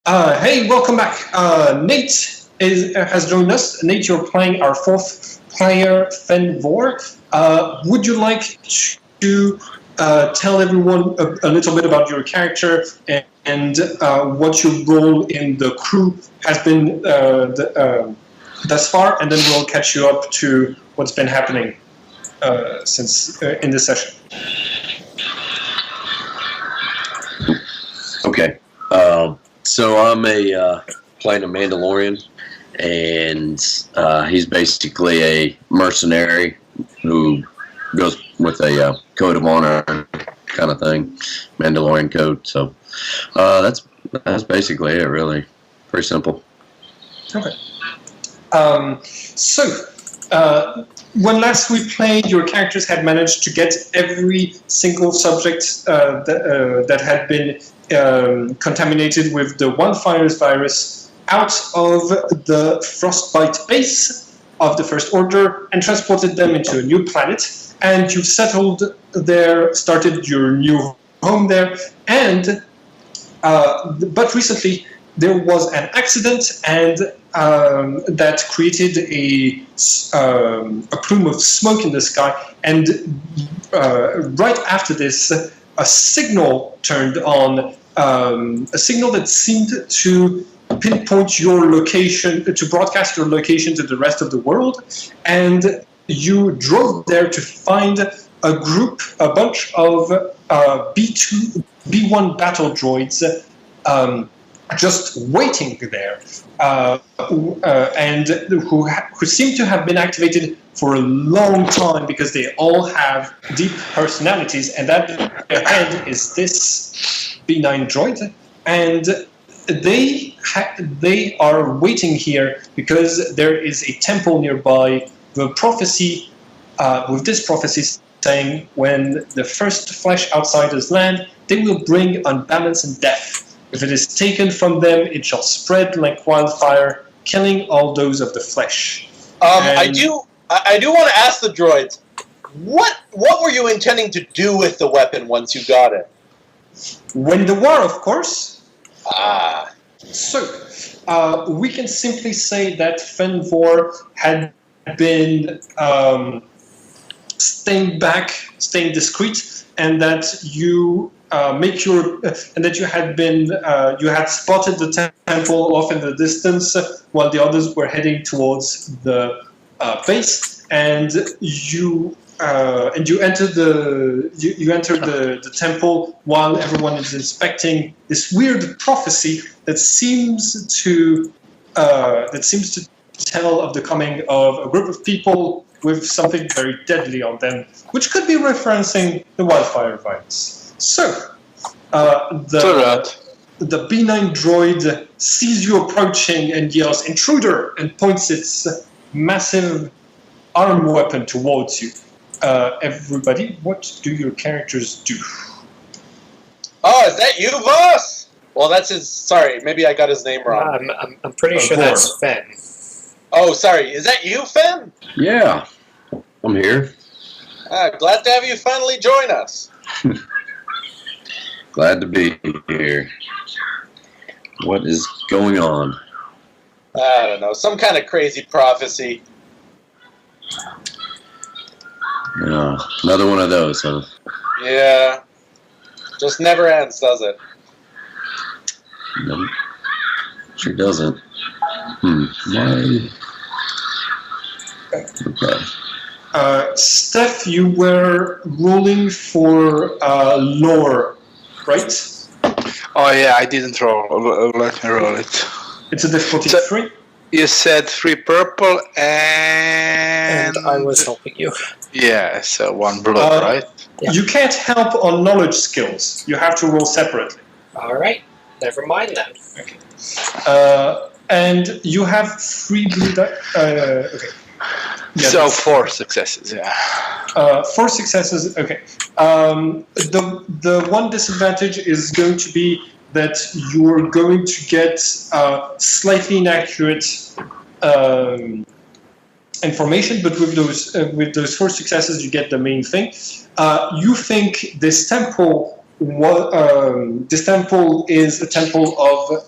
Hey, welcome back. Nate has joined us. Nate, you're playing our fourth player, Fen Vor. Would you like to tell everyone a little bit about your character and what your role in the crew has been thus far, and then we'll catch you up to what's been happening since in this session. Okay. So I'm playing a Mandalorian, and he's basically a mercenary who goes with a code of honor kind of thing, Mandalorian code. So that's basically it, really. Pretty simple. Okay. When last we played, your characters had managed to get every single subject that had been contaminated with the wildfires virus out of the frostbite base of the First Order and transported them into a new planet. And you've settled there, started your new home there, and but recently there was an accident, and that created a plume of smoke in the sky. And right after this, a signal turned on, a signal that seemed to pinpoint your location, to broadcast your location to the rest of the world. And you drove there to find a bunch of B1 battle droids just waiting there, and who seem to have been activated for a long time because they all have deep personalities, and at their head is this B9 droid, and they are waiting here because there is a temple nearby. The prophecy, with this prophecy saying, when the first flesh outsiders land, they will bring unbalance and death. If it is taken from them, it shall spread like wildfire, killing all those of the flesh. I do want to ask the droids, what were you intending to do with the weapon once you got it? Win the war, of course. Ah. So, we can simply say that Fen Vor had been staying back, staying discreet, and that you you had spotted the temple off in the distance while the others were heading towards the base, and you entered the temple while everyone is inspecting this weird prophecy that seems to tell of the coming of a group of people with something very deadly on them, which could be referencing the wildfire virus. So, the B9 droid sees you approaching and yells, "Intruder!" and points its massive arm weapon towards you. Everybody, what do your characters do? Oh, is that you, boss? Well, that's his... Sorry, maybe I got his name wrong. I'm pretty sure that's Fen. Oh, sorry. Is that you, Fen? Yeah, I'm here. Glad to have you finally join us. Glad to be here. What is going on? I don't know. Some kind of crazy prophecy. Another one of those, huh? Yeah. Just never ends, does it? Nope. Sure doesn't. Why? Okay. Steph, you were rolling for lore, right? Oh yeah, I didn't roll. Let me roll it. It's a difficulty 3. You said 3 purple And I was helping you. Yeah, so 1 blood, right? Yeah. You can't help on knowledge skills. You have to roll separately. Alright, never mind then. Okay. And you have 3 blue dice. Okay. Yeah, So 4 successes, yeah. 4 successes. Okay. The one disadvantage is going to be that you're going to get slightly inaccurate information, but with those 4 successes, you get the main thing. You think this temple is a temple of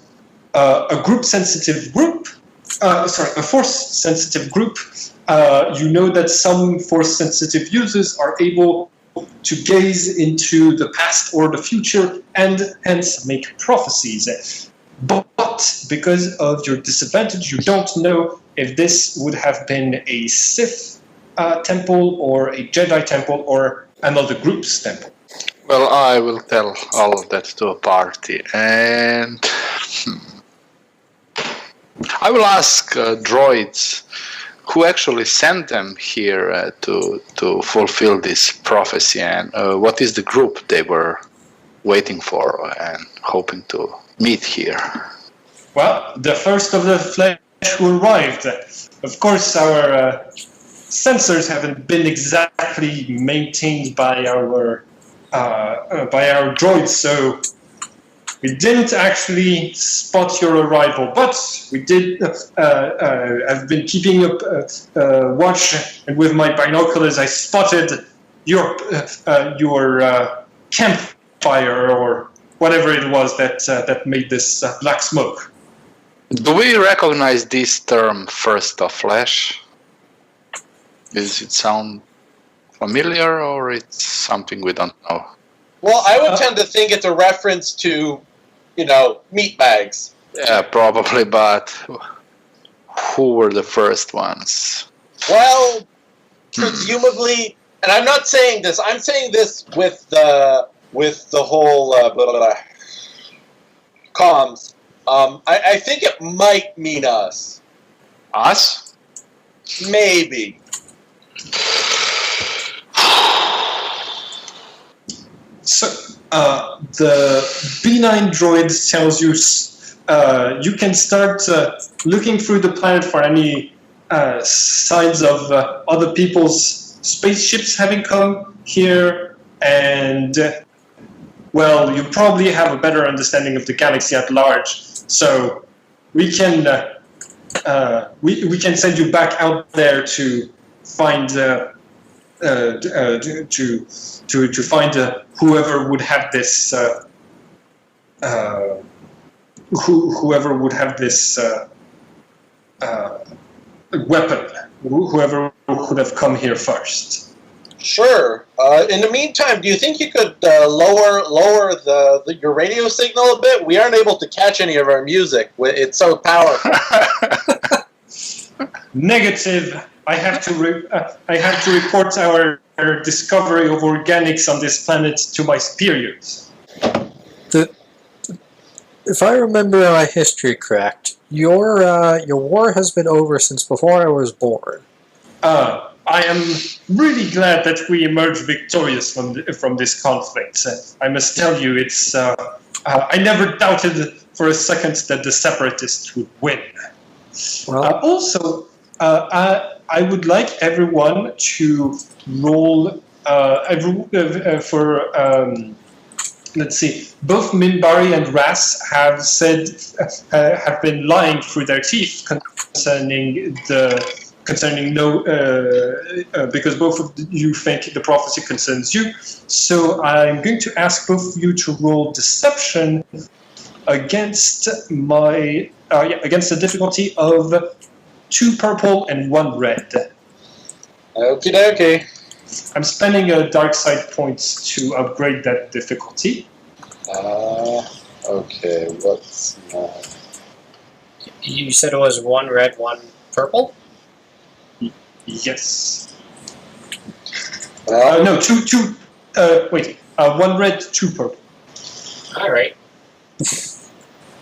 a group-sensitive group, a force-sensitive group, you know that some force-sensitive users are able to gaze into the past or the future and hence make prophecies. But because of your disadvantage, you don't know if this would have been a Sith temple or a Jedi temple or another group's temple. Well, I will tell all of that to a party, and I will ask droids who actually sent them here to fulfill this prophecy, and what is the group they were waiting for and hoping to meet here. Well, the first of the flesh who arrived. Of course, our sensors haven't been exactly maintained by our droids, so we didn't actually spot your arrival. But we did. I've been keeping up watch, and with my binoculars, I spotted your campfire or whatever it was that made this black smoke. Do we recognize this term, first of flesh? Does it sound familiar, or it's something we don't know? Well, I would tend to think it's a reference to, meat bags. Yeah, probably, but who were the first ones? Well, presumably, and I'm not saying this. I'm saying this with the whole comms. I think it might mean us. Us? Maybe. So the B9 droid tells you you can start looking through the planet for any signs of other people's spaceships having come here, and well, you probably have a better understanding of the galaxy at large. So we can we can send you back out there to find to find whoever would have this whoever would have this weapon, whoever could have come here first. Sure. In the meantime, do you think you could lower your radio signal a bit? We aren't able to catch any of our music. It's so powerful. Negative. I have to report our discovery of organics on this planet to my superiors. If I remember my history correct, your war has been over since before I was born. I am really glad that we emerged victorious from this conflict. I must tell you, it's I never doubted for a second that the separatists would win. Well, also, I would like everyone to roll for. Let's see. Both Minbari and Ras have said have been lying through their teeth concerning no, because both of you think the prophecy concerns you. So I'm going to ask both of you to roll deception against against the difficulty of 2 purple and 1 red. Okie dokie. I'm spending a dark side points to upgrade that difficulty. Okay, what's you said it was 1 red, 1 purple? Yes. No, two. Wait. 1 red, 2 purple. All right.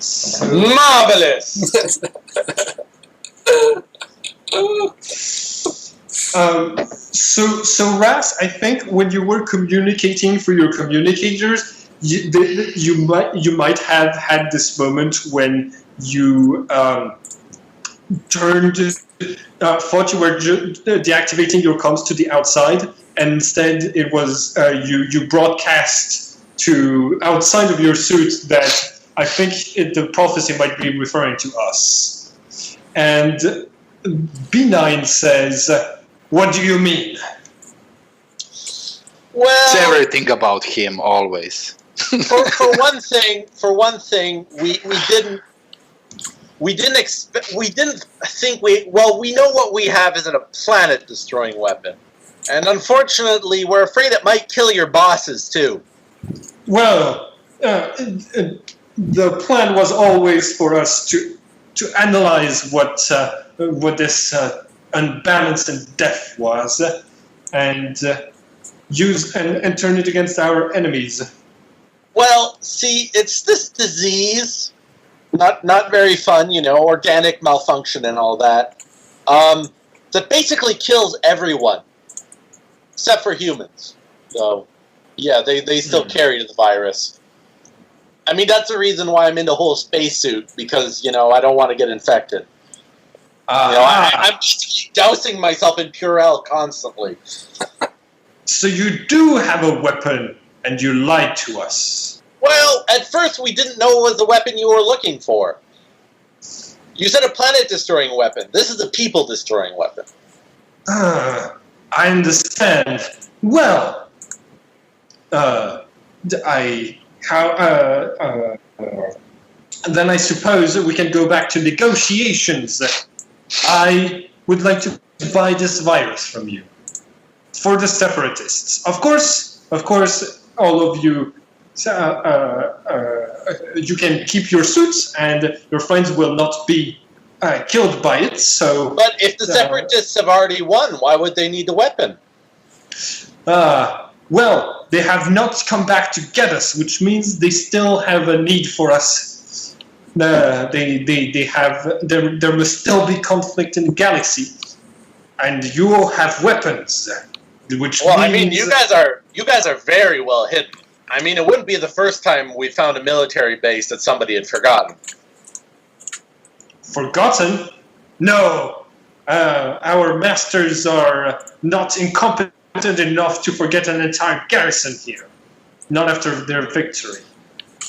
marvelous? So Ras, I think when you were communicating through your communicators, you might have had this moment when you thought you were deactivating your comms to the outside, and instead it was you broadcast to outside of your suit that I think the prophecy might be referring to us. And B9 says, "What do you mean?" Well, It's everything about him always. for one thing, we didn't we didn't think we know what we have isn't a planet-destroying weapon. And unfortunately, we're afraid it might kill your bosses, too. Well, the plan was always for us to analyze what this unbalance and death was, and use and turn it against our enemies. Well, see, it's this disease, not very fun, organic malfunction and all that, that basically kills everyone, except for humans. So, yeah, they still carry the virus. I mean, that's the reason why I'm in the whole spacesuit, because, I don't want to get infected. I'm basically dousing myself in Purell constantly. So you do have a weapon, and you lied to us. Well, at first we didn't know it was the weapon you were looking for. You said a planet-destroying weapon. This is a people-destroying weapon. I understand. Well, then I suppose we can go back to negotiations. I would like to buy this virus from you for the separatists. Of course, all of you. You can keep your suits, and your friends will not be killed by it. So, but if the separatists have already won, why would they need the weapon? Well, they have not come back to get us, which means they still have a need for us. There must still be conflict in the galaxy, and you all have weapons. Which means, I mean, you guys are very well hidden. I mean, it wouldn't be the first time we found a military base that somebody had forgotten. Forgotten? No. Our masters are not incompetent enough to forget an entire garrison here. Not after their victory.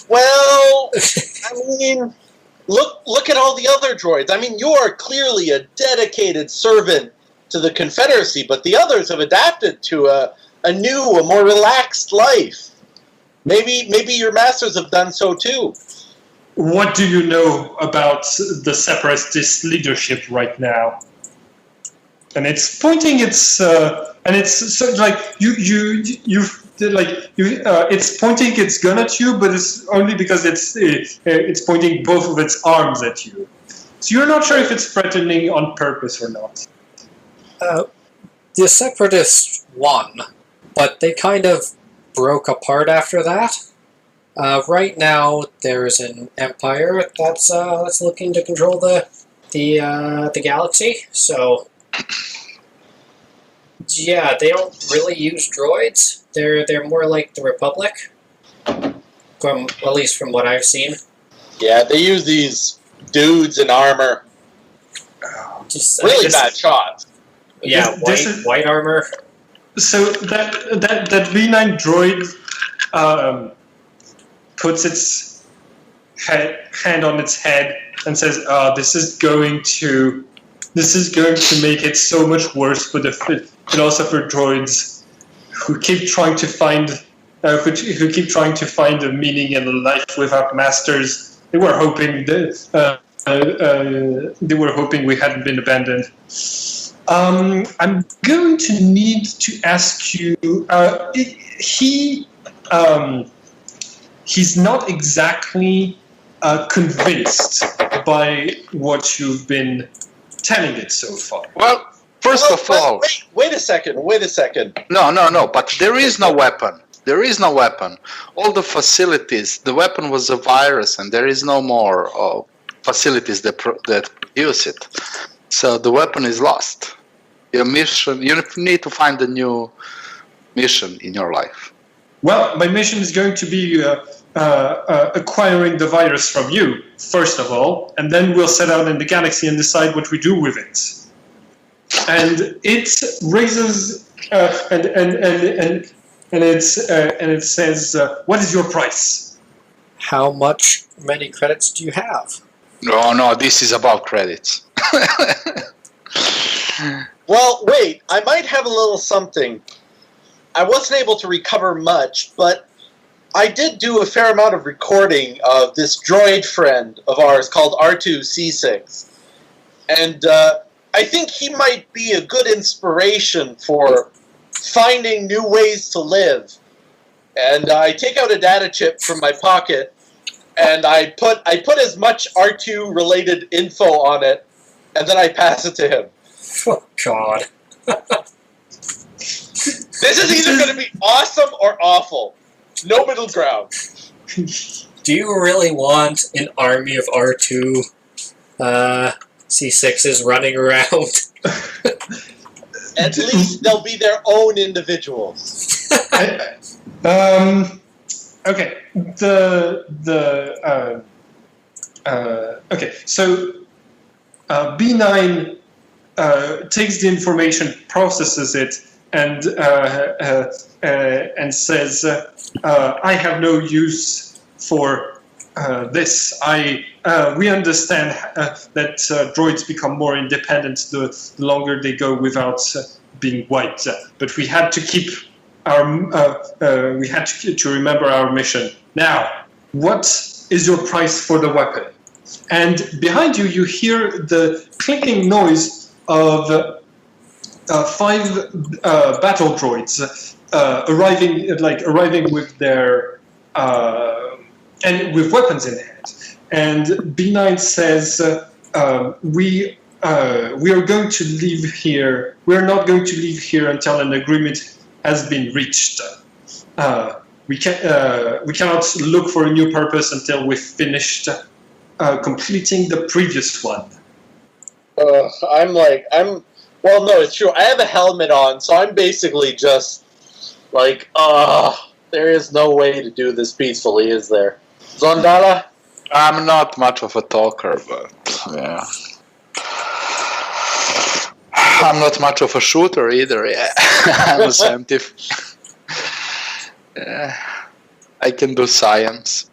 Well, I mean, look at all the other droids. I mean, you are clearly a dedicated servant to the Confederacy, but the others have adapted to a more relaxed life. Maybe your masters have done so too. What do you know about the separatist leadership right now? And it's pointing its and it's so like it's pointing its gun at you, but it's only because it's pointing both of its arms at you. So you're not sure if it's threatening on purpose or not. The separatists won, but they kind of broke apart after that. Right now, there's an empire that's looking to control the galaxy. So, yeah, they don't really use droids. They're more like the Republic, at least from what I've seen. Yeah, they use these dudes in armor. Just really bad shots. Yeah, white armor. So that V9 droid puts its hand on its head and says, "This is going to make it so much worse for the philosopher droids who keep trying to find a meaning in a life without masters. They were hoping we hadn't been abandoned." I'm going to need to ask you. He's not exactly convinced by what you've been telling it so far. Well, first of all... Wait a second. No, but there is no weapon. There is no weapon. All the facilities, the weapon was a virus, and there is no more facilities that produce it. So the weapon is lost. Your mission, you need to find a new mission in your life. Well, my mission is going to be acquiring the virus from you, first of all, and then we'll set out in the galaxy and decide what we do with it. And it raises and it says, "What is your price?" How many credits do you have? No, this is about credits. Well, wait, I might have a little something. I wasn't able to recover much, but I did do a fair amount of recording of this droid friend of ours called R2C6. And I think he might be a good inspiration for finding new ways to live. And I take out a data chip from my pocket, and I put as much R2 related info on it, and then I pass it to him. Oh, God. This is either going to be awesome or awful. No middle ground. Do you really want an army of R2 C6s running around? At least they'll be their own individuals. Okay. Okay. So B9 takes the information, processes it, and says, "I have no use for this. We understand that droids become more independent the longer they go without being wiped, but we had to keep our to remember our mission. Now, what is your price for the weapon?" And behind you, you hear the clicking noise of 5 battle droids arriving with their and with weapons in hand. And B9 says, "We are going to leave here. We're not going to leave here until an agreement has been reached. We cannot look for a new purpose until we've finished completing the previous one." Well, no, it's true. I have a helmet on, so I'm basically just like, there is no way to do this peacefully, is there? Zondala? I'm not much of a talker, but yeah. I'm not much of a shooter either. Yeah, I'm a scientist. Yeah. I can do science.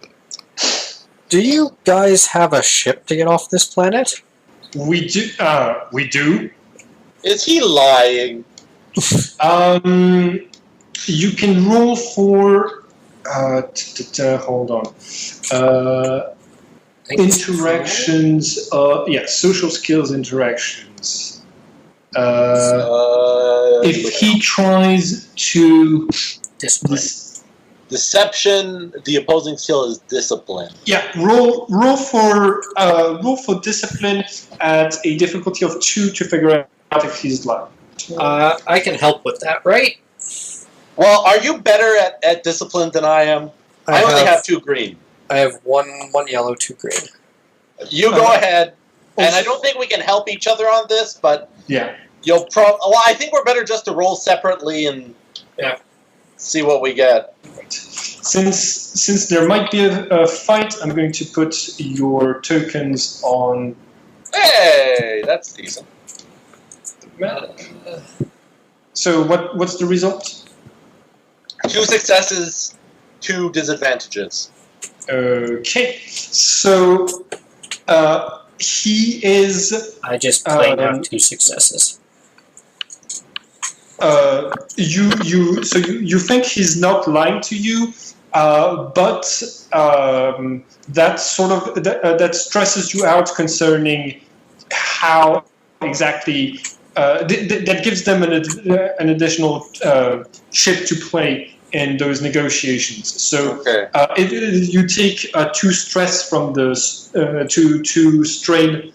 Do you guys have a ship to get off this planet? We do. We do. Is he lying? You can roll for. Hold on. Interactions. Social skills interactions. If he tries to Discipline. Deception, the opposing skill is discipline. Yeah, roll for discipline at a difficulty of 2 to figure out if he's lying. I can help with that, right? Well, are you better at discipline than I am? I only have 2 green. I have one yellow, 2 green. You go ahead, and I don't think we can help each other on this, but Yeah. you'll I think we're better just to roll separately and see what we get. Since there might be a fight, I'm going to put your tokens on. Hey, that's decent. So what's the result? 2 successes, 2 disadvantages. Okay, so he is. I just plain have 2 successes. You think he's not lying to you, but that sort of that stresses you out concerning how exactly that gives them an additional chip to play in those negotiations. So you take 2 stress from those 2 strain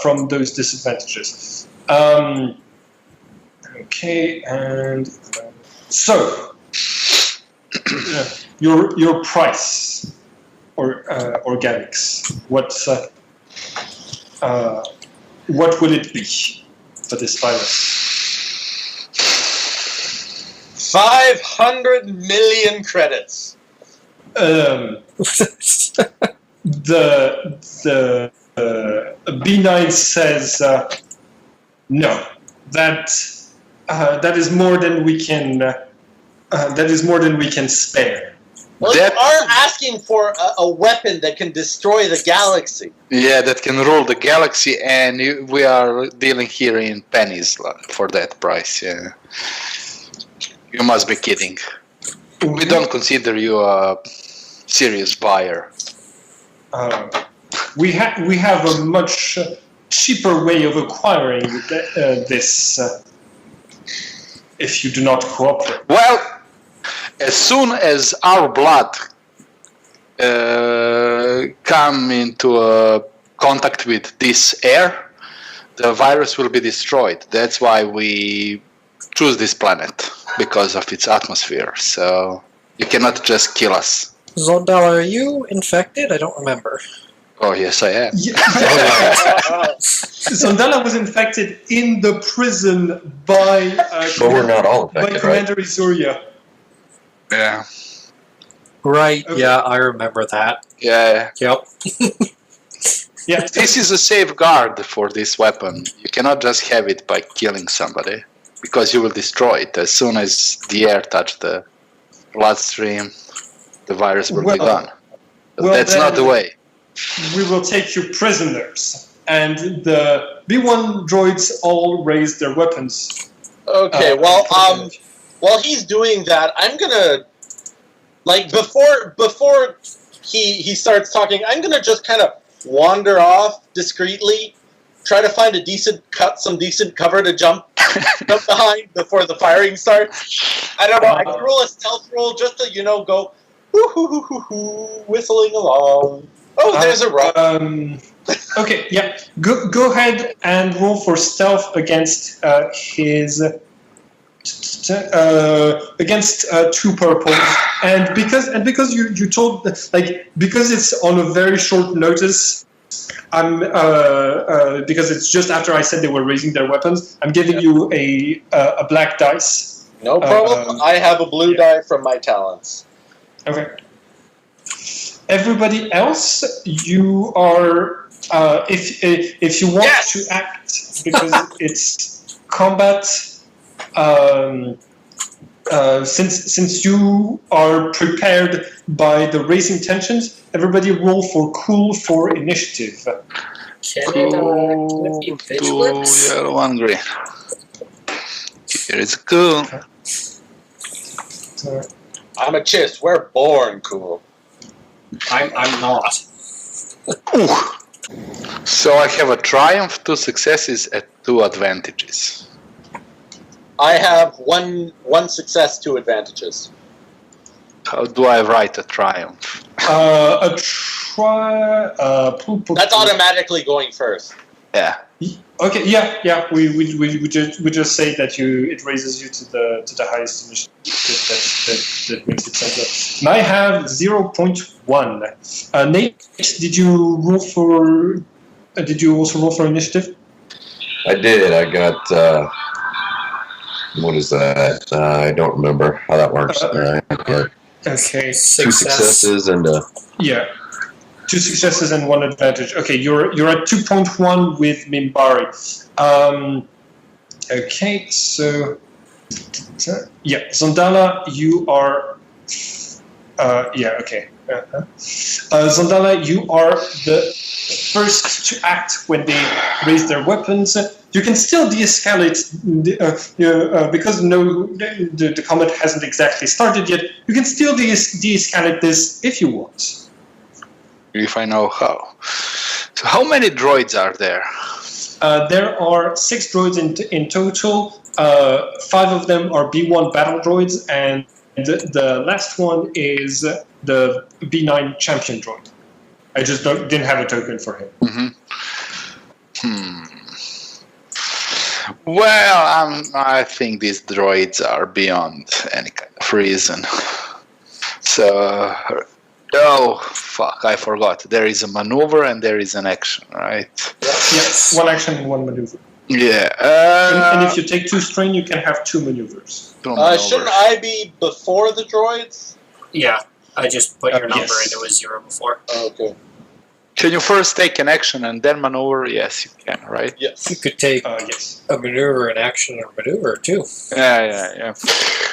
from those disadvantages. Okay, and so your price or organics. What will it be for this virus? 500 million credits. The B9 says no. That is more than we can. That is more than we can spare. Well, you are asking for a weapon that can destroy the galaxy. Yeah, that can rule the galaxy, and we are dealing here in pennies for that price. Yeah, you must be kidding. We don't consider you a serious buyer. We have a much cheaper way of acquiring this if you do not cooperate. Well, as soon as our blood come into contact with this air, the virus will be destroyed. That's why we choose this planet, because of its atmosphere. So you cannot just kill us. Zondala, are you infected? I don't remember. Oh, yes, I am. Zondala was infected in the prison by But we're not all infected, right? Commander Izuria. Yeah. Right, Okay. yeah, I remember that. Yeah. Yep. Yeah, This is a safeguard for this weapon. You cannot just have it by killing somebody, because you will destroy it. As soon as the air touches the bloodstream, the virus will be gone. well, That's not the then- way. we will take you prisoners. And the B1 droids all raise their weapons. Okay, while he's doing that, I'm gonna, like, before he starts talking, I'm gonna just kind of wander off discreetly, try to find some decent cover to jump behind before the firing starts. I don't know. I can roll a stealth roll just to go hoo hoo hoo hoo hoo, whistling along. Oh, there's a rock. Okay, yeah. Go ahead and roll for stealth against his against two purples, and because you told because it's on a very short notice, I'm because it's just after I said they were raising their weapons, I'm giving you a black dice. No problem. I have a blue die from my talents. Okay. Everybody else, you are if you want to act, because it's combat. Since you are prepared by the raising tensions, everybody roll for cool for initiative. Can it be vigilant? 2 yellow, 1 green. Here is cool. I'm a chiss. We're born cool. I'm not. Ooh. So I have a triumph, 2 successes, and 2 advantages. I have one success, 2 advantages. How do I write a triumph? That's automatically going first. Yeah. Okay, yeah. We just say that it raises you to the highest initiative. That makes it simpler. And I have 0.1. Nate, did you roll for? Did you also roll for initiative? I did. I got. What is that? I don't remember how that works. I got Okay. 2 successes and Yeah. 2 successes and 1 advantage. Okay, you're at 2.1 with Mimbari. Okay, so yeah, Zondala, you are. Okay. Zondala, you are the first to act when they raise their weapons. You can still de-escalate because the combat hasn't exactly started yet. You can still de-escalate this if you want. If I know how. So how many droids are there? There are 6 droids in total. 5 of them are B1 battle droids, and the last one is the B9 champion droid. I just didn't have a token for him. Mm-hmm. Well, I think these droids are beyond any kind of reason. So, oh, fuck, I forgot. There is a maneuver and there is an action, right? Yes, 1 action and 1 maneuver. Yeah. And if you take 2 strain, you can have 2 maneuvers. Shouldn't I be before the droids? Yeah, I just put your number yes. into a 0 before. Okay. Can you first take an action and then maneuver? Yes, you can, right? Yes. You could take Yes. a maneuver, an action, or maneuver too. Yeah.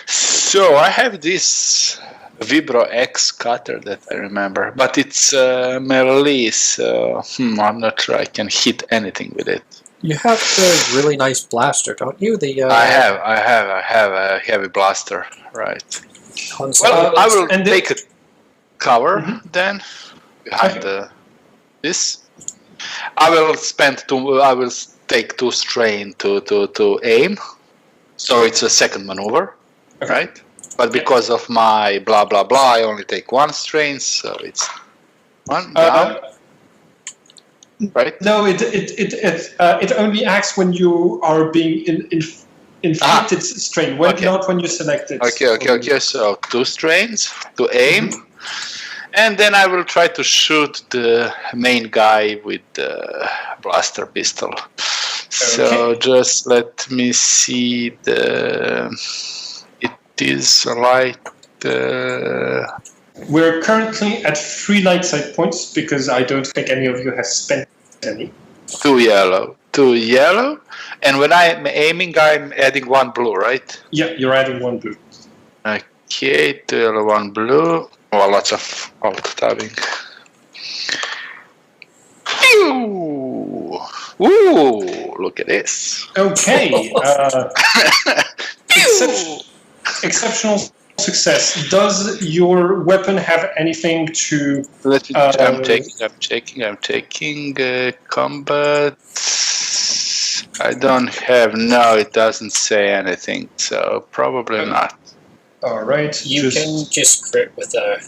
So I have this Vibro X cutter that I remember, but it's melee, so I'm not sure I can hit anything with it. You have the really nice blaster, don't you? The I have a heavy blaster, right? Han Well, Solo I will and take it. cover then behind this. I will take 2 strain to aim, so it's a second maneuver, right? But because of my blah blah blah, I only take 1 strain, so it's 1 down. Right? No, it only acts when you are being inflicted strain, not when you select it. Okay. So 2 strains to aim, and then I will try to shoot the main guy with the blaster pistol. So just let me see It is light. We're currently at 3 light side points because I don't think any of you has spent any. 2 yellow. And when I'm aiming, I'm adding 1 blue, right? Yeah, you're adding 1 blue. Okay, 2 yellow, 1 blue. Oh, lots of alt tabbing. Ooh, look at this. Okay. Exceptional success. Does your weapon have anything to... I'm taking combat. I don't have... No, it doesn't say anything, so probably not. All right. You can just crit with a...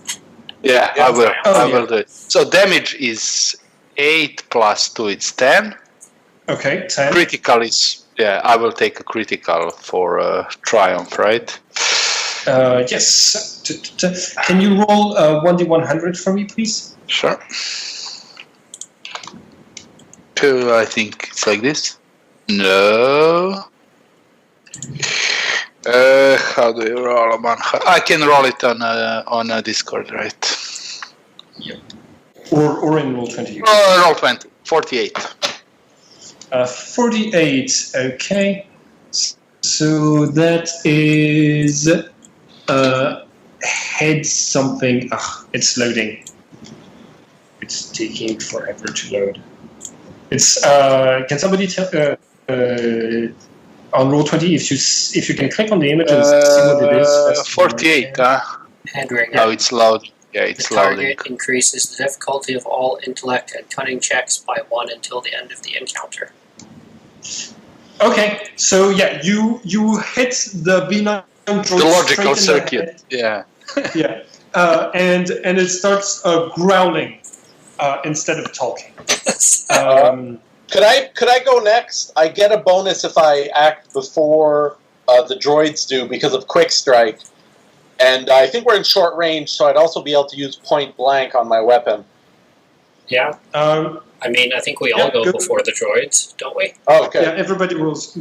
Yeah, I will. I will do it. So damage is 8 plus 2, it's 10. Okay, 10. Critical is... Yeah, I will take a critical for triumph, right? Yes. Can you roll 1d100 for me, please? Sure. 2, I think it's like this. No. How do you roll them on? I can roll it on a Discord, right? Yep. Or in roll 20. Roll 20. 48. 48. Okay. So that is head something. It's loading. It's taking forever to load. It's can somebody tell on roll 20 if you can click on the image and see what it is? 48. Handring. Oh, it's loud. Yeah, it's the loading. target increases the difficulty of all intellect and cunning checks by 1 until the end of the encounter. Okay, so yeah, you hit the B9 droid The logical straight in the circuit. Yeah. yeah, and it starts growling instead of talking. Could I go next? I get a bonus if I act before the droids do because of quick strike, and I think we're in short range, so I'd also be able to use point blank on my weapon. Yeah. I mean, I think we all go before the droids, don't we? Oh, okay. Yeah, everybody goes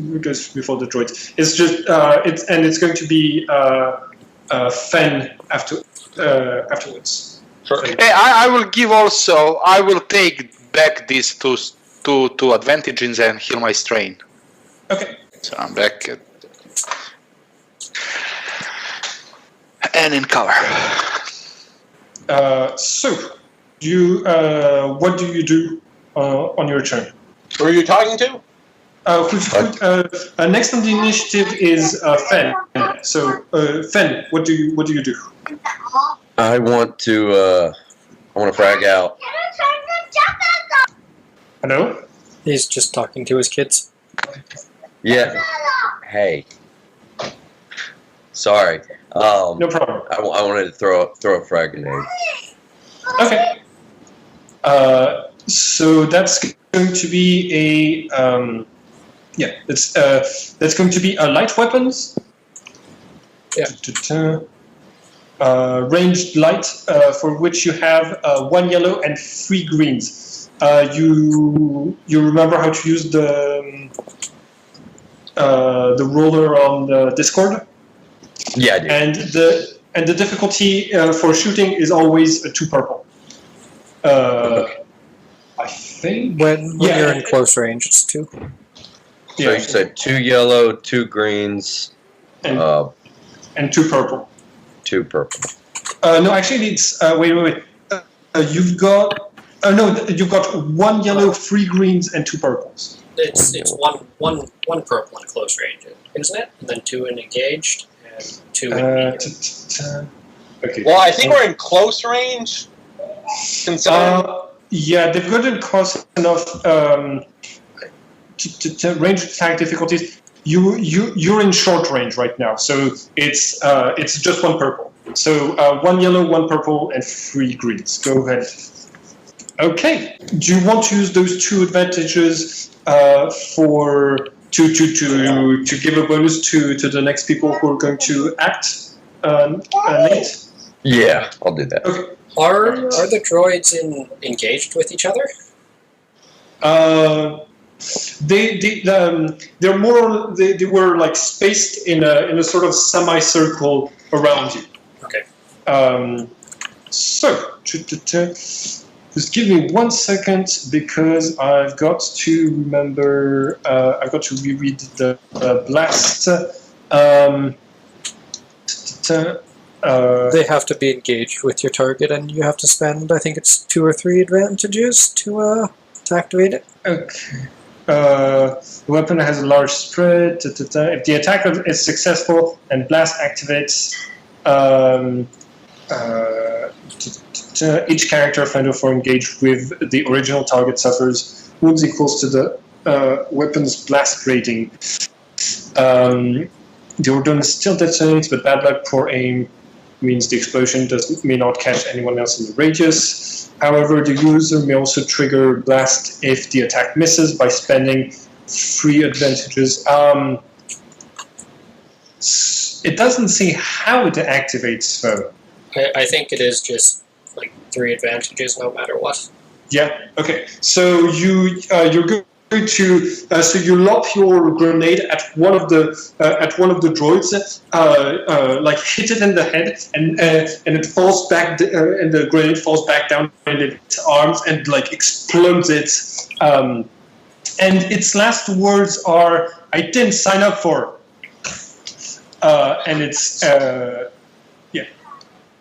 before the droids. It's just it's going to be Fen afterwards. Sure. Hey, I will give also. I will take back these two advantages and heal my strain. Okay. So I'm back and in cover. So, you what do you do on your turn? Who are you talking to? Next on the initiative is Fen. So, Fen, what do you do? I want to frag out. Hello? He's just talking to his kids. Yeah. Hey. Sorry. No problem. I wanted to throw a frag grenade. Okay. So that's going to be a that's going to be a light weapons. Yeah. Ranged light, for which you have 1 yellow and 3 greens. You remember how to use the roller on the Discord? Yeah, I do. And the difficulty for shooting is always 2 purple. I think When you're in close range, it's 2. So you said 2 yellow, 2 greens, and 2 purple. 2 purple. No, actually, it's wait. You've got you've got 1 yellow, 3 greens, and 2 purples. It's one purple in close range, isn't it? And then 2 in engaged and 2 in medium. Okay. Well, I think we're in close range. Considering. Yeah, they've gotten close enough to range attack difficulties. You're in short range right now, so it's just one purple. So 1 yellow, 1 purple, and 3 greens. Go ahead. Okay. Do you want to use those 2 advantages to give a bonus to the next people who are going to act late? Yeah, I'll do that. Okay. Are the droids engaged with each other? They're more. They were like spaced in a sort of semicircle around you. Okay. So just give me 1 second because I've got to remember. I've got to reread the blast. They have to be engaged with your target, and you have to spend, I think it's 2 or 3 advantages to activate it. Okay. The weapon has a large spread. If the attack is successful and blast activates, each character, friend or foe engaged with the original target suffers wounds equals to the weapon's blast rating. The ordnance still detonates, but bad luck, poor aim means the explosion may not catch anyone else in the radius. However, the user may also trigger blast if the attack misses by spending 3 advantages. It doesn't say how it activates, though. I think it is just like 3 advantages no matter what. Yeah. Okay. So you're going to you lob your grenade at one of the droids, like hit it in the head, and it falls back, and the grenade falls back down in its arms and like explodes it. And its last words are, "I didn't sign up for." And it's yeah.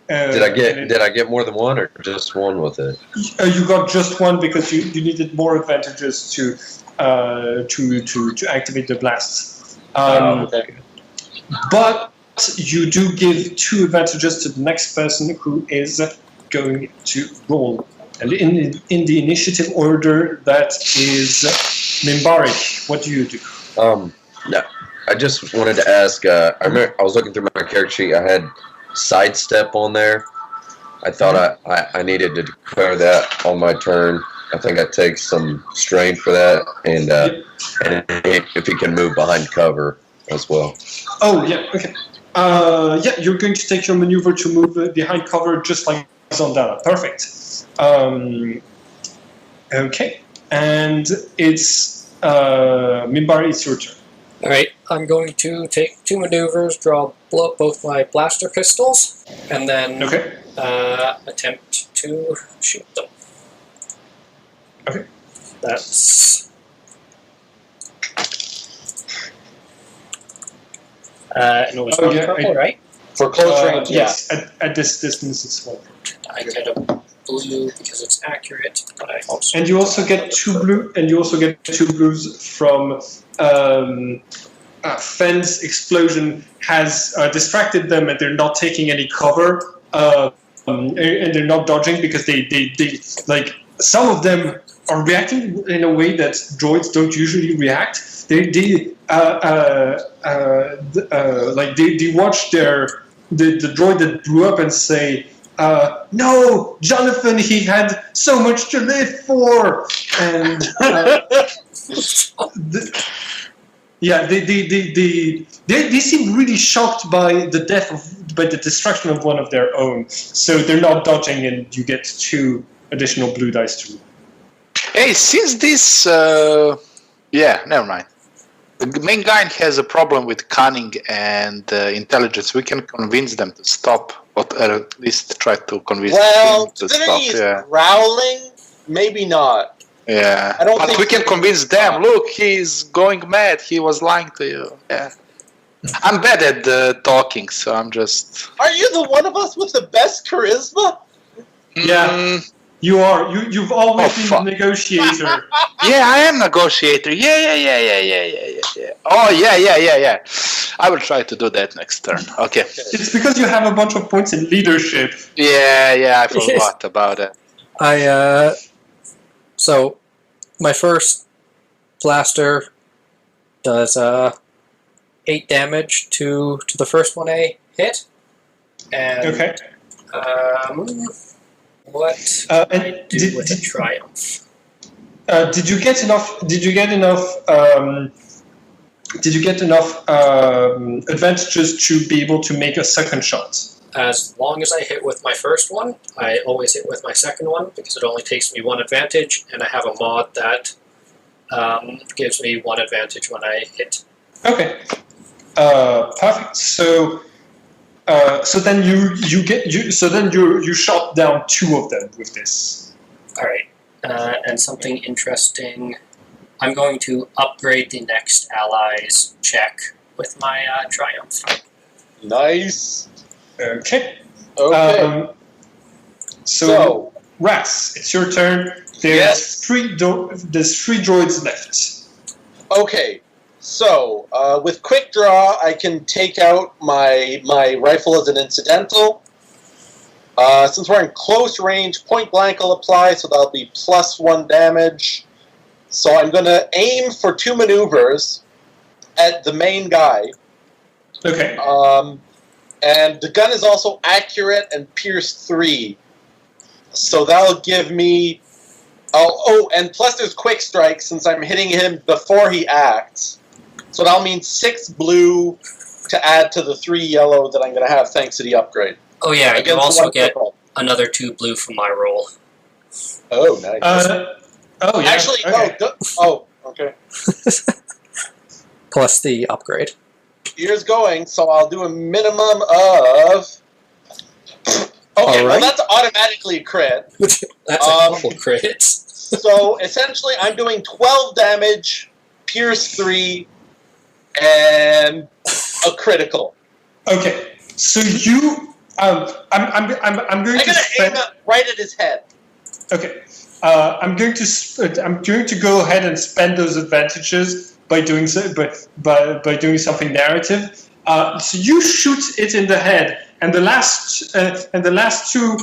Did I get more than 1 or just 1 with it? You got just 1 because you needed more advantages to activate the blast. Okay. But you do give 2 advantages to the next person who is going to roll. And in the initiative order, that is Mimbari. What do you do? No, I just wanted to ask. I remember I was looking through my character sheet. I had sidestep on there. I thought I needed to declare that on my turn. I think I take some strain for that, and if he can move behind cover as well. Oh yeah, okay. Yeah, you're going to take your maneuver to move behind cover just like Zondana. Perfect. Okay, and it's Mimbari. It's your turn. All right, I'm going to take 2 maneuvers, blow up both my blaster pistols, and then attempt to shoot them. Okay. That's no, it's not purple, right? For close range, yes. At this distance, it's 1. I get a blue because it's accurate, but I also and you also get 2 blue, and you also get 2 blues from Fenn's explosion has distracted them, and they're not taking any cover, and they're not dodging because they like some of them are reacting in a way that droids don't usually react. They watch the droid that blew up and say, "No, Jonathan, he had so much to live for," and they seem really shocked by the destruction of one of their own. So they're not dodging, and you get 2 additional blue dice to roll. Hey, since this, never mind. The main guy has a problem with cunning and intelligence. We can convince them to stop, or at least try to convince them to stop. He's growling, maybe not. Yeah, I don't but think we can convince them. Look, he's going mad. He was lying to you. Yeah, I'm bad at talking, so I'm just. Are you the one of us with the best charisma? Yeah. You are. You've always Oh, been fuck. the negotiator. Yeah, I am negotiator. Yeah. Oh, yeah. I will try to do that next turn. Okay. It's because you have a bunch of points in leadership. Yeah, I forgot about it. So my first blaster does 8 damage to the first one I hit. And Okay. what And I do with a triumph? Did you get enough? Did you get enough? Did you get enough advantages to be able to make a second shot? As long as I hit with my first one, I always hit with my second one because it only takes me 1 advantage, and I have a mod that gives me 1 advantage when I hit. Okay. Perfect. So then you shot down 2 of them with this. All right, and something interesting. I'm going to upgrade the next ally's check with my triumph. Nice. Okay. Okay. So Ras, it's your turn. There's Yes. 3 droids left. Okay, so with quick draw, I can take out my rifle as an incidental. Since we're in close range, point blank will apply, so that'll be +1 damage. So I'm going to aim for 2 maneuvers at the main guy. Okay. And the gun is also accurate and pierce 3. So that'll give me... Oh, and plus there's quick strike since I'm hitting him before he acts. So that'll mean 6 blue to add to the 3 yellow that I'm going to have thanks to the upgrade. Oh yeah, you Against also 1 get purple. another 2 blue from my roll. Oh, nice. Oh yeah. Actually, okay. Okay. Plus the upgrade. Here's going, so I'll do a minimum of... Okay, well Alright. that's automatically a crit. That's a couple crits. So essentially I'm doing 12 damage, pierce 3, and a critical. Okay. So you, I'm going I'm to gonna aim spend. right at his head. Okay. I'm going to go ahead and spend those advantages by doing so, by doing something narrative. So you shoot it in the head, and the last 2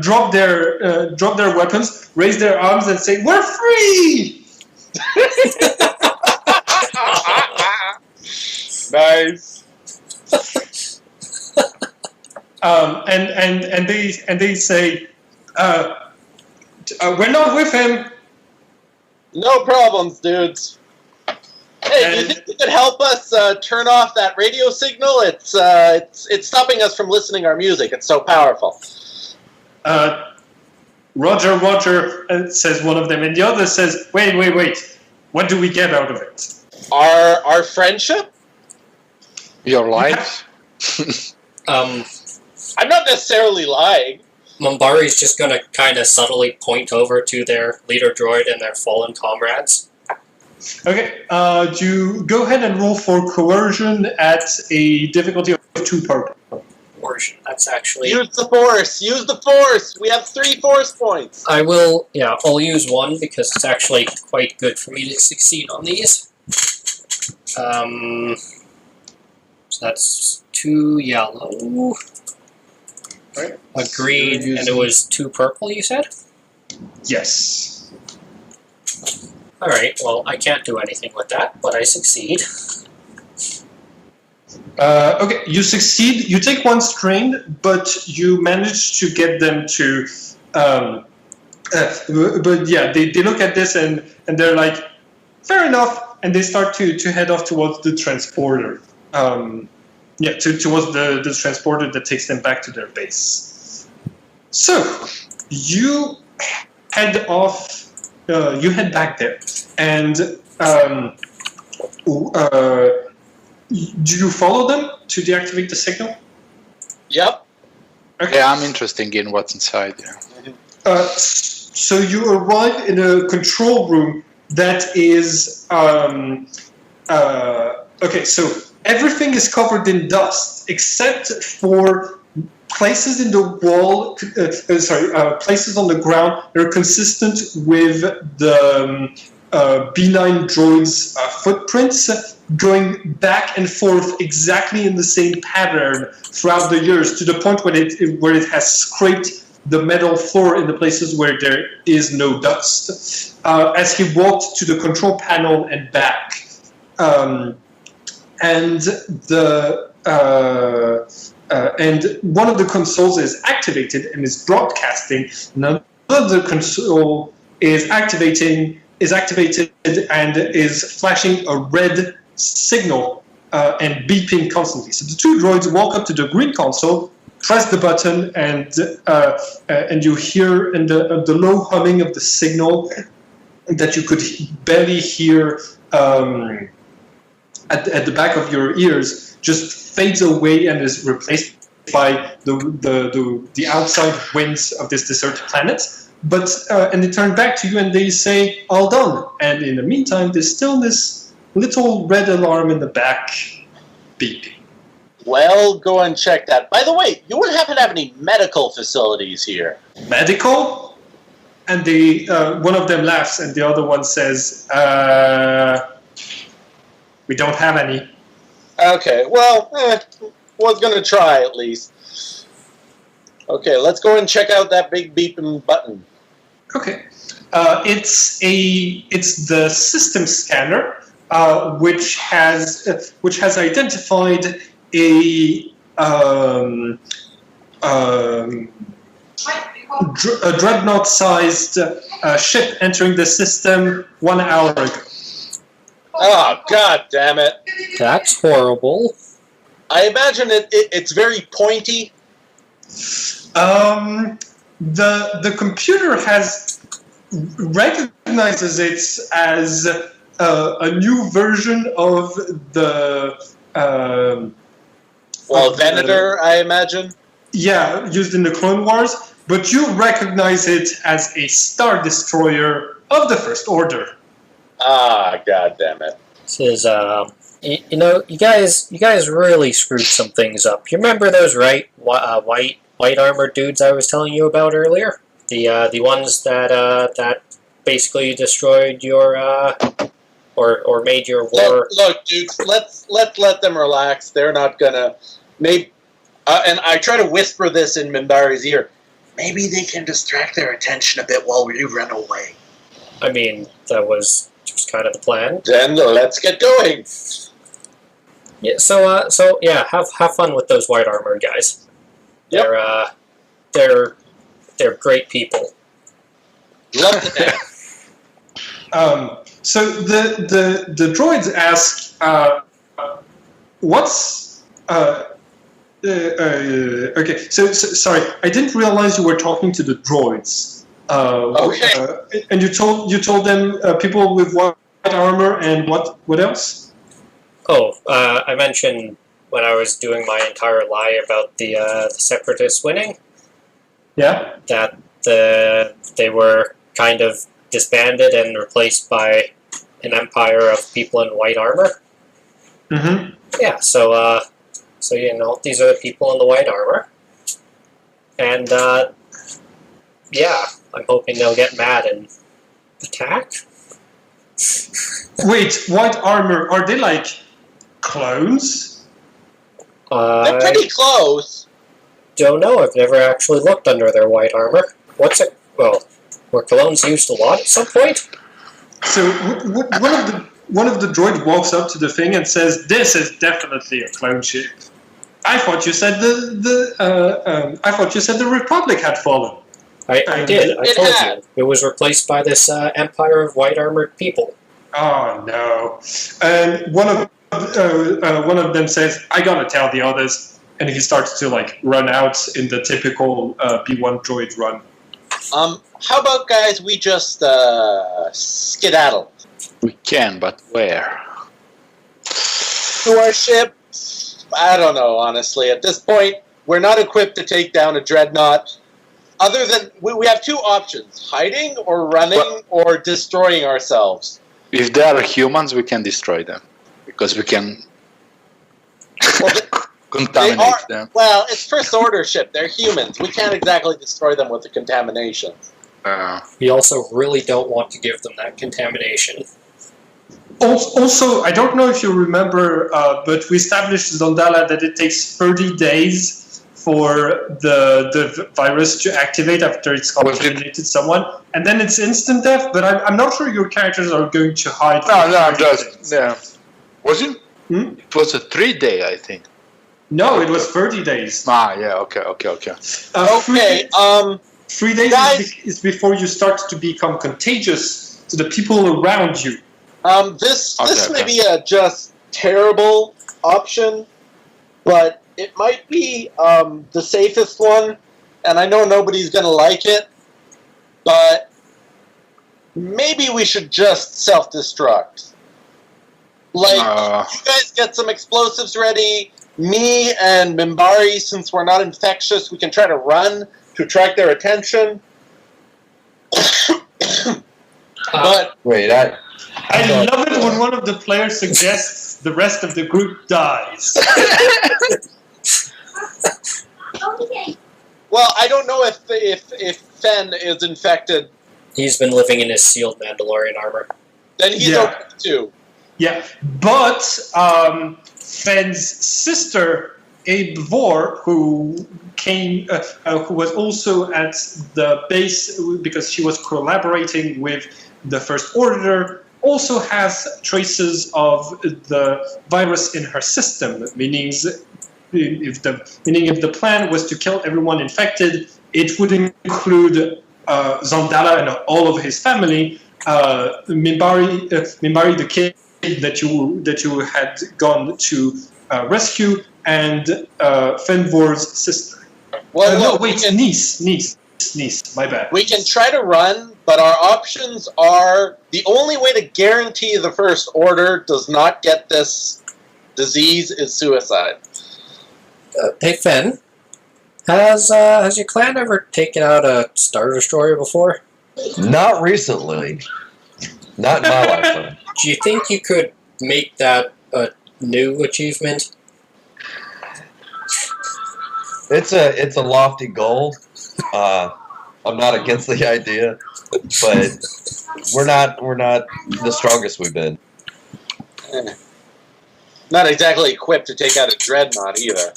drop their weapons, raise their arms, and say, "We're free!" Nice. And they say, "We're not with him." No problems, dudes. Hey, do you think you could help us turn off that radio signal? It's stopping us from listening to our music. It's so powerful. Roger, says one of them, and the other says, wait. What do we get out of it? Our friendship? Your life? I'm not necessarily lying. Mumbari's just gonna kind of subtly point over to their leader droid and their fallen comrades. Okay, you go ahead and roll for coercion at a difficulty of 2 purple. Coercion. That's actually... Use the force. Use the force. We have 3 force points. I will, yeah, I'll use 1 because it's actually quite good for me to succeed on these. So that's 2 yellow, Right. a green, and it was 2 purple, you said? Yes. Alright, well, I can't do anything with that, but I succeed. Okay, you succeed. You take 1 strain, but you manage to get them to. But yeah, they look at this and they're like, fair enough, and they start to head off towards the transporter. Towards the transporter that takes them back to their base. So you head off. You head back there, and do you follow them to deactivate the signal? Yep. Okay. Yeah, I'm interested in what's inside. Yeah. So you arrive in a control room that is okay. So everything is covered in dust except for places in the wall, places on the ground that are consistent with the B9 droid's footprints, going back and forth exactly in the same pattern throughout the years, to the point where it has scraped the metal floor in the places where there is no dust. As he walked to the control panel and back, and one of the consoles is activated and is broadcasting. Another console is activated and is flashing a red signal and beeping constantly. So the two droids walk up to the green console, press the button, and you hear in the low humming of the signal that you could barely hear at the back of your ears, just fades away and is replaced by the outside winds of this deserted planet. But and they turn back to you and they say, "All done." And in the meantime, there's still this little red alarm in the back beeping. Well, go and check that. By the way, you wouldn't happen to have any medical facilities here? Medical? And one of them laughs and the other one says, "We don't have any." Okay, well, was going to try at least. Okay, let's go and check out that big beeping button. Okay, it's the system scanner, which has identified a dreadnought-sized ship entering the system 1 hour ago. Oh, god damn it. That's horrible. I imagine it's very pointy. The computer recognizes it as a new version of the Venator, I imagine. Yeah, used in the Clone Wars, but you recognize it as a Star Destroyer of the First Order. Ah, god damn it. This is, you guys really screwed some things up. You remember those white armored dudes I was telling you about earlier? The ones that basically destroyed your or made your war. Look, dudes, let them relax. They're not gonna. Maybe, and I try to whisper this in Minbari's ear. Maybe they can distract their attention a bit while we run away. I mean, that was just kind of the plan. Then let's get going. Yeah. So yeah, have fun with those white armored guys. Yep. They're great people. Love to death. So the droids ask, "What's?" Okay. So sorry, I didn't realize you were talking to the droids. Okay. And you told them people with white armor and what else? Oh, I mentioned when I was doing my entire lie about the Separatists winning. Yeah. That they were kind of disbanded and replaced by an empire of people in white armor. Mm-hmm. Yeah. So these are the people in the white armor, and yeah, I'm hoping they'll get mad and attack. Wait, white armor? Are they like clones? They're pretty close. Don't know. I've never actually looked under their white armor. What's it? Well, were clones used a lot at some point? So one of the droids walks up to the thing and says, "This is definitely a clone ship. I thought you said I thought you said the Republic had fallen." I did. I told you. It was replaced by this empire of white armored people. Oh no! And one of them says, "I gotta tell the others," and he starts to like run out in the typical B1 droid run. How about, guys, we just skedaddle? We can, but where? To our ship? I don't know, honestly. At this point, we're not equipped to take down a dreadnought. Other than, we have two options: hiding or running or destroying ourselves. If they are humans, we can destroy them. Because we can... contaminate them. Well, it's first order ship. They're humans. We can't exactly destroy them with the contamination. We also really don't want to give them that contamination. Also, I don't know if you remember, but we established Zondala that it takes 30 days for the virus to activate after it's contaminated someone, and then it's instant death. But I'm not sure your characters are going to hide. Was it? It was a 3-day, I think. No, it was 30 days. Okay. Okay. 3 days guys, is before you start to become contagious to the people around you. This may be a just terrible option, but it might be the safest one, and I know nobody's going to like it, but maybe we should just self-destruct. Like, you guys get some explosives ready. Me and Mimbari, since we're not infectious, we can try to run to attract their attention. But Wait, I love it when one of the players suggests the rest of the group dies. well, I don't know if Fen is infected. He's been living in his sealed Mandalorian armor. Then he's okay too. Yeah, but Fen's sister, Abe Vor, who was also at the base because she was collaborating with the First Order, also has traces of the virus in her system. Meaning, if the plan was to kill everyone infected, it would include Zondala and all of his family. Mimbari, the kid that you had gone to rescue, and Fenvor's sister. Well, niece. My bad. We can try to run, but our options are the only way to guarantee the First Order does not get this disease is suicide. Hey, Fen, has your clan ever taken out a Star Destroyer before? not recently. Not in my lifetime. Do you think you could make that a new achievement? It's a lofty goal. I'm not against the idea, but we're not the strongest we've been. Not exactly equipped to take out a dreadnought either.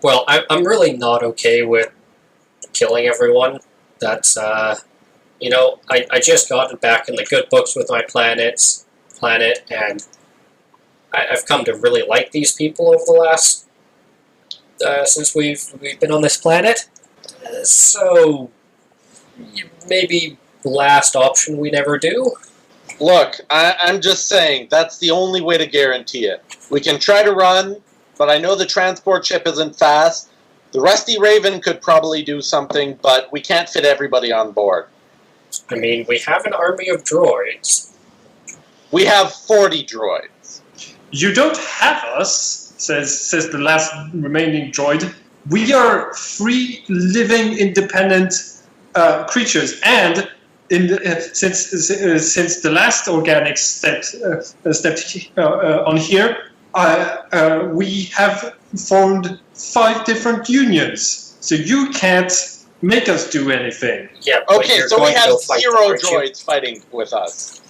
Well, I'm really not okay with killing everyone. That's, I just got it back in the good books with my planet, and I've come to really like these people over the last, since we've been on this planet. So, maybe last option we never do? Look, I'm just saying, that's the only way to guarantee it. We can try to run, but I know the transport ship isn't fast. The Rusty Raven could probably do something, but we can't fit everybody on board. I mean, we have an army of droids. We have 40 droids. You don't have us, says the last remaining droid. We are free, living, independent creatures, and since the last organic stepped on here, we have formed 5 different unions. So you can't make us do anything. Yeah. Okay, so we have 0 droids fighting with us.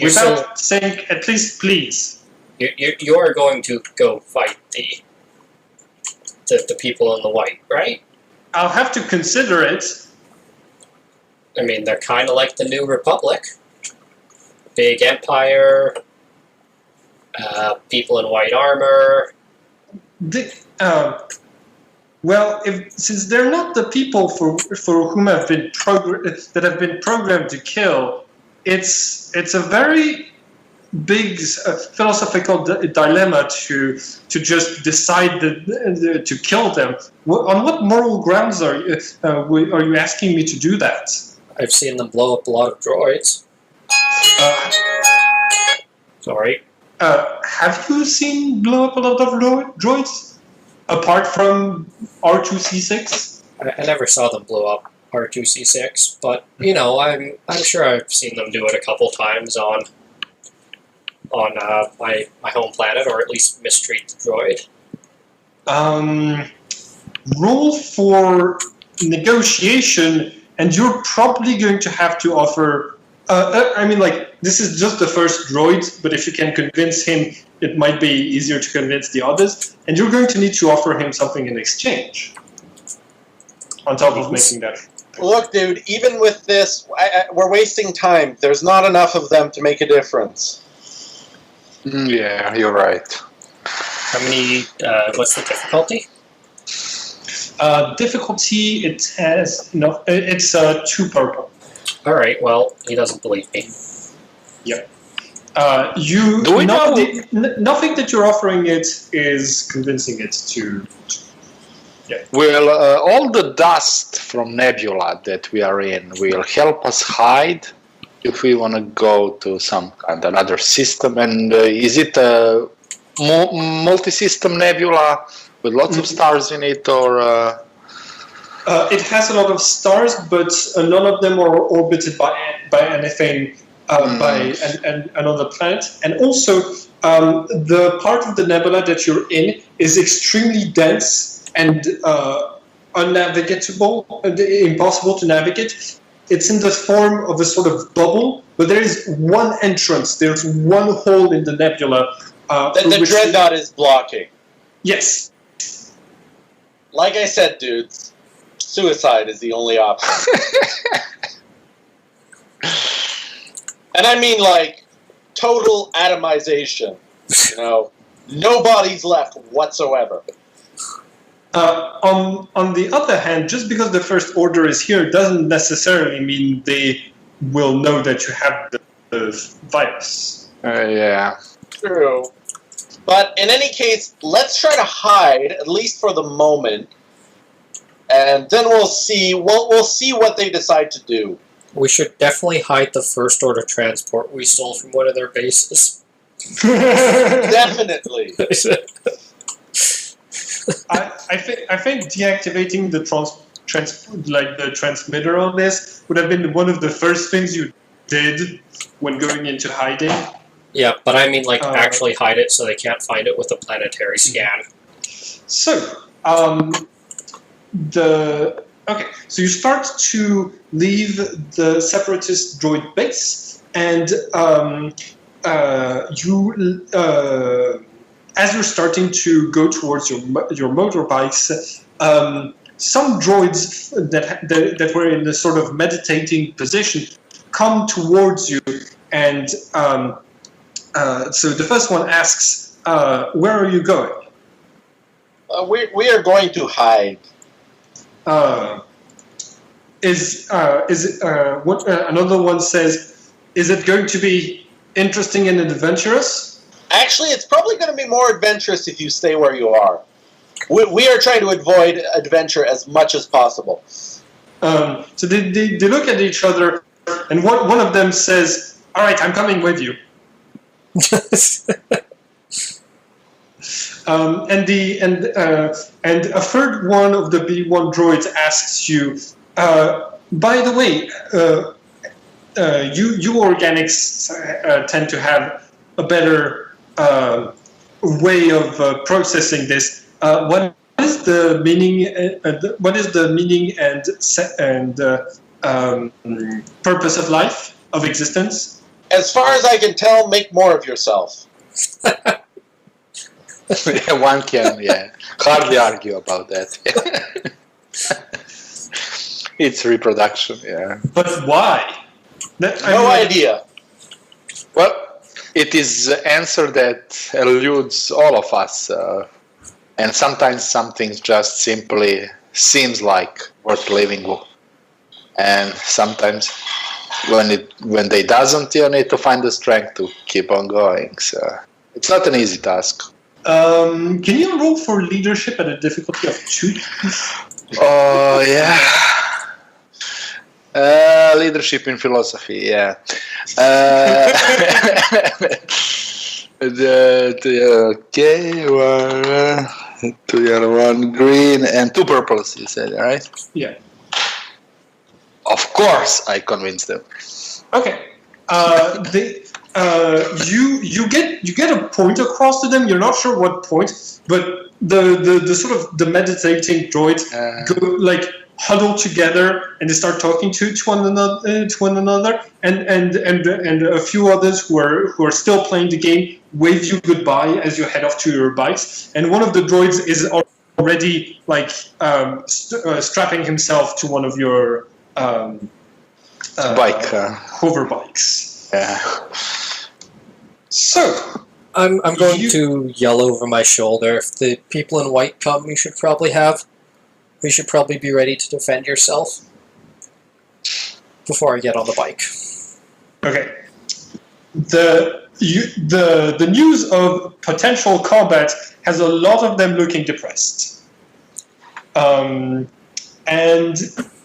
Without saying at least please. You are going to go fight the people in the white, right? I'll have to consider it. I mean, they're kind of like the New Republic. Big empire, people in white armor. Since they're not the people for whom that have been programmed to kill, it's a very big philosophical dilemma to just decide to kill them. On what moral grounds are you asking me to do that? I've seen them blow up a lot of droids. Sorry. Have you seen blow up a lot of droids? Apart from R2C6? I never saw them blow up R2C6, but, I'm sure I've seen them do it a couple times on my home planet, or at least mistreat the droid. Roll for negotiation, and you're probably going to have to offer. This is just the first droid, but if you can convince him, it might be easier to convince the others. And you're going to need to offer him something in exchange, on top of making that. Look, dude, even with this, we're wasting time. There's not enough of them to make a difference. Yeah, you're right. How many? What's the difficulty? Difficulty, it has no. It's 2 purple. All right. Well, he doesn't believe me. Yeah. Nothing that you're offering it is convincing it to. Yeah. Well, all the dust from Nebula that we are in will help us hide if we want to go to some kind of another system. And is it a multi-system nebula with lots of stars in it, or? It has a lot of stars, but none of them are orbited by anything by another planet. And also, the part of the nebula that you're in is extremely dense and unnavigable, impossible to navigate. It's in the form of a sort of bubble, but there is one entrance. There's one hole in the nebula. The dreadnought is blocking. Yes. Like I said, dudes, suicide is the only option. And I mean, like, total atomization. You know, no bodies left whatsoever. On the other hand, just because the First Order is here doesn't necessarily mean they will know that you have the virus. Yeah. True. But in any case, let's try to hide, at least for the moment, and then we'll see. We'll see what they decide to do. We should definitely hide the First Order transport we stole from one of their bases. Definitely. I think deactivating the the transmitter on this would have been one of the first things you did when going into hiding. Yeah, but I mean, like, actually hide it so they can't find it with a planetary scan. So, so you start to leave the separatist droid base, and as you're starting to go towards your motorbikes, some droids that were in a sort of meditating position come towards you, and so the first one asks, "Where are you going?" We are going to hide. Another one says, "Is it going to be interesting and adventurous?" Actually, it's probably going to be more adventurous if you stay where you are. We are trying to avoid adventure as much as possible. So they look at each other, and one of them says, "All right, I'm coming with you." And a third one of the B1 droids asks you, "By the way, you organics tend to have a better way of processing this. What is the meaning? What is the meaning and purpose of life, of existence?" As far as I can tell, make more of yourself. Yeah, one can, hardly argue about that. It's reproduction, yeah. But why? No idea. Well, it is an answer that eludes all of us, and sometimes some things just simply seems like worth living, and sometimes when they doesn't, you need to find the strength to keep on going. So it's not an easy task. Can you roll for leadership at a difficulty of 2? Oh, yeah. Leadership in philosophy, yeah. Okay, two yellow, one green, and 2 purples, you said, right? Yeah. Of course, I convinced them. Okay. You get a point across to them. You're not sure what point, but the sort of the meditating droids go like huddle together and they start talking to one another, and a few others who are still playing the game wave you goodbye as you head off to your bikes, and one of the droids is already like strapping himself to one of your bike hover bikes. Yeah. So I'm going to yell over my shoulder. If the people in white come, we should probably be ready to defend yourself before I get on the bike. okay, the news of potential combat has a lot of them looking depressed. And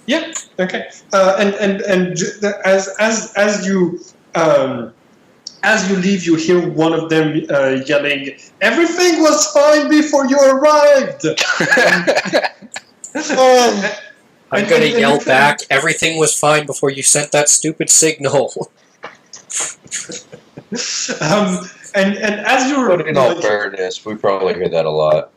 yeah, okay. And as you leave, you hear one of them yelling, "Everything was fine before you arrived." I'm going to yell back, "Everything was fine before you sent that stupid signal." And as you're, But in all fairness, we probably hear that a lot.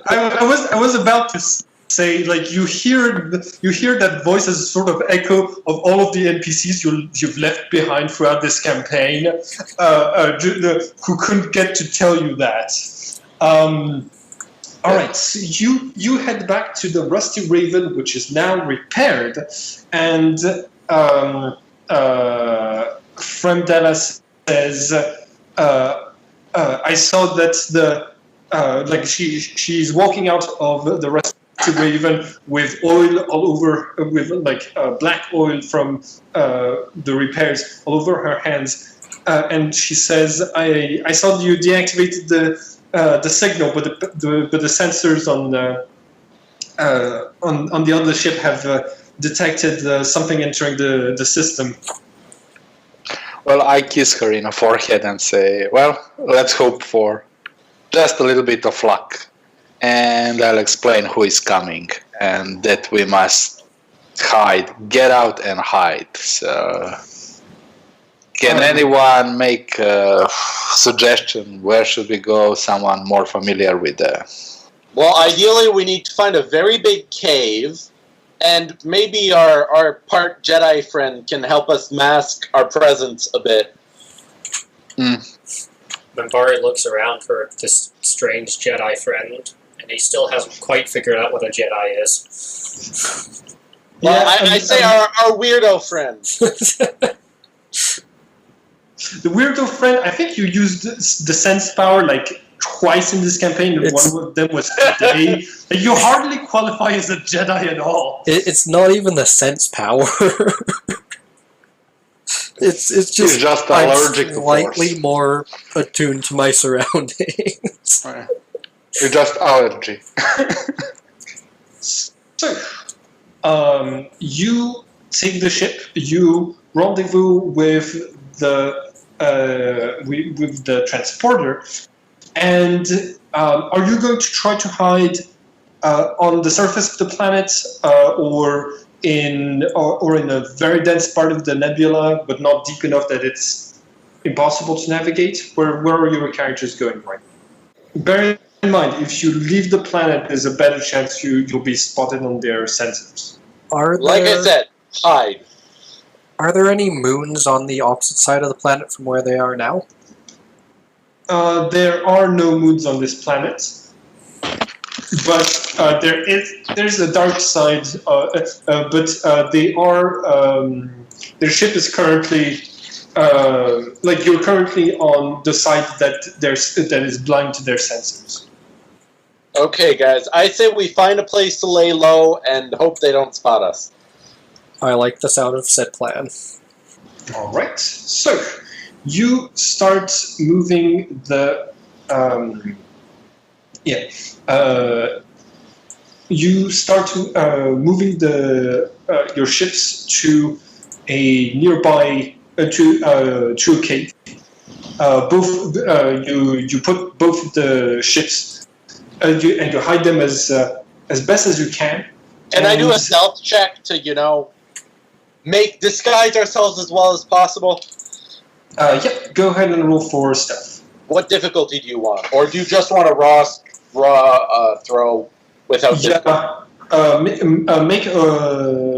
I was about to say, like, you hear that voice as a sort of echo of all of the NPCs you've left behind throughout this campaign, who couldn't get to tell you that. All right, so you head back to the Rusty Raven, which is now repaired, and Fremdella says, "I saw that she's walking out of the Rusty Raven with oil all over, with black oil from the repairs all over her hands, and she says, I saw you deactivated the signal, but the sensors on the other ship have detected something entering the system." Well, I kiss her in the forehead and say, "Well, let's hope for just a little bit of luck. And I'll explain who is coming and that we must hide, get out and hide." So, can anyone make a suggestion? Where should we go? Someone more familiar with the... Well, ideally, we need to find a very big cave, and maybe our part Jedi friend can help us mask our presence a bit. Minbari looks around for this strange Jedi friend, and he still hasn't quite figured out what a Jedi is. Well, I say our weirdo friend. The weirdo friend, I think you used the sense power like twice in this campaign, and one of them was today. You hardly qualify as a Jedi at all. It's not even the sense power. It's just allergic to force. slightly more attuned to my surroundings. You're just allergy. So, you take the ship. You rendezvous with the transporter, and are you going to try to hide on the surface of the planet, or in a very dense part of the nebula, but not deep enough that it's impossible to navigate? Where are your characters going right now? Bear in mind, if you leave the planet, there's a better chance you'll be spotted on their sensors. Like I said, hide. Are there any moons on the opposite side of the planet from where they are now? There are no moons on this planet, but there's a dark side. But they are. Their ship is currently you're currently on the side that is blind to their sensors. Okay, guys, I say we find a place to lay low and hope they don't spot us. I like the sound of said plan. All right, so you start moving your ships to a nearby to a cave. You put both the ships and you hide them as best as you can. Can I do a stealth check to disguise ourselves as well as possible? Yeah, go ahead and roll for stealth. What difficulty do you want? Or do you just want a raw throw without difficulty?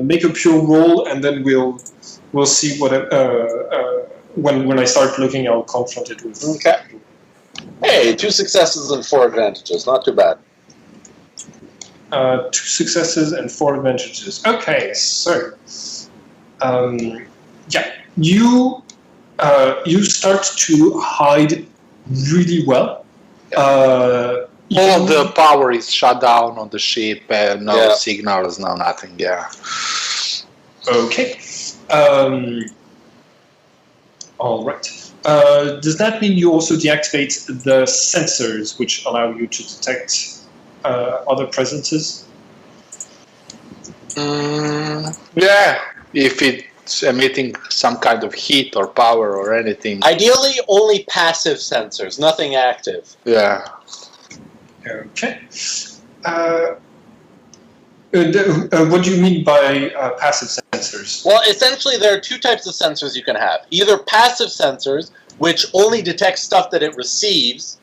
Make a pure roll, and then we'll see what when I start looking, I'll confront it with. Okay. Hey, 2 successes and 4 advantages. Not too bad. 2 successes and 4 advantages. Okay, so you start to hide really well. All the power is shut down on the ship, no signals, no nothing, yeah. Okay. All right. Does that mean you also deactivate the sensors which allow you to detect other presences? Yeah, if it's emitting some kind of heat or power or anything. Ideally, only passive sensors, nothing active. Yeah. Okay. What do you mean by passive sensors? Well, essentially, there are 2 types of sensors you can have. Either passive sensors, which only detect stuff that it receives,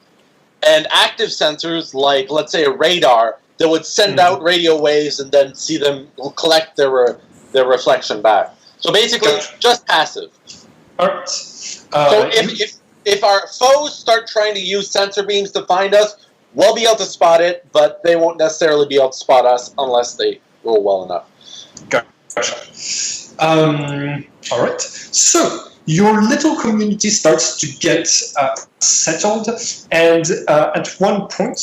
and active sensors, like, let's say, a radar, that would send out radio waves and then see them collect their reflection back. So basically, just passive. All right. So if our foes start trying to use sensor beams to find us, we'll be able to spot it, but they won't necessarily be able to spot us unless they roll well enough. Gotcha. All right. So your little community starts to get settled, and at one point,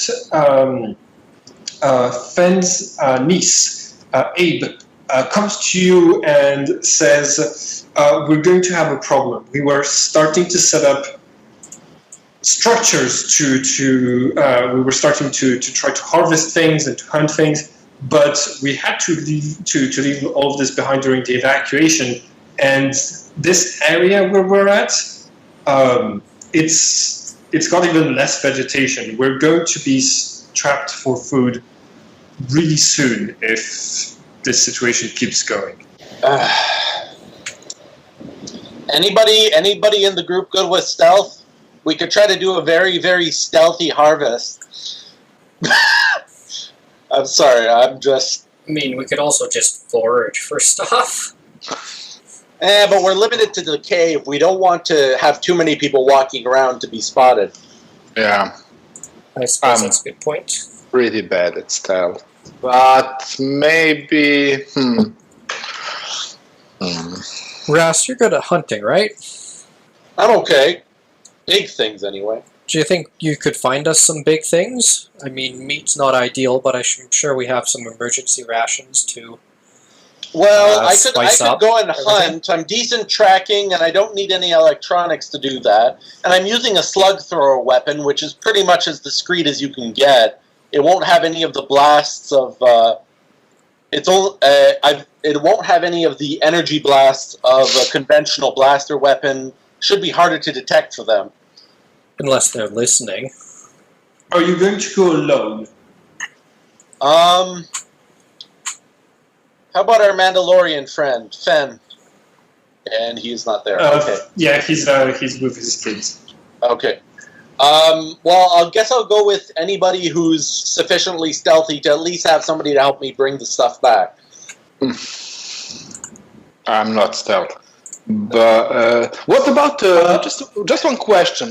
Fenn's niece, Abe, comes to you and says, "We're going to have a problem. We were starting to set up structures we were starting to try to harvest things and to hunt things, but we had to leave all of this behind during the evacuation. And this area where we're at, it's got even less vegetation. We're going to be trapped for food really soon if this situation keeps going." Anybody in the group good with stealth? We could try to do a very, very stealthy harvest. I'm sorry, I'm just... I mean, we could also just forage for stuff. But we're limited to the cave. We don't want to have too many people walking around to be spotted. Yeah. I suppose that's a good point. Pretty bad at stealth. But maybe... Ras, you're good at hunting, right? I'm okay. Big things, anyway. Do you think you could find us some big things? I mean, meat's not ideal, but I'm sure we have some emergency rations to Well, I could go and everything. hunt. I'm decent tracking, and I don't need any electronics to do that. And I'm using a slug thrower weapon, which is pretty much as discreet as you can get. It won't have any of the blasts of... it won't have any of the energy blasts of a conventional blaster weapon. Should be harder to detect for them. Unless they're listening. Are you going to go alone? How about our Mandalorian friend, Fenn? And he's not there. Okay. Yeah, he's with his kids. Okay. Well, I guess I'll go with anybody who's sufficiently stealthy to at least have somebody to help me bring the stuff back. I'm not stealth. But what about just one question?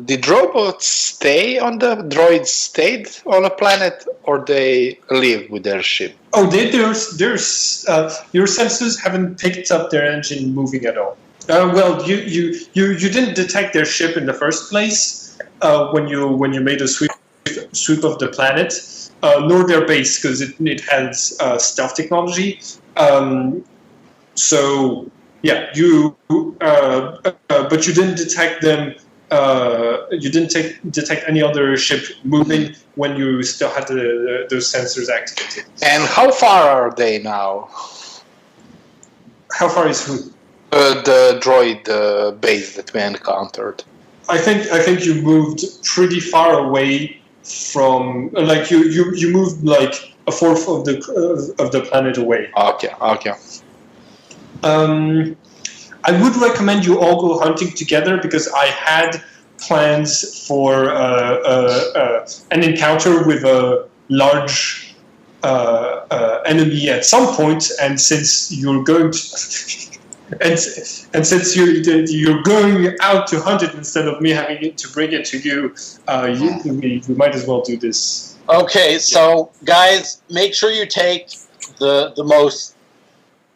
Did robots stayed on a planet, or they live with their ship? Oh, there's your sensors haven't picked up their engine moving at all. Well, you didn't detect their ship in the first place when you made a sweep of the planet, nor their base because it has stealth technology. So. Yeah, but you didn't detect them. You didn't detect any other ship moving when you still had those sensors activated. And how far are they now? How far is who? The droid base that we encountered. I think you moved pretty far away from you moved like a fourth of the planet away. Okay. I would recommend you all go hunting together because I had plans for an encounter with a large enemy at some point, and since you're going to and since you're going out to hunt it instead of me having to bring it to you, we might as well do this. Okay, so guys, make sure you take the most.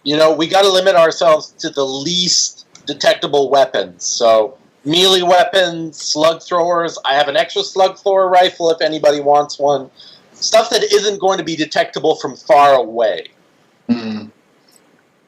We got to limit ourselves to the least detectable weapons. So melee weapons, slug throwers. I have an extra slug thrower rifle if anybody wants one. Stuff that isn't going to be detectable from far away. Mm.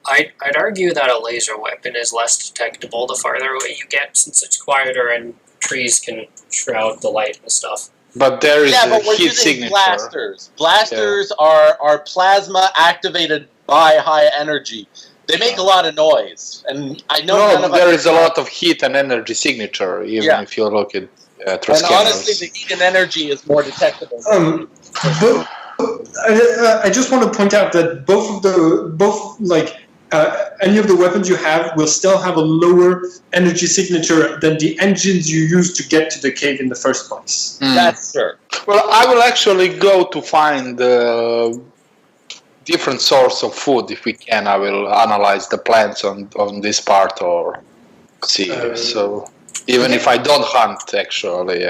I'd argue that a laser weapon is less detectable the farther away you get, since it's quieter and trees can shroud the light and stuff. But there is but a we're heat using signature. blasters. Blasters are plasma activated by high energy. They make a lot of noise, and I know none of there us is a lot of heat and energy signature, even if you look at through And scanners. honestly, the heat and energy is more detectable. But I just want to point out that any of the weapons you have will still have a lower energy signature than the engines you used to get to the cave in the first place. That's true. Well, I will actually go to find different source of food if we can. I will analyze the plants on this part or see. So even if I don't hunt, actually,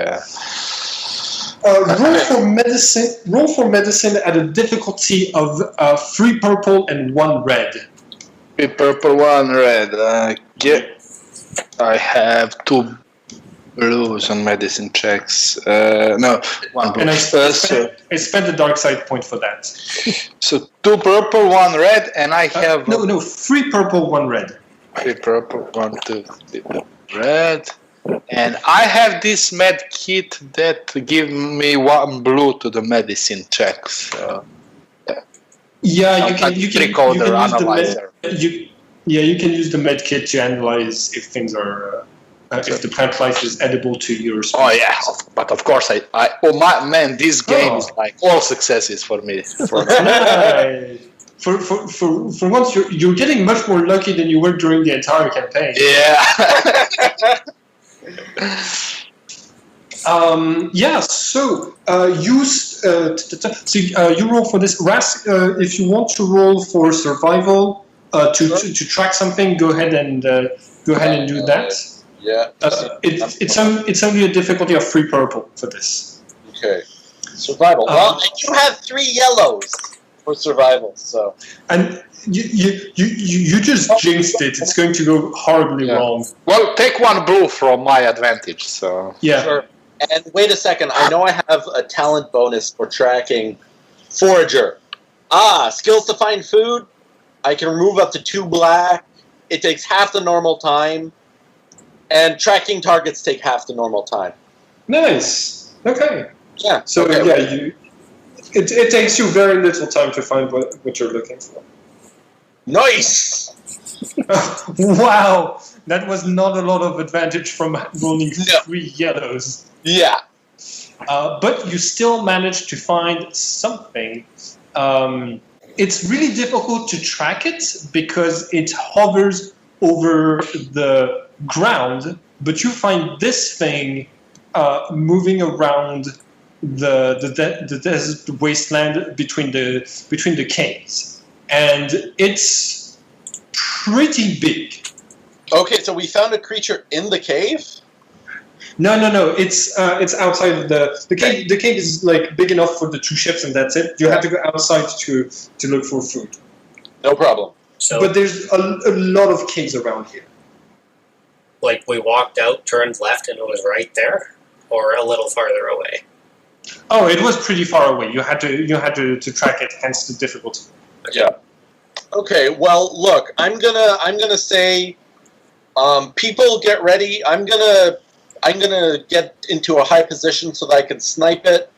Roll for medicine at a difficulty of 3 purple and 1 red. 3 purple, 1 red. I have 2 blues on medicine checks. No, 1 blue. And I spent the dark side point for that. So 2 purple, 1 red, and I have... No, 3 purple, 1 red. 3 purple, 1, 2, 3 red. And I have this med kit that give me 1 blue to the medicine checks. So, yeah, you can use the med kit to analyze if things are if the plant life is edible to your species. Oh yeah, but of course this game is like all successes for me. For once, you're getting much more lucky than you were during the entire campaign. Yeah. So you roll for this. Ras, if you want to roll for survival to track something, go ahead and do that. Yeah. It's only a difficulty of 3 purple for this. Okay. Survival. Well, you have 3 yellows for survival, so. And you just jinxed it. It's going to go horribly wrong. Well, take 1 blue from my advantage. So yeah. Sure. And wait a second. I know I have a talent bonus for tracking forager. Skills to find food. I can remove up to 2 black. It takes half the normal time. And tracking targets take half the normal time. Nice. Okay. Yeah. So okay. It takes you very little time to find what you're looking for. Nice. Wow, that was not a lot of advantage from rolling 3 yellows. Yeah. But you still managed to find something. It's really difficult to track it because it hovers over the ground, but you find this thing moving around the desert wasteland between the caves, and it's pretty big. Okay, so we found a creature in the cave? No. It's outside of the cave. The cave is like big enough for the 2 ships, and that's it. You have to go outside to look for food. No problem. So, But there's a lot of caves around here. like, we walked out, turned left, and it was right there, or a little farther away. Oh, it was pretty far away. You had to track it, hence the difficulty. Yeah. Okay. Well, look, I'm gonna say, people get ready. I'm gonna get into a high position so that I can snipe it.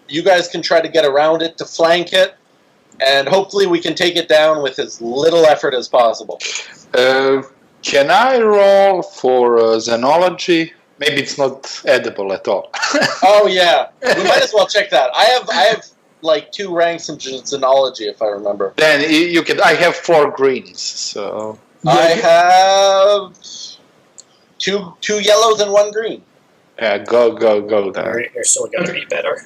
You guys can try to get around it to flank it, and hopefully we can take it down with as little effort as possible. Can I roll for xenology? Maybe it's not edible at all. Oh yeah, we might as well check that. I have like 2 ranks in xenology, if I remember. Then you can. I have 4 greens, so I have two yellows and one green. Yeah, go there. You're still going to be better.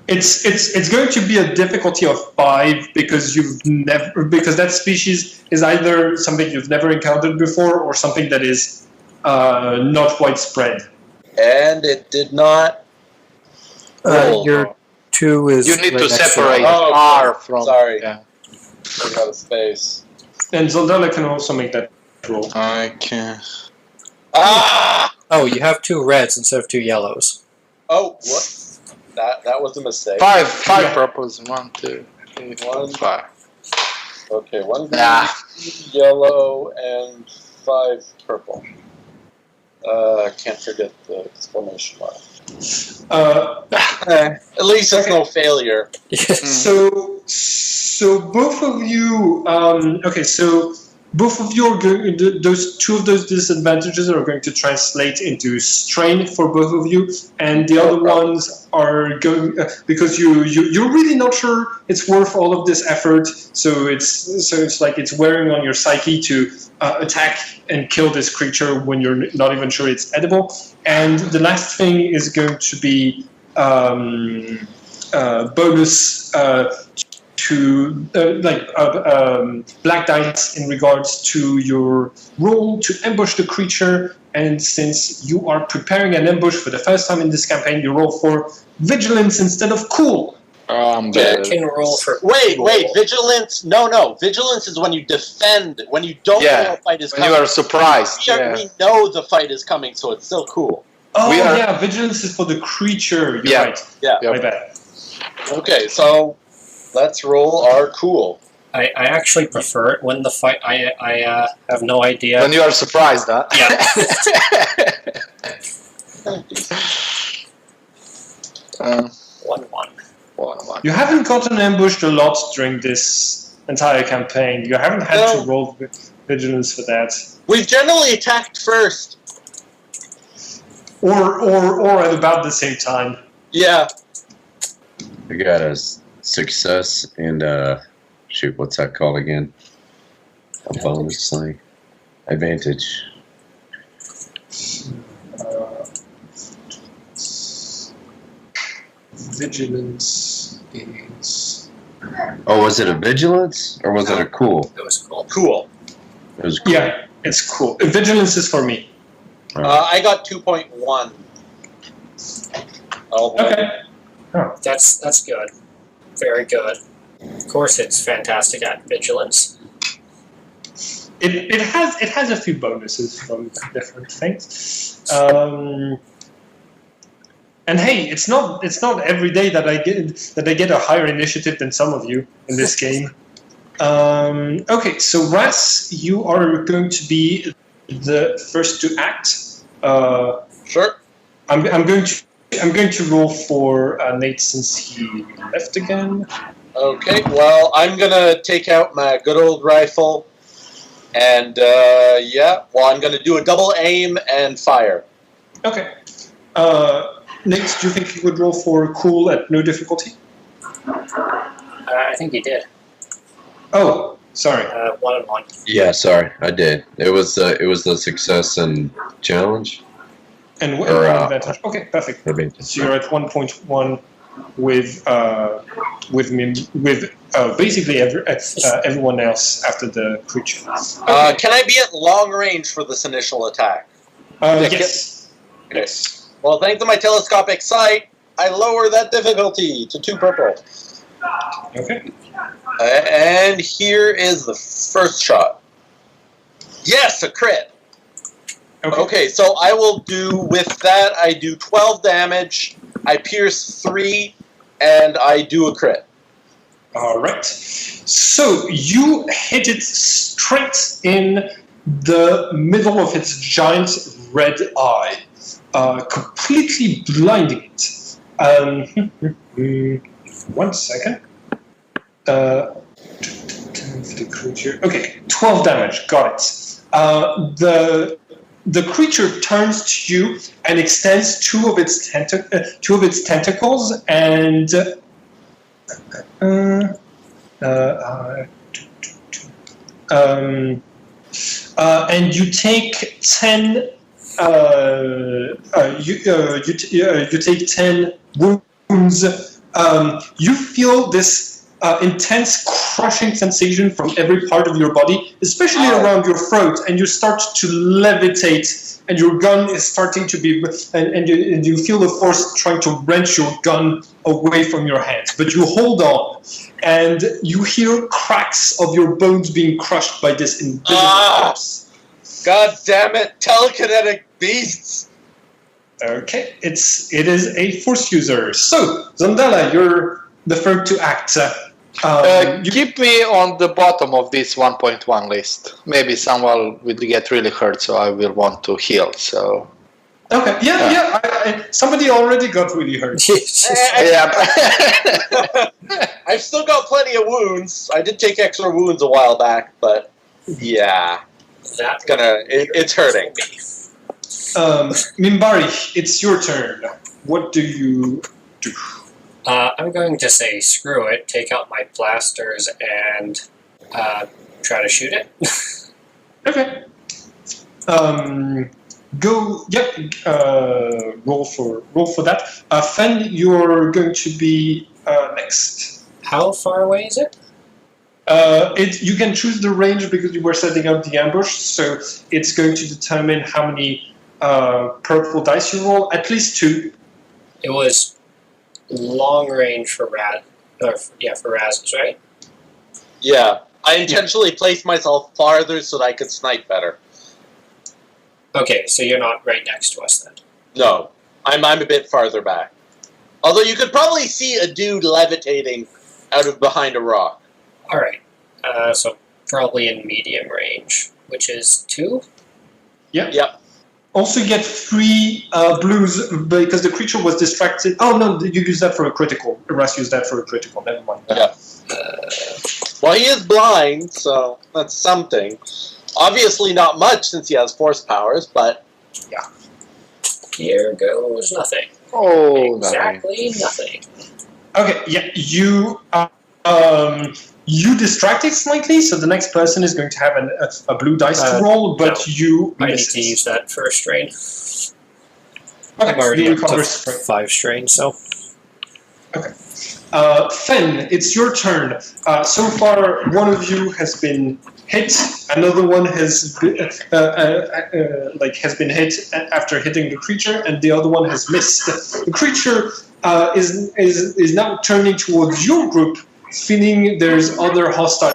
It's going to be a difficulty of 5 because that species is either something you've never encountered before or something that is not widespread. And it did not roll. Your 2 is. You need right to next separate it. Oh, R from. sorry. Yeah. Take out of space. And Zoldala can also make that roll. I can. Ah! Oh, you have 2 reds instead of 2 yellows. Oh, what? That was a mistake. Five Yeah. purples. 1, 2, 3, 4, 5. Okay, 1 green, Ah. 2 yellow, and 5 purple. Can't forget the exclamation mark. At least it's no failure. So both of you. So both of you are going. Those 2 of those disadvantages are going to translate into strain for both of you, and the other ones are going because you're really not sure it's worth all of this effort. So it's like it's wearing on your psyche to attack and kill this creature when you're not even sure it's edible. And the last thing is going to be bonus to black dice in regards to your roll to ambush the creature. And since you are preparing an ambush for the first time in this campaign, you roll for vigilance instead of cool. I'm Yeah, better. can roll for. Wait, vigilance. No. Vigilance is when you defend, when you don't know a fight is When coming. you are surprised. We know the fight is coming, so it's still cool. Oh We are- yeah, vigilance is for the creature. You're Yeah. right. Yeah. Yep. My bad. Okay, so let's roll our cool. I actually prefer it when the fight. I have no idea. When you are surprised, huh? Yeah. 1-1. 1. You haven't gotten ambushed a lot during this entire campaign. You haven't had No. to roll vigilance for that, We've generally attacked first. or at about the same time. Yeah. I got a success and shoot, what's that called again? A bonus thing. Advantage. Vigilance is Oh, was it a vigilance or was it a cool? It was cool. Cool. It was cool. yeah, it's cool. Vigilance is for me. I got 2.1. Oh, Okay. That's good. Very good. Of course, it's fantastic at vigilance. It has a few bonuses from different things. And hey, it's not every day that I get a higher initiative than some of you in this game. Okay, so Ras, you are going to be the first to act. Sure. I'm going to roll for Nate since he left again. Okay, well, I'm gonna take out my good old rifle, and I'm gonna do a double aim and fire. Okay. Nate, do you think you would roll for cool at no difficulty? I think he did. Oh, sorry. 1-1. Yeah, sorry, I did. It was the success and challenge. And Or, one advantage. Okay, perfect. Advantage. So you're at 1.1 with basically everyone else after the creature. Can I be at long range for this initial attack? Yes. Okay. Well, thanks to my telescopic sight, I lower that difficulty to 2 purple. Okay. And here is the first shot. Yes, a crit. Okay, so I will do, with that, I do 12 damage, I pierce 3, and I do a crit. All right. So you hit it straight in the middle of its giant red eye, completely blinding it. 1 second. The creature. Okay, 12 damage. Got it. The creature turns to you and extends two of its tentacles and and you take 10 you take 10 wounds. You feel this intense crushing sensation from every part of your body, especially around your throat, and you start to levitate, and your gun is starting to be, and you feel the force trying to wrench your gun away from your hands, but you hold on, and you hear cracks of your bones being crushed by this invisible force. God damn it, telekinetic beasts! Okay, it is a force user. So, Zondala, you're the first to act. Keep me on the bottom of this 1.1 list. Maybe someone will get really hurt, so I will want to heal. So. Okay, yeah. Somebody already got really hurt. Yeah. I've still got plenty of wounds. I did take extra wounds a while back, but yeah, it's hurting. Mimbari, it's your turn. What do you do? I'm going to say screw it, take out my blasters, and try to shoot it. Okay. Roll for that. Fen, you're going to be next. How far away is it? You can choose the range because you were setting up the ambush, so it's going to determine how many purple dice you roll. At least 2. It was long range for for Raz's, right? Yeah, I intentionally placed myself farther so that I could snipe better. Okay, so you're not right next to us then. No, I'm a bit farther back. Although you could probably see a dude levitating out of behind a rock. All right, so probably in medium range, which is 2. Yep. Also, you get 3 blues because the creature was distracted. Oh no, you use that for a critical. Ras used that for a critical. Never mind. Yeah. Well, he is blind, so that's something. Obviously, not much since he has force powers, but yeah. Here goes nothing. Oh, exactly nothing. Okay, yeah, you distract it slightly, so the next person is going to have a blue dice to roll, but no. you I need miss to it. use that for a strain. Okay, I'm already you up to recover strength. 5 strains, so. Okay. Fen, it's your turn. So far, one of you has been hit. Another one has been, has been hit after hitting the creature, and the other one has missed. The creature is now turning towards your group, feeling there's other hostile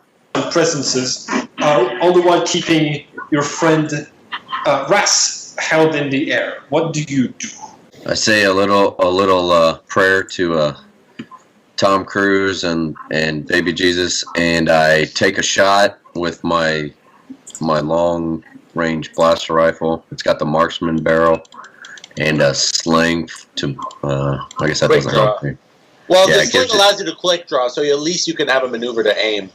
presences, all the while keeping your friend Ras held in the air. What do you do? I say a little prayer to Tom Cruise and Baby Jesus, and I take a shot with my long range blaster rifle. It's got the marksman barrel and a sling to. I guess that Quick doesn't draw. help me. well, Yeah, the it sling gives it- allows you to quick draw, so at least you can have a maneuver to aim.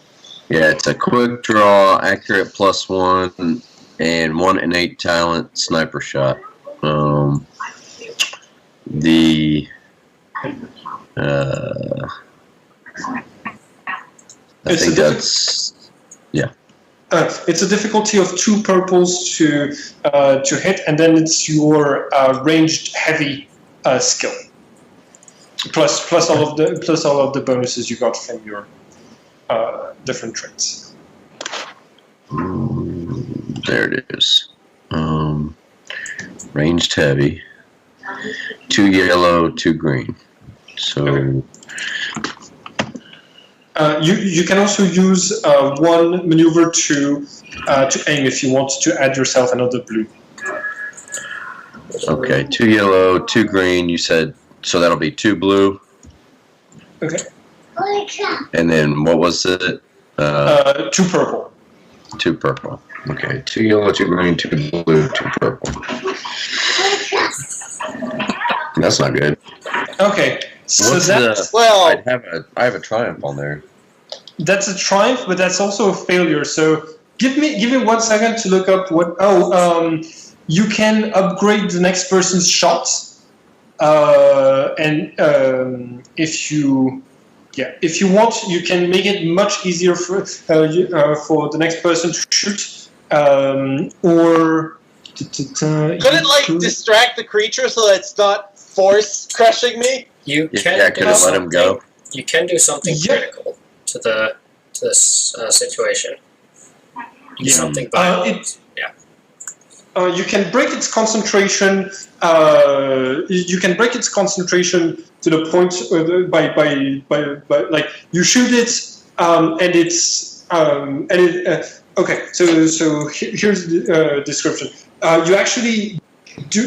Yeah, it's a quick draw, accurate +1, and 1 innate talent sniper shot. I think that's it's a difficulty of 2 purples to hit, and then it's your ranged heavy skill. Plus all of the bonuses you got from your different traits. there it is. Ranged heavy, 2 yellow, 2 green. So you can also use 1 maneuver to aim if you want to add yourself another blue. okay, 2 yellow, 2 green. You said so that'll be 2 blue. Okay. And then what was it? 2 purple. 2 purple. Okay, 2 yellow, 2 green, 2 blue, 2 purple. That's not good. Okay. So What's that's Well, I have a triumph on there. that's a triumph, but that's also a failure. So give me 1 second to look up what. You can upgrade the next person's shot, and if you want, you can make it much easier for the next person to shoot, or Could it like distract the creature so that it's not force crushing me? You can Yeah, do could it let him go? something- You can do something Yeah. critical to this situation. Do Yeah. something violent. You can break its concentration. You can break its concentration to the point by like you shoot it, and it's okay. So here's the description. You actually do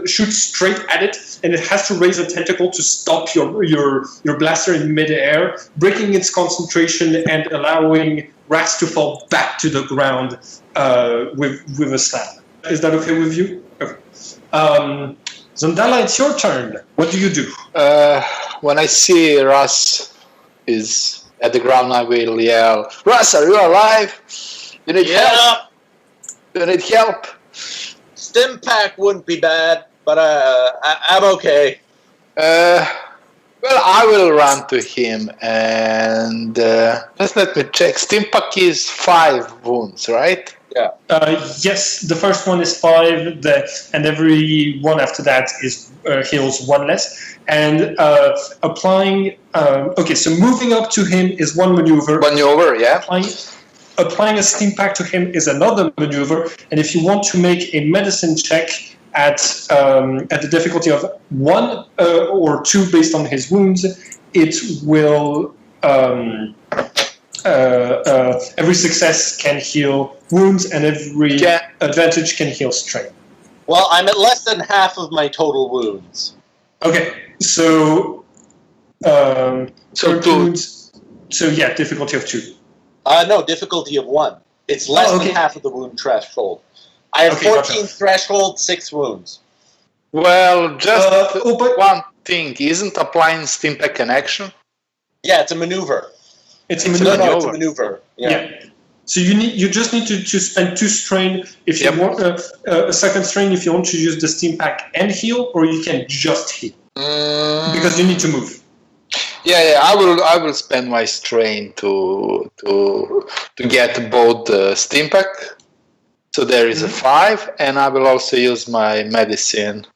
shoot straight at it, and it has to raise a tentacle to stop your blaster in midair, breaking its concentration and allowing Ras to fall back to the ground with a slam. Is that okay with you? Okay. Zandala, it's your turn. What do you do? When I see Russ is at the ground, I will yell, "Russ, are you alive? You need help? You need help?" Stim pack wouldn't be bad, but I'm okay. Well, I will run to him and just let me check. Stimpack is 5 wounds, right? Yes, the first one is 5, and every one after that is heals 1 less. And applying. Okay, so moving up to him is 1 maneuver. Maneuver, yeah. Applying a steam pack to him is another maneuver. And if you want to make a medicine check at the difficulty of 1 or 2 based on his wounds, it will. Every success can heal wounds, and every advantage can heal strength. Well, I'm at less than half of my total wounds. Okay, so So 2. wounds. So yeah, difficulty of 2. No, difficulty of 1. It's less than half of the wound threshold. I have 14 gotcha. threshold, 6 wounds. Well, just but one thing. Isn't applying Stimpack an action? Yeah, it's a maneuver. it's a No, maneuver. no, it's a maneuver. Yeah. So you just need to spend 2 strain if you want a second strain if you want to use the steam pack and heal, or you can just heal because you need to move. Yeah. I will spend my strain to get both the Stimpack. So there is a 5, and I will also use my medicine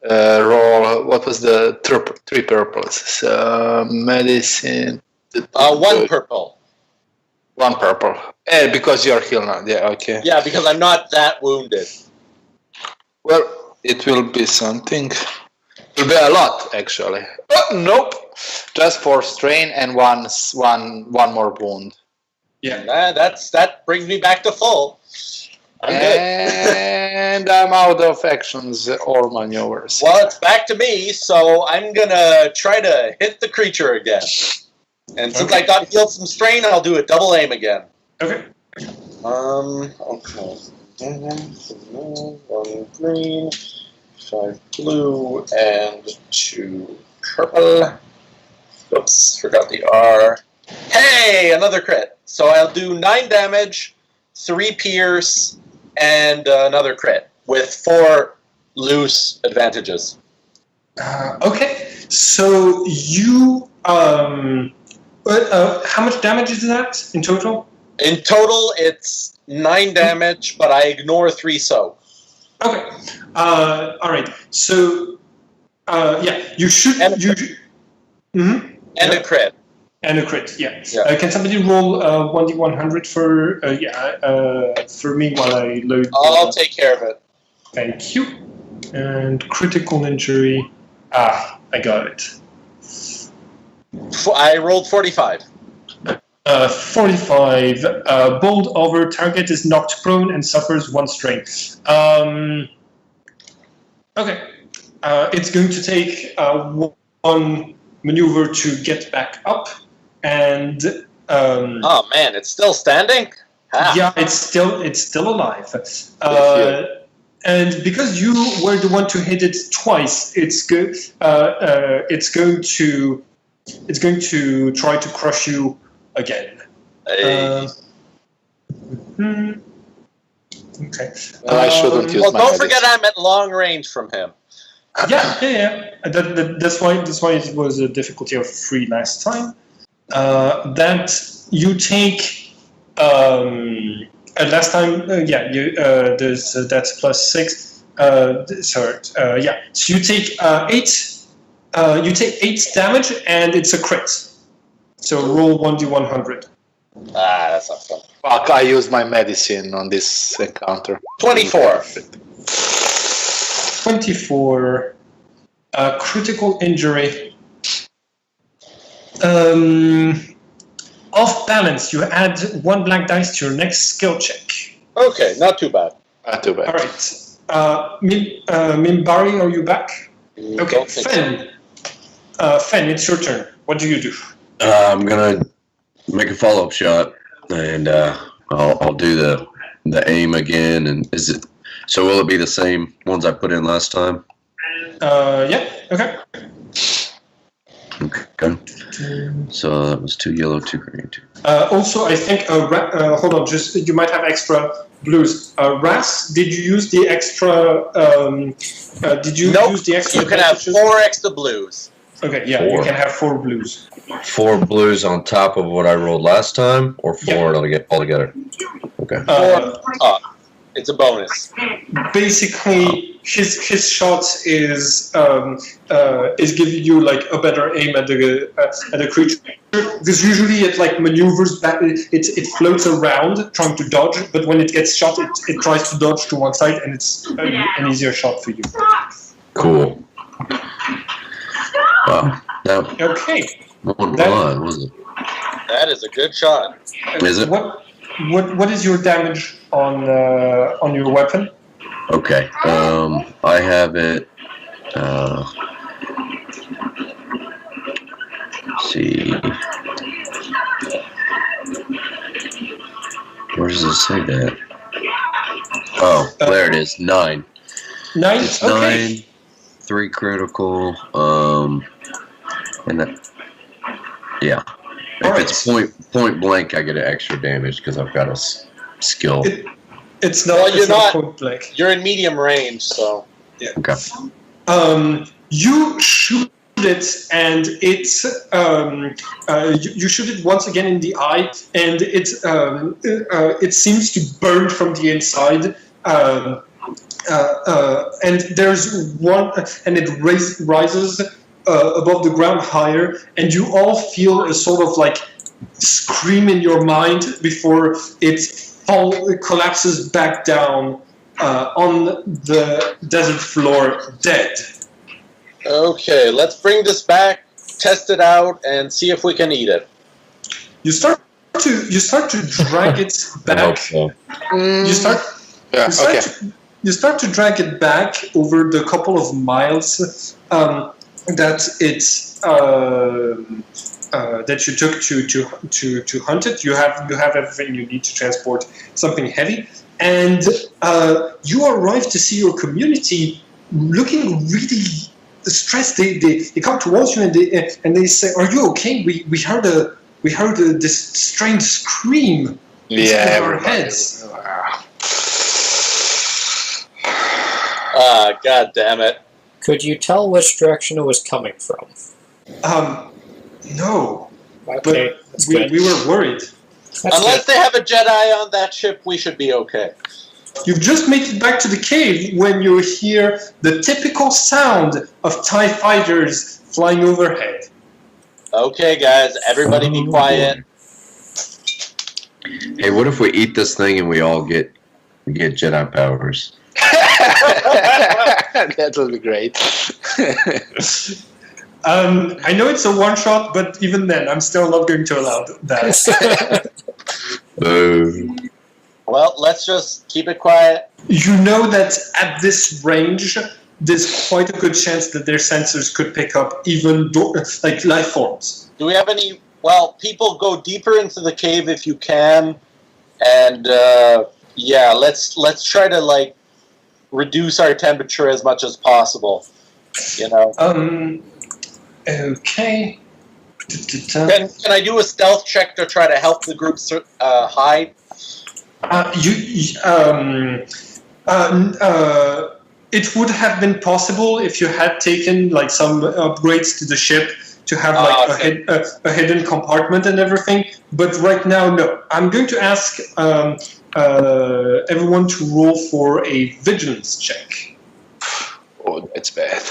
roll. What was the 3 purples? So medicine. 1 purple. 1 purple. Because you're healed now. Yeah, okay. Yeah, because I'm not that wounded. Well, it will be something. It will be a lot, actually. Oh, nope. Just 4 strain and one more wound. Yeah. That brings me back to full. I'm good. And I'm out of actions or maneuvers. Well, it's back to me, so I'm gonna try to hit the creature again. And since I got healed some strain, I'll do a double aim again. Okay. Okay. 1 green, 5 blue, and 2 purple. Oops, forgot the R. Hey, another crit. So I'll do 9 damage, 3 pierce, and another crit with 4 loose advantages. Okay. So you how much damage is that in total? In total, it's 9 damage, but I ignore 3 soak. Okay. All right. So you should And a crit. And a crit, yeah. Yeah. Can somebody roll 1d100 for me while I load? I'll take care of it. Thank you. And critical injury. I got it. I rolled 45. 45. Bowled over. Target is knocked prone and suffers 1 strain. Okay. It's going to take 1 maneuver to get back up, and Oh man, it's still standing? yeah, it's still alive. And because you were the one to hit it twice, it's good. It's going to try to crush you again. Hey. Okay. I shouldn't use Well, my don't medicine. forget I'm at long range from him. Yeah. That's why it was a difficulty of 3 last time. That you take Last time, that's plus 6. Yeah. So you take 8. You take 8 damage, and it's a crit. So roll 1d100. That's not fun. Fuck, I used my medicine on this encounter. 24. 24. Critical injury. Off balance, you add 1 black dice to your next skill check. Okay, not too bad. Not too bad. All right. Mimbari, are you back? Okay, Don't think Fen. Fen, it's your turn. What do you do? I'm gonna make a follow-up shot, and I'll do the aim again. And so? Will it be the same ones I put in last time? Yeah. Okay. Okay. So that was 2 yellow, 2 green, 2. Also, I think. Hold on. Just you might have extra blues. Ras, did you use the extra? Did you use the extra? You can have advantages? 4 extra blues. Okay. Yeah. 4. You can have 4 blues. 4 blues on top of what I rolled last time, or 4 altogether? Okay. It's a bonus. Basically, his shot is giving you like a better aim at the creature, because usually it like maneuvers back, it floats around trying to dodge, but when it gets shot, it tries to dodge to one side, and it's an easier shot for you. Cool. Wow. That Okay. one blood, was it? That is a good shot. Is it? What is your damage on your weapon? Okay. I have it. Let's see. Where does it say that? Oh, there it is. 9. 9. It's Okay. 9. 3 critical. And that. Yeah. All If right. it's point blank, I get an extra damage because I've got a skill. It's not. Well, it's you're not not- point blank. You're in medium range, so. Okay. You shoot it, and it's you shoot it once again in the eye, and it seems to burn from the inside. And there's one, and it rises above the ground higher, and you all feel a sort of like scream in your mind before it collapses back down on the desert floor, dead. Okay, let's bring this back, test it out, and see if we can eat it. You start to drag it I hope back. so. You start to drag it back over the couple of miles that you took to hunt it. You have everything you need to transport something heavy, and you arrive to see your community looking really stressed. They come towards you and they say, "Are you okay? We heard this strange scream inside our heads." God damn it. Could you tell which direction it was coming from? No, Okay, but that's we good. were worried. That's Unless good. they have a Jedi on that ship, we should be okay. You've just made it back to the cave when you hear the typical sound of TIE fighters flying overhead. Okay, guys, everybody be quiet. Hey, what if we eat this thing and we all get Jedi powers? That would be great. I know it's a one-shot, but even then, I'm still not going to allow that. Boo. Well, let's just keep it quiet. You know that at this range, there's quite a good chance that their sensors could pick up even like life forms. Do we have any... Well, people, go deeper into the cave if you can. And, yeah, let's try to, like, reduce our temperature as much as possible. You know? Okay. Can I do a stealth check to try to help the group hide? It would have been possible if you had taken like some upgrades to the ship to have like a hidden compartment and everything. But right now, no. I'm going to ask everyone to roll for a vigilance check. Oh, that's bad.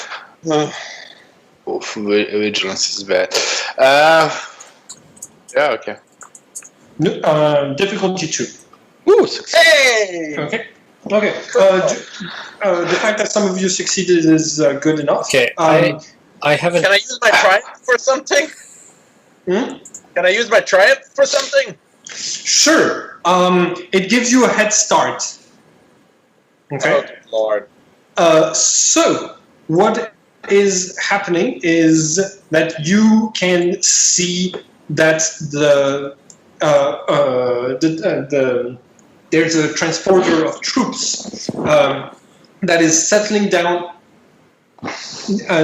Vigilance is bad. Yeah, okay. No, difficulty 2. Ooh, success. Hey! Okay. Okay. The fact that some of you succeeded is good enough. Okay, I haven't. Can I use my triumph for something? Hmm? Can I use my triumph for something? Sure. It gives you a head start. Okay. Oh, Lord. So, what is happening is that you can see that there's a transporter of troops that is settling down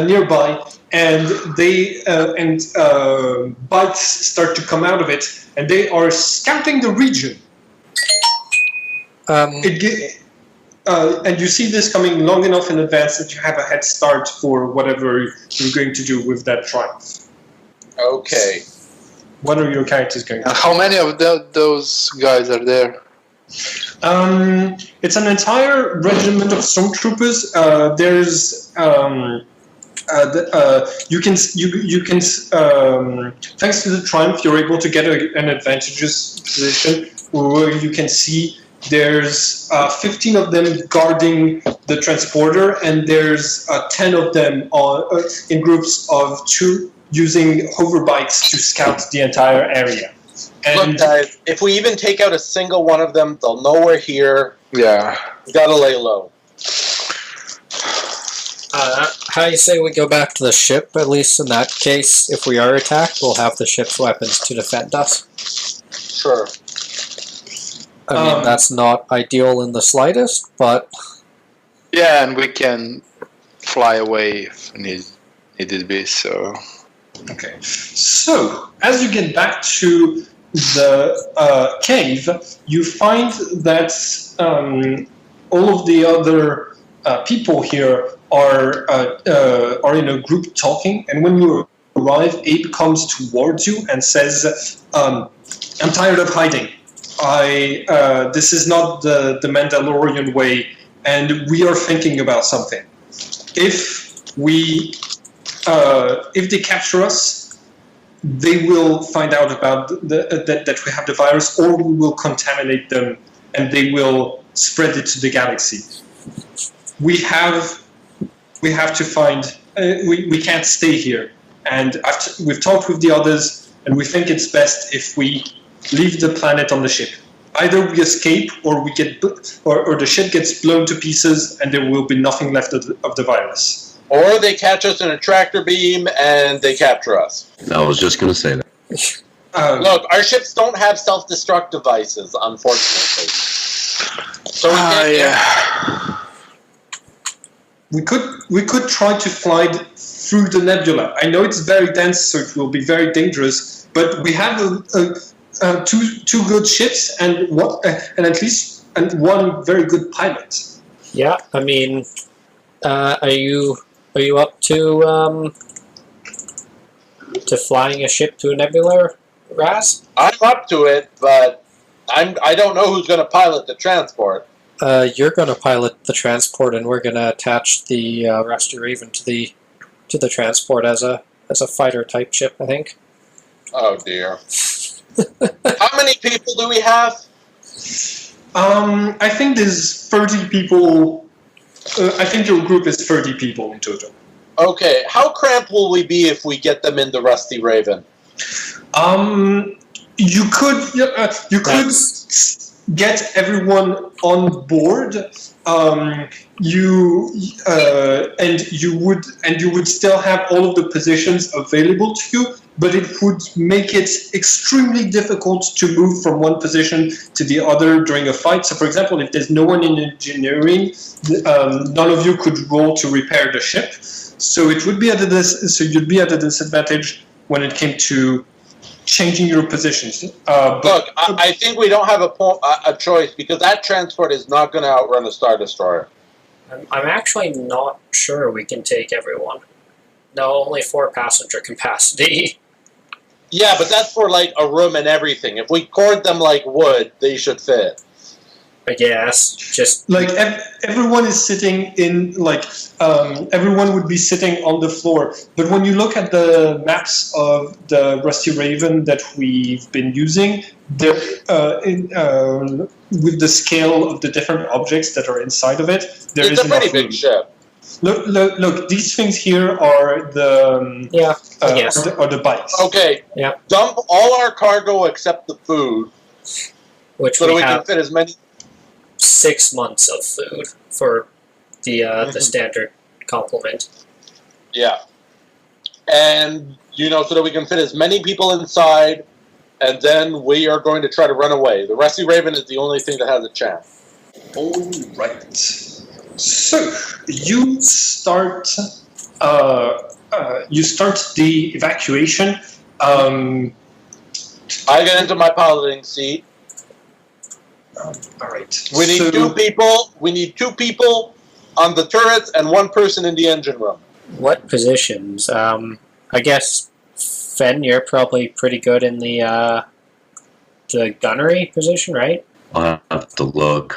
nearby, and bites start to come out of it, and they are scouting the region. And you see this coming long enough in advance that you have a head start for whatever you're going to do with that triumph. Okay. What are your characters going to do? How many of those guys are there? It's an entire regiment of stormtroopers. There's you can thanks to the triumph, you're able to get an advantageous position where you can see there's 15 of them guarding the transporter, and there's 10 of them in groups of 2 using hover bikes to scout the entire area. And look, guys, if we even take out a single one of them, they'll know we're here. Yeah. We gotta lay low. How do you say we go back to the ship? At least in that case, if we are attacked, we'll have the ship's weapons to defend us. Sure. I mean, that's not ideal in the slightest, but... Yeah, and we can fly away if needed be, so... Okay, so as you get back to the cave, you find that all of the other people here are in a group talking, and when you arrive, Abe comes towards you and says, "I'm tired of hiding. This is not the Mandalorian way, and we are thinking about something. If they capture us, they will find out about that we have the virus, or we will contaminate them, and they will spread it to the galaxy. We have to find. We can't stay here, and we've talked with the others, and we think it's best if we leave the planet on the ship. Either we escape, or we get, or the ship gets blown to pieces, and there will be nothing left of the virus." Or they catch us in a tractor beam and they capture us. I was just going to say that. Look, our ships don't have self-destruct devices, unfortunately. So we can't We could try to fly through the nebula. I know it's very dense, so it will be very dangerous. But we have two good ships and at least one very good pilot. Yeah, I mean, are you up to flying a ship to a nebula, Raz? I'm up to it, but I don't know who's going to pilot the transport. You're going to pilot the transport, and we're going to attach the Rusty Raven to the transport as a fighter type ship, I think. Oh dear. How many people do we have? I think there's 30 people. I think your group is 30 people in total. Okay, how cramped will we be if we get them in the Rusty Raven? You could get everyone on board. You would still have all of the positions available to you, but it would make it extremely difficult to move from one position to the other during a fight. So, for example, if there's no one in engineering, none of you could roll to repair the ship. So it would be you'd be at a disadvantage when it came to changing your positions. Look, I think we don't have a choice, because that transport is not going to outrun a Star Destroyer. I'm actually not sure we can take everyone. No, only 4 passenger capacity. Yeah, but that's for like a room and everything. If we cord them like wood, they should fit. I guess. Just Like everyone is sitting in everyone would be sitting on the floor. But when you look at the maps of the Rusty Raven that we've been using, there with the scale of the different objects that are inside of it, there It's is a pretty enough room. big ship. Look! These things here are the I guess. are the bikes. Okay. Yeah. Dump all our cargo except the food, Which so that we we can have fit as many. 6 months of food for the standard complement. Yeah. And so that we can fit as many people inside, and then we are going to try to run away. The Rusty Raven is the only thing that has a chance. All right. So you start the evacuation. I get into my piloting seat. All right. We need two people. We need 2 people on the turrets and 1 person in the engine room. What positions? I guess Fen, you're probably pretty good in the gunnery position, right? I'll have to look.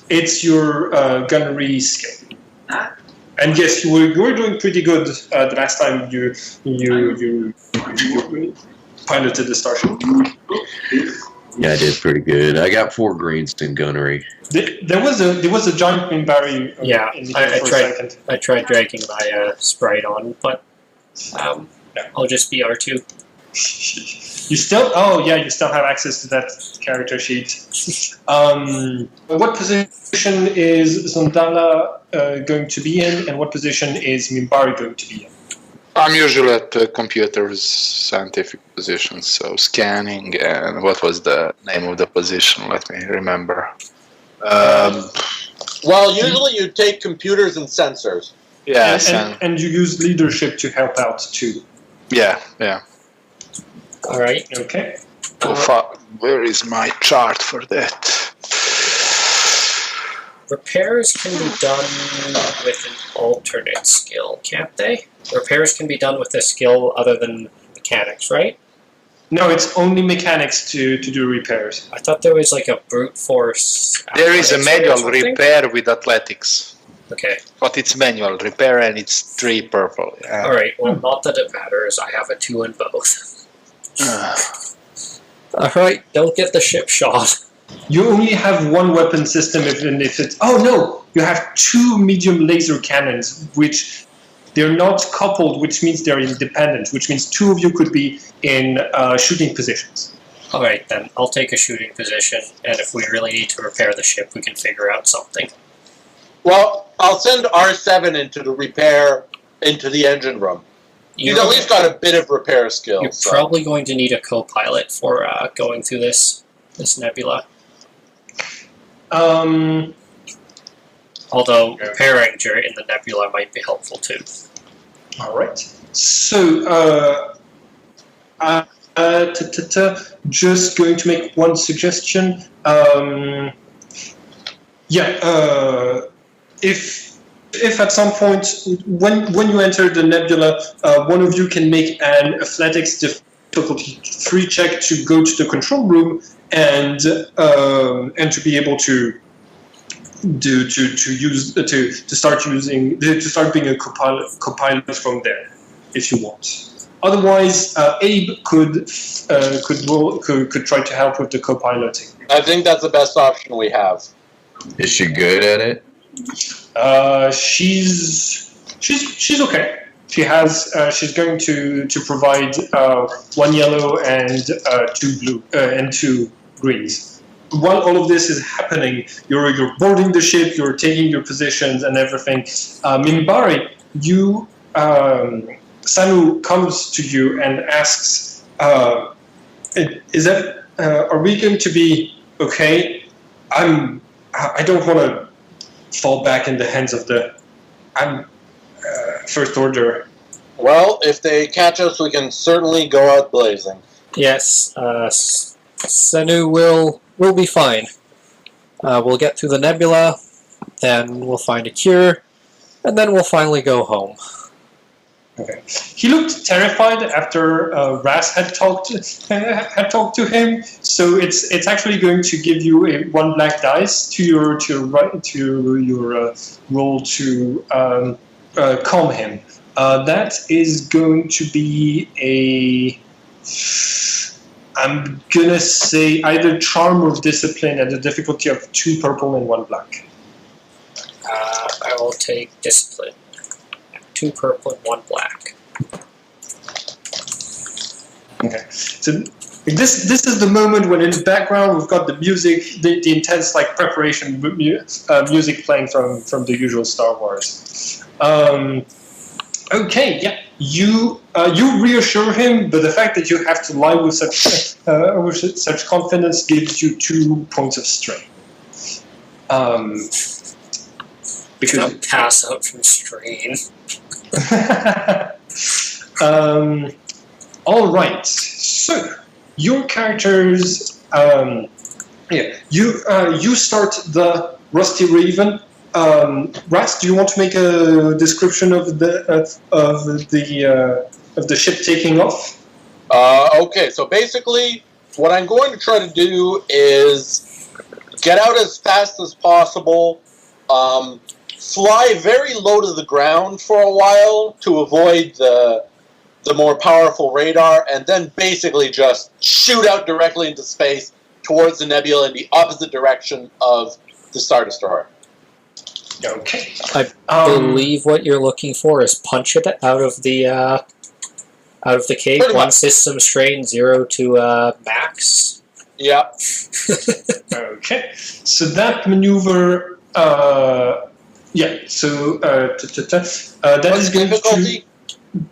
It's your gunnery skill. And yes, you were doing pretty good the last time you piloted the starship. Yeah, I did pretty good. I got 4 greens in gunnery. There was a giant Minbari in the game for a second. I tried dragging my sprite on, but I'll just be R2. You still have access to that character sheet. What position is Zondala going to be in, and what position is Minbari going to be in? I'm usually at the computer's scientific positions, so scanning, and what was the name of the position? Let me remember. Well, usually you take computers and sensors. Yeah, and you use leadership to help out too. yeah. All right. Okay. Where is my chart for that? Repairs can be done with an alternate skill, can't they? Repairs can be done with a skill other than mechanics, right? No, it's only mechanics to do repairs. I thought there was like a brute force. There is a athletics or manual something. repair with athletics. Okay. But it's manual repair and it's 3 purple. Yeah. All right. Well, not that it matters. I have a 2 in both. All right. Don't get the ship shot. You only have 1 weapon system, even if it's... Oh, no! You have 2 medium laser cannons, which they're not coupled, which means they're independent, which means 2 of you could be in shooting positions. All right, then. I'll take a shooting position, and if we really need to repair the ship, we can figure out something. Well, I'll send R7 into the engine room. He's at least got a bit of repair skills. You're probably going to need a co-pilot for going through this nebula. Although repairing in the nebula might be helpful too. All right. So, just going to make one suggestion. If at some point when you enter the nebula, one of you can make an athletics difficulty 3 check to go to the control room and to be able to start being a copilot from there, if you want. Otherwise, Abe could try to help with the co-piloting. I think that's the best option we have. Is she good at it? She's okay. She's going to provide 1 yellow and 2 blue and 2 greens. While all of this is happening, you're boarding the ship, you're taking your positions and everything. Minbari, Sanu comes to you and asks, are we going to be okay? I don't want to fall back in the hands of the First Order. Well, if they catch us, we can certainly go out blazing. Yes, Sanu will be fine. We'll get through the nebula, then we'll find a cure, and then we'll finally go home. Okay. He looked terrified after Ras had talked to him. So it's actually going to give you a 1 black dice to your roll to calm him. That is going to be a. I'm gonna say either charm or discipline at a difficulty of 2 purple and 1 black. I will take discipline. 2 purple and 1 black. Okay. So this is the moment when in the background we've got the music, the intense like preparation music playing from the usual Star Wars. Okay, yeah. You reassure him, but the fact that you have to lie with such confidence gives you 2 points of strain. Because I'll pass out from strain. All right. So your characters, you start the Rusty Raven. Ras, do you want to make a description of the ship taking off? Okay, so basically, what I'm going to try to do is get out as fast as possible, fly very low to the ground for a while to avoid the more powerful radar, and then basically just shoot out directly into space towards the nebula in the opposite direction of the Star Destroyer. Okay. I believe what you're looking for is punch it out of the cave. Pretty 1 much. system strain, 0 to max. Yeah. Okay. So that maneuver, So that is going difficulty?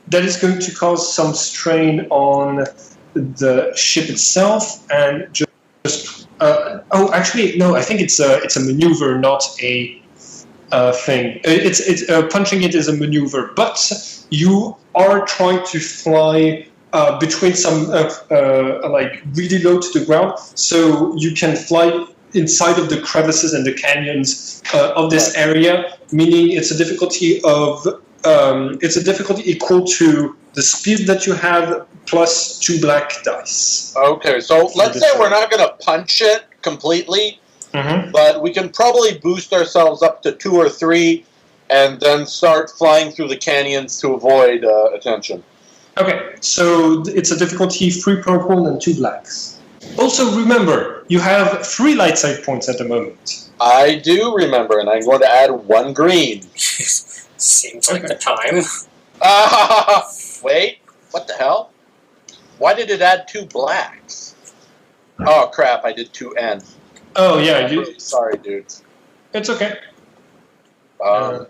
that is going to cause some strain on the ship itself, and just actually no, I think it's a maneuver, not a thing. It's punching it is a maneuver, but you are trying to fly between some like really low to the ground, so you can fly inside of the crevices and the canyons of this area, meaning it's a difficulty equal to the speed that you have plus 2 black dice. Okay, so let's say we're not going to punch it completely, but we can probably boost ourselves up to 2 or 3 and then start flying through the canyons to avoid attention. Okay, so it's a difficulty 3 purple and 2 blacks. Also remember, you have 3 light side points at the moment. I do remember, and I'm going to add 1 green. Seems like the time. Wait, what the hell? Why did it add 2 blacks? Oh crap, I did 2 N. Oh yeah, I'm really sorry, dudes. it's okay.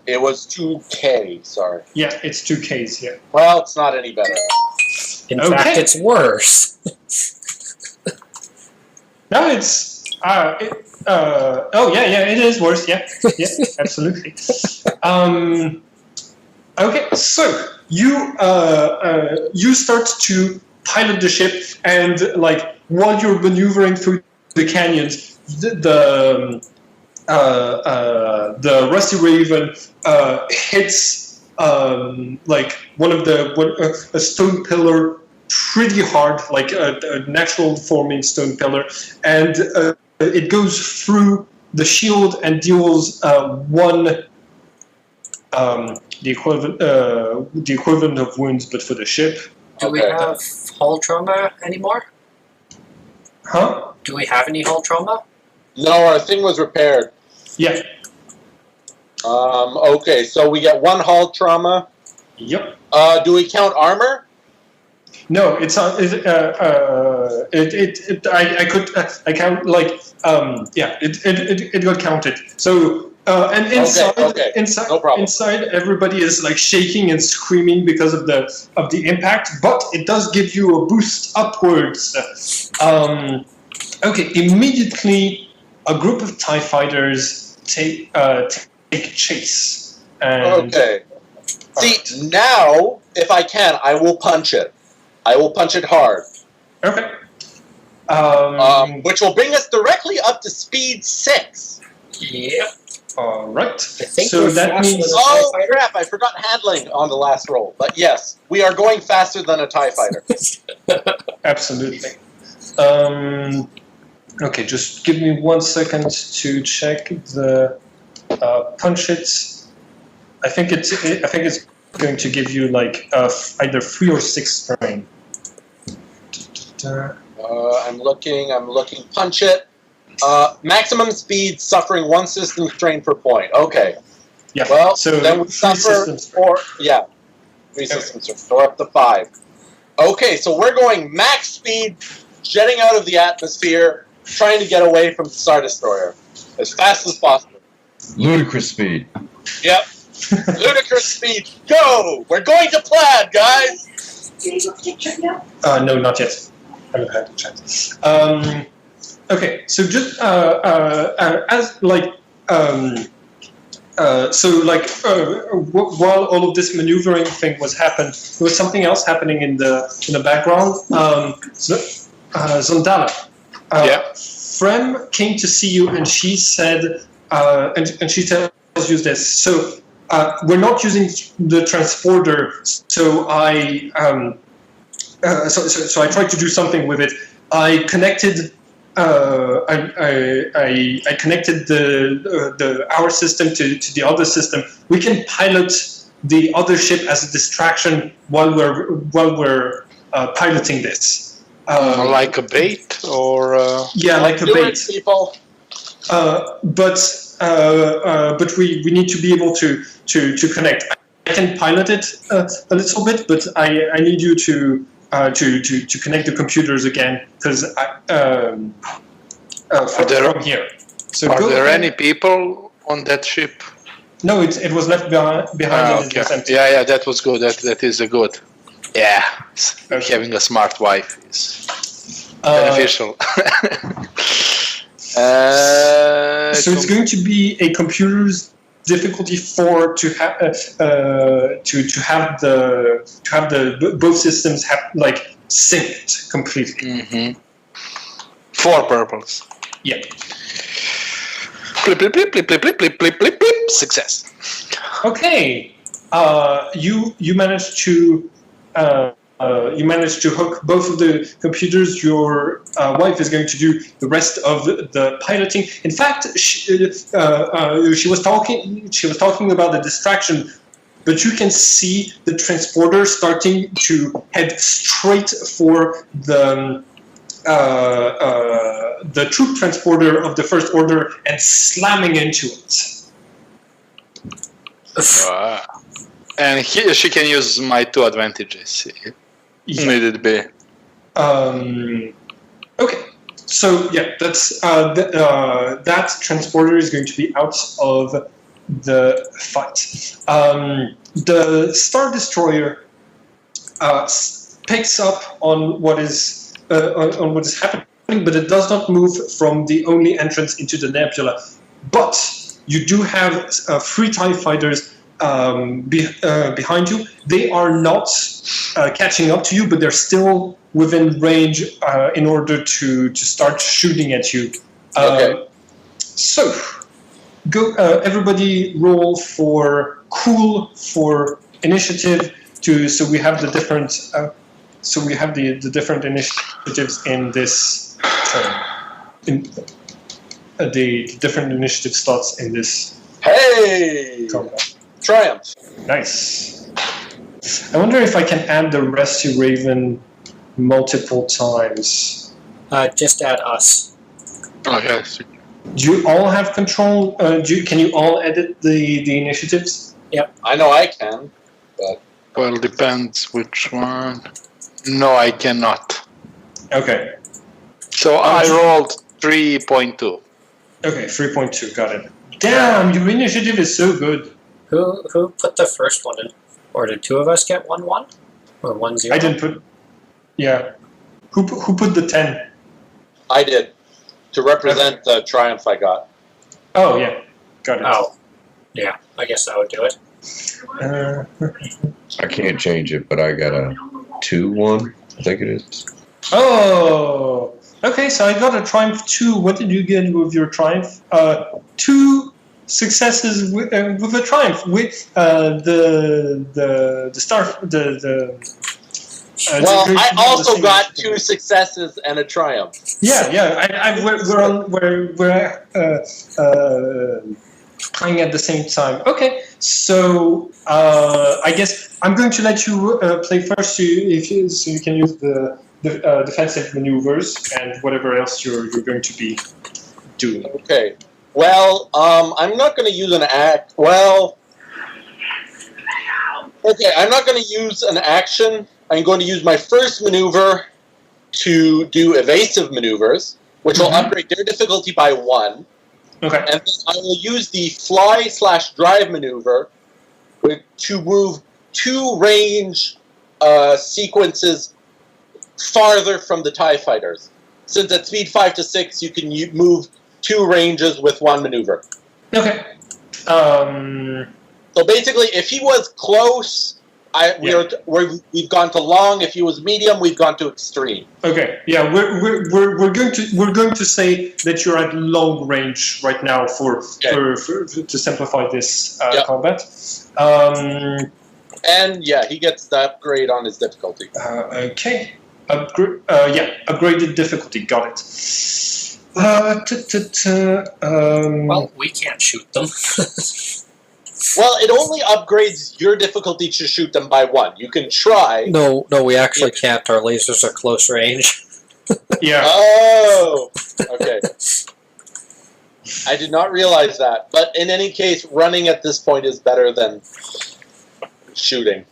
It was 2K, sorry. Yeah, it's 2 Ks, yeah. Well, it's not any better. In fact, it's worse. No, it's it is worse. Yeah, absolutely. Okay, so you start to pilot the ship, and like while you're maneuvering through the canyons, the Rusty Raven hits like a stone pillar pretty hard, like a natural forming stone pillar, and it goes through the shield and deals 1 the equivalent of wounds, but for the ship. Do we have hull trauma anymore? Huh? Do we have any hull trauma? No, our thing was repaired. Yeah. Okay, so we get 1 hull trauma. Yep. Do we count armor? No, it's I count like it got counted. So and inside no problem. inside everybody is like shaking and screaming because of the impact, but it does give you a boost upwards. Okay, immediately a group of TIE fighters take chase. And, Okay. See, now, if I can, I will punch it. I will punch it hard. Okay. Which will bring us directly up to speed 6. Yep. All right. I think So we're that faster means. than a Oh TIE fighter. crap! I forgot handling on the last roll. But yes, we are going faster than a TIE fighter. Absolutely. Okay, just give me 1 second to check the punch it. I think it's going to give you like either 3 or 6 strain. I'm looking. Punch it. Maximum speed, suffering 1 system strain per point. Okay. Yeah. Well, so then we 3 suffer systems. 3 system strain, or up to 5. Okay, so we're going max speed, jetting out of the atmosphere, trying to get away from the Star Destroyer as fast as possible. Ludicrous speed. Yep. Ludicrous speed. Go! We're going to Plaid, guys! No, not yet. I haven't had a chance. Okay, so just as like while all of this maneuvering thing was happening, there was something else happening in the background. Zondala, Frem came to see you, and she said, and she tells you this. So we're not using the transporter, so I so I tried to do something with it. I connected. I connected our system to the other system. We can pilot the other ship as a distraction while we're piloting this. Like a bait, or Yeah, like a Do bait. it, people. But we need to be able to connect. I can pilot it a little bit, but I need you to connect the computers again, because from here. So are there ahead. any people on that ship? No, it was left behind and it Okay. was empty. Yeah, that was good. That is a good. Yeah, Okay. having a smart wife is beneficial. So it's going to be a computer's difficulty 4 to have both systems synced completely. 4 purples. Yeah. Blip, blip, blip, blip, blip, blip, blip, blip, blip, blip. Success. Okay. You managed to hook both of the computers. Your wife is going to do the rest of the piloting. In fact, she was talking about the distraction, but you can see the transporter starting to head straight for the troop transporter of the First Order and slamming into it. And she can use my 2 advantages. Needed be. Okay. So yeah, that's that transporter is going to be out of the fight. The Star Destroyer picks up on what is happening, but it does not move from the only entrance into the nebula. But you do have 3 TIE fighters behind you. They are not catching up to you, but they're still within range in order to start shooting at you. Okay. So, go. Everybody roll for for initiative. So we have the different. So we have the different initiatives in this. The different initiative slots in this. Hey! combat. Triumph. Nice. I wonder if I can add the Rescue Raven multiple times. Just add us. Okay. Do you all have control? Can you all edit the initiatives? I know I can, but Well, depends which one. No, I cannot. Okay. So I rolled 3.2. Okay, 3.2, got it. Damn, your initiative is so good. Who put the first one in? Or did 2 of us get 1-1? Or 1-0? I didn't put... Yeah. Who put the 10? I did. To represent the triumph I got. Oh, yeah. Got it. Oh. Yeah, I guess that would do it. I can't change it, but I got a 2-1, I think it is. Oh! Okay, so I got a Triumph 2. What did you get with your Triumph? 2 successes with a triumph. With the star the Well, I decoration of the also same- got 2 successes and a triumph. Yeah. We're playing at the same time. Okay, so I guess I'm going to let you play first, so you can use the defensive maneuvers and whatever else you're going to be doing. Okay. Well, I'm not going to use an act. Well, okay, I'm not going to use an action. I'm going to use my first maneuver to do evasive maneuvers, which will upgrade their difficulty by 1. Okay. And then I will use the fly/drive maneuver to move 2 range sequences farther from the TIE fighters. Since at speed 5 to 6, you can move 2 ranges with 1 maneuver. Okay. So basically, if he was close, we've gone to long. If he was medium, we've gone to extreme. Okay. Yeah, we're going to say that you're at long range right now to simplify this combat. And yeah, he gets the upgrade on his difficulty. Okay. Upgraded difficulty. Got it. Well, we can't shoot them. Well, it only upgrades your difficulty to shoot them by 1. You can try. No, we actually can't. Our lasers are close range. Yeah. Oh, okay. I did not realize that. But in any case, running at this point is better than shooting.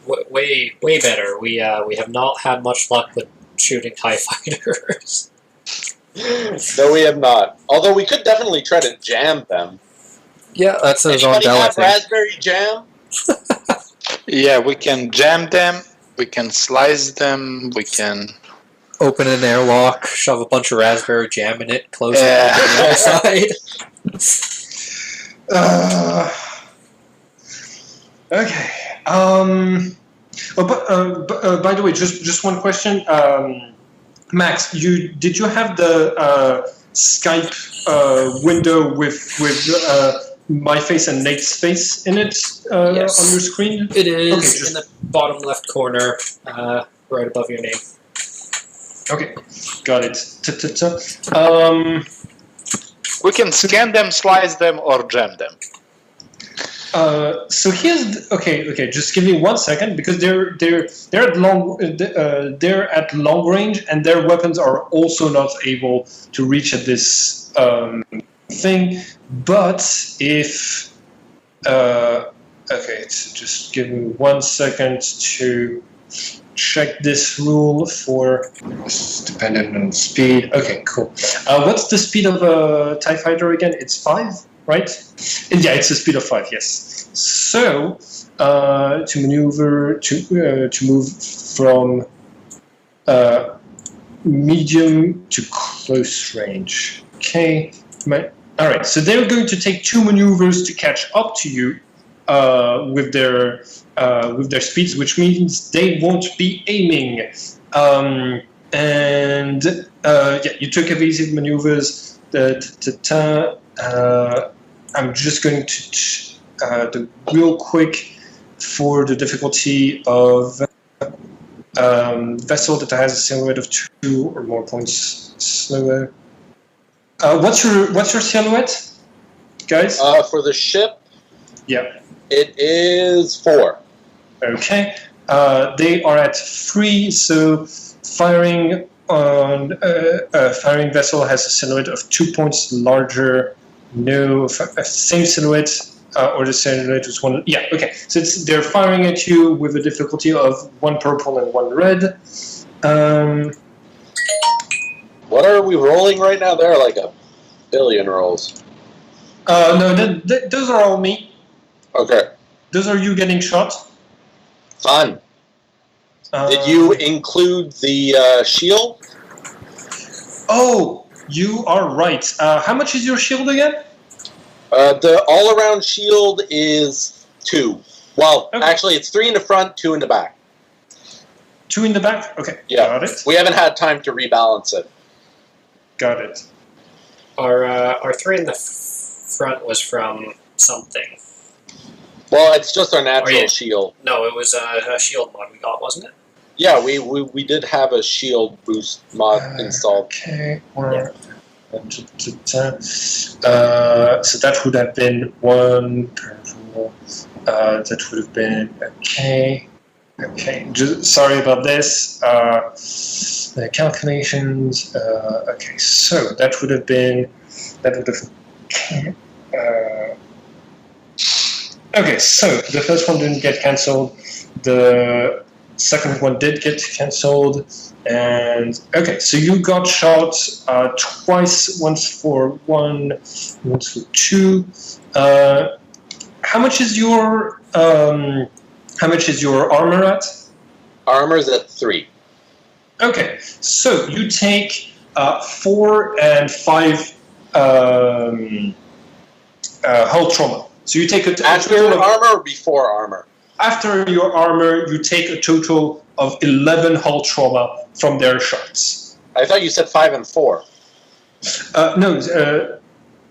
Way better. We have not had much luck with shooting TIE fighters. No, we have not. Although we could definitely try to jam them. Yeah, that's his own Anybody have thing. raspberry jam? Yeah, we can jam them, we can slice them, we can... Open an airlock, shove a bunch of raspberry jam in it, close Yeah. it on the outside. Okay. By the way, just one question. Max, did you have the Skype window with my face and Nate's face in it Yes. on your screen? It is Okay, in the bottom left corner, right above your name. Okay, got it. We can scan them, slice them, or jam them. So here's okay. Just give me 1 second, because they're at long range, and their weapons are also not able to reach at this thing. But if okay, so just give me 1 second to check this rule for this is dependent on speed. Okay, cool. What's the speed of a TIE fighter again? It's 5, right? Yeah, it's a speed of 5. Yes. So to maneuver to move from medium to close range. Okay. All right. So they're going to take 2 maneuvers to catch up to you with their speeds, which means they won't be aiming. And you took evasive maneuvers. I'm just going to do real quick for the difficulty of vessel that has a silhouette of 2 or more points slower. What's your silhouette, guys? For the ship, Yeah. it is 4. Okay. They are at 3, so firing on firing vessel has a silhouette of 2 points larger. No, same silhouette, or the silhouette is 1. Yeah, okay. So they're firing at you with a difficulty of 1 purple and 1 red. What are we rolling right now? There are like a billion rolls. No, those are all me. Okay. Those are you getting shot. Fun. Did you include the shield? Oh, you are right. How much is your shield again? The all-around shield is 2. Well, Okay. actually, it's 3 in the front, 2 in the back. 2 in the back? Okay, Yeah. got it. We haven't had time to rebalance it. Got it. Our 3 in the front was from something. Well, it's just our natural yeah. shield. No, it was a shield mod we got, wasn't it? Yeah, we did have a shield boost mod installed. Okay. So that would have been 1 per roll. That would have been okay. Okay. Sorry about this. The calculations. Okay. So that would have been. Okay. So the first one didn't get cancelled. The second one did get cancelled. And okay, so you got shot twice, once for 1, once for 2. How much is your armor at? Armor's at 3. Okay, so you take 4 and 5 hull trauma. So you take a After total of, armor or before armor? after your armor, you take a total of 11 hull trauma from their shots. I thought you said 5 and 4. No,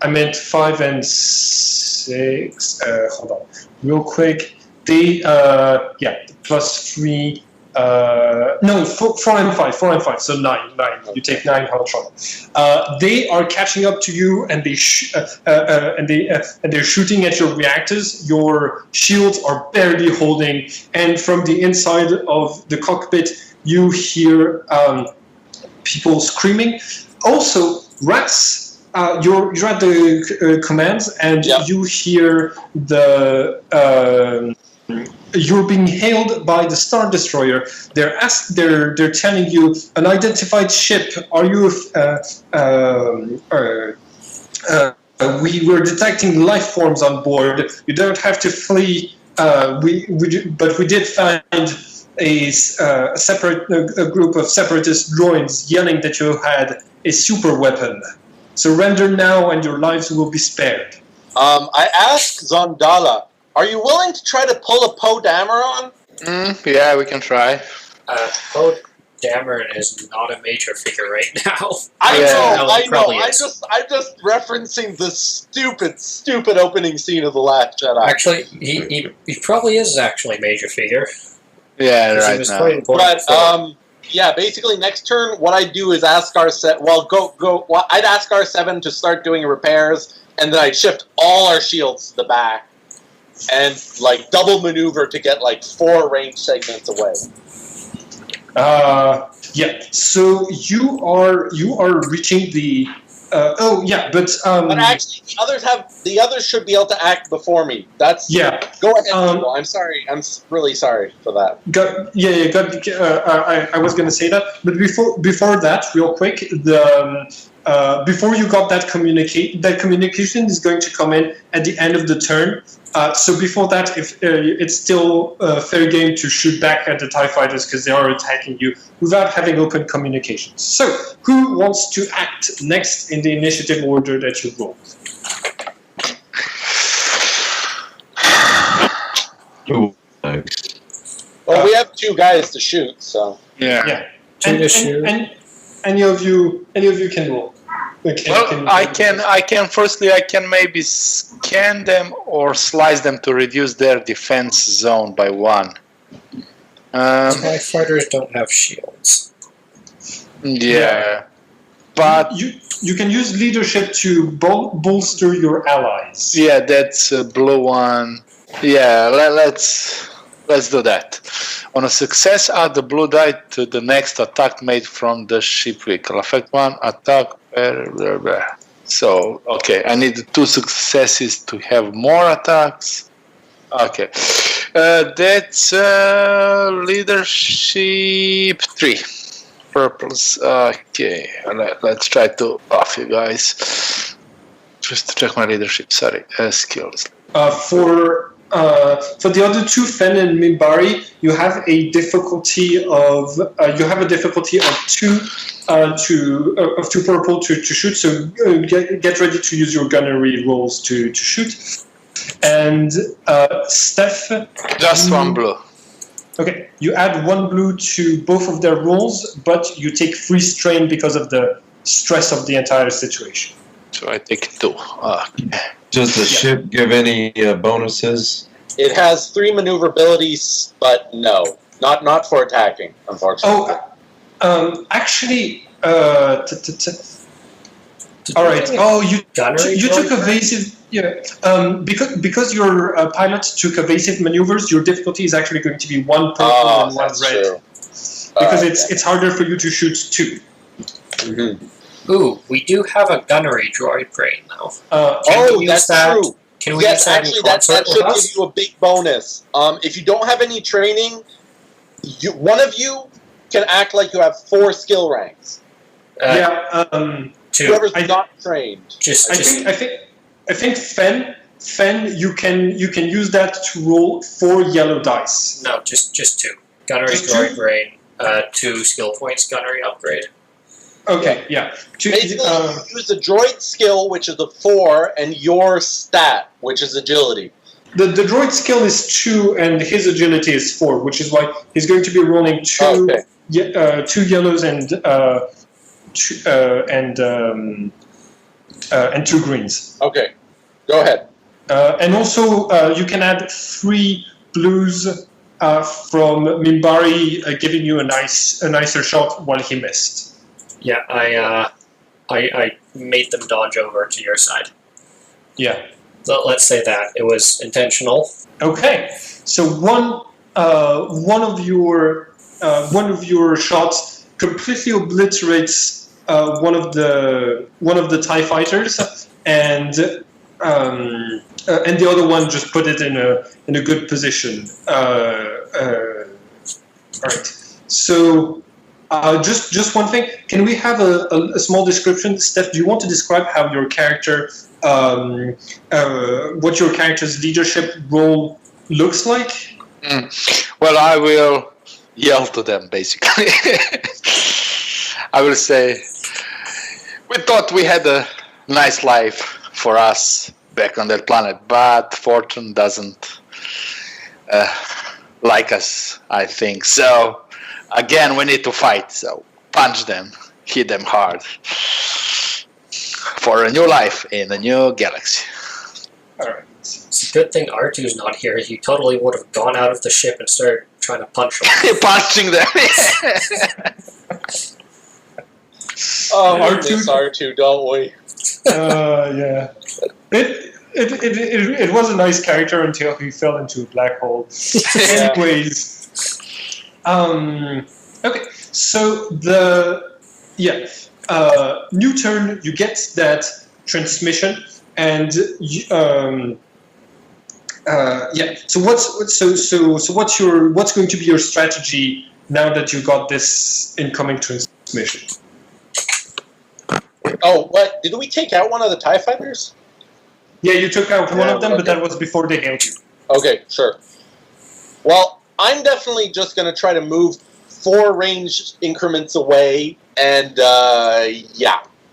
I meant 5 and 6. Hold on, real quick. They, plus 3. No, 4 and 5. 4 and 5. So 9. You take 9 hull trauma. They are catching up to you, and they're shooting at your reactors. Your shields are barely holding, and from the inside of the cockpit, you hear people screaming. Also, rats. You're at the commands, and you hear the. You're being hailed by the Star Destroyer. They're telling you, unidentified ship. Are you? We were detecting life forms on board. You don't have to flee. But we did find a group of separatist droids yelling that you had a super weapon. Surrender now, and your lives will be spared. I asked Zondala, are you willing to try to pull a Poe Dameron? Yeah, we can try. Poe Dameron is not a major figure right now. I know. I'm just referencing the stupid opening scene of The Last Jedi. Actually, he probably is actually a major figure. Yeah, right He was now. quite important But yeah, basically next turn, what I do is ask R7. Well, I'd ask R7 to start doing repairs, and then I'd shift all our shields to the back, and like double maneuver to get like 4 range segments away. Yeah. So you are reaching the. But actually, the others should be able to act before me. That's yeah. Go ahead, people. I'm sorry. I'm really sorry for that. I was going to say that, but before that, real quick, before you got that communication is going to come in at the end of the turn. So before that, if it's still fair game to shoot back at the TIE fighters because they are attacking you without having open communications. So who wants to act next in the initiative order that you rolled? Ooh, thanks. Well, we have 2 guys to shoot, so Yeah. And any of you can roll. I can maybe scan them or slice them to reduce their defense zone by 1. TIE fighters don't have shields. Yeah. But you can use leadership to bolster your allies. yeah, that's a blue one. Yeah, let's do that. On a success, add the blue die to the next attack made from the ship vehicle. Affect 1 attack. So, okay, I need 2 successes to have more attacks. Okay. That's leadership 3. Purples. Okay, let's try to buff you guys. Just to check my leadership. Sorry, skills. For the other 2, Fen and Mimbari, you have a difficulty of 2 purple to shoot. So get ready to use your gunnery rolls to shoot. And Steph, Just 1 blue. Okay, you add 1 blue to both of their rolls, but you take free strain because of the stress of the entire situation. So I take 2. Okay. Does the ship give any bonuses? It has 3 maneuverabilities, but no, not for attacking, unfortunately. Actually, all right. Oh, you took evasive. Yeah. Because your pilot took evasive maneuvers, your difficulty is actually going to be 1 purple and 1 red. True. Because it's harder for you to shoot 2. Mm-hmm. Ooh, we do have a gunnery droid brain now. That's true. Can we use that actually, that should give you a big bonus. If you don't have any training, one of you can act like you have 4 skill ranks. 2. Whoever's not trained. I think Fen, you can use that to roll 4 yellow dice. No, just 2. Gunnery droid brain, 2 skill points, gunnery upgrade. Okay, yeah. Basically, you use the droid skill, which is a 4, and your stat, which is agility. The droid skill is 2, and his agility is 4, which is why he's going to be rolling 2 yellows and 2 greens. Okay, go ahead. And also, you can add 3 blues from Minbari, giving you a nicer shot while he missed. Yeah, I made them dodge over to your side. Yeah. So let's say that it was intentional. Okay. So one of your shots completely obliterates one of the TIE fighters, and the other one just put it in a good position. All right. So. Just one thing. Can we have a small description, Steph? Do you want to describe how your character, what your character's leadership role looks like? Well, I will yell to them, basically. I will say, we thought we had a nice life for us back on that planet, but fortune doesn't like us, I think. So, again, we need to fight. So, punch them, hit them hard for a new life in a new galaxy. All right. It's a good thing R2's not here. He totally would have gone out of the ship and started trying to punch them. Punching them. Oh, R2, don't we? Yeah. It was a nice character until he fell into a black hole. Anyways. Okay, so new turn, you get that transmission, and So what's going to be your strategy now that you got this incoming transmission? Oh, what? Did we take out one of the TIE fighters? Yeah, you took out one of them, but that was before they hailed you. Okay, sure. Well, I'm definitely just going to try to move 4 range increments away, and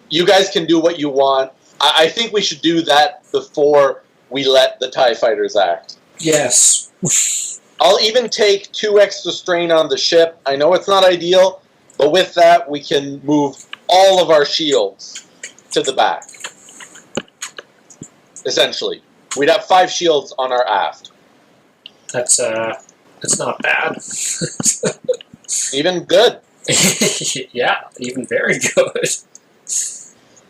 you guys can do what you want. I think we should do that before we let the TIE fighters act. Yes. I'll even take 2 extra strain on the ship. I know it's not ideal, but with that, we can move all of our shields to the back. Essentially. We'd have 5 shields on our aft. That's not bad. Even good. Yeah, even very good.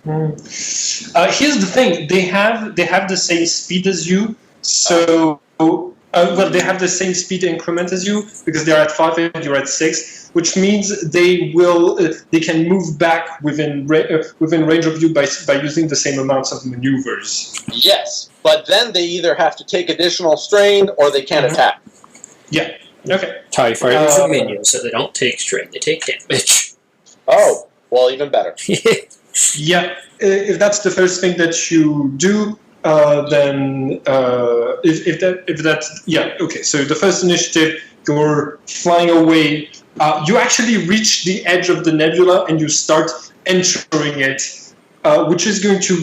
Here's the thing: they have the same speed as you, so they have the same speed increment as you because they're at 5 and you're at 6, which means they can move back within range of you by using the same amounts of maneuvers. Yes, but then they either have to take additional strain or they can't attack. Yeah. Okay. TIE fighters are minions, so they don't take strain; they take damage. Oh, well, even better. Yeah, if that's the first thing that you do, then okay. So the first initiative, you're flying away. You actually reach the edge of the nebula and you start entering it, which is going to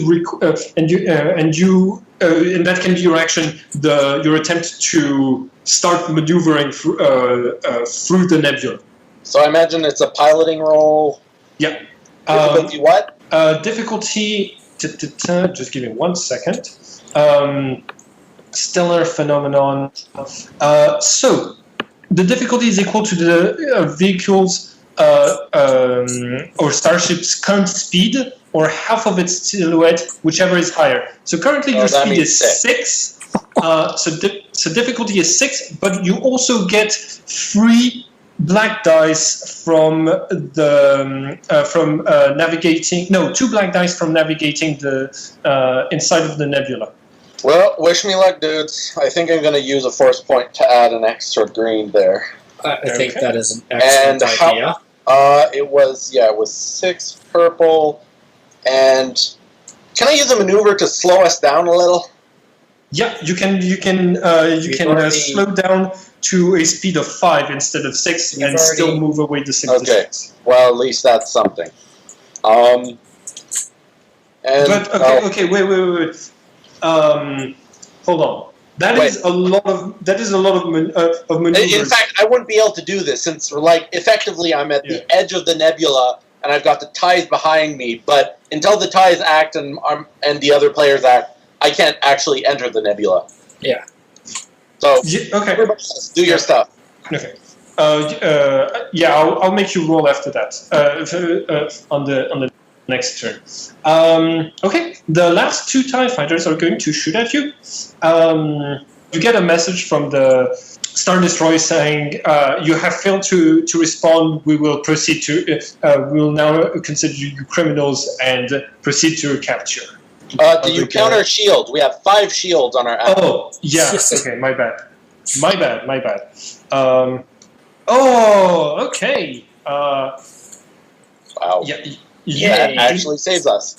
and that can be your action. Your attempt to start maneuvering through the nebula. So I imagine it's a piloting roll. Yeah. Difficulty what? Difficulty Just give me 1 second. Stellar phenomenon. So the difficulty is equal to the vehicle's or starship's current speed, or half of its silhouette, whichever is higher. So currently your speed is 6. So difficulty is 6, but you also get 3 black dice from the navigating. No, 2 black dice from navigating the inside of the nebula. Well, wish me luck, dudes. I think I'm going to use a force point to add an extra green there. I think that is an excellent idea. It was 6 purple, and can I use a maneuver to slow us down a little? Yeah, you can slow down to a speed of 5 instead of 6, and still move away the same distance. Well, at least that's something. Wait. Hold on. That is a lot of maneuvers. In fact, I wouldn't be able to do this since, effectively, I'm at the edge of the nebula and I've got the ties behind me. But until the ties act and the other players act, I can't actually enter the nebula. Yeah. So okay. Do your stuff. Okay. I'll make you roll after that. On the next turn. Okay, the last 2 TIE fighters are going to shoot at you. You get a message from the Star Destroyer saying, you have failed to respond. We will proceed to, we will now consider you criminals and proceed to capture. Do you count our shield? We have 5 shields on our app. Oh, yeah, okay, my bad. Okay. Wow. Yeah, that actually saves us.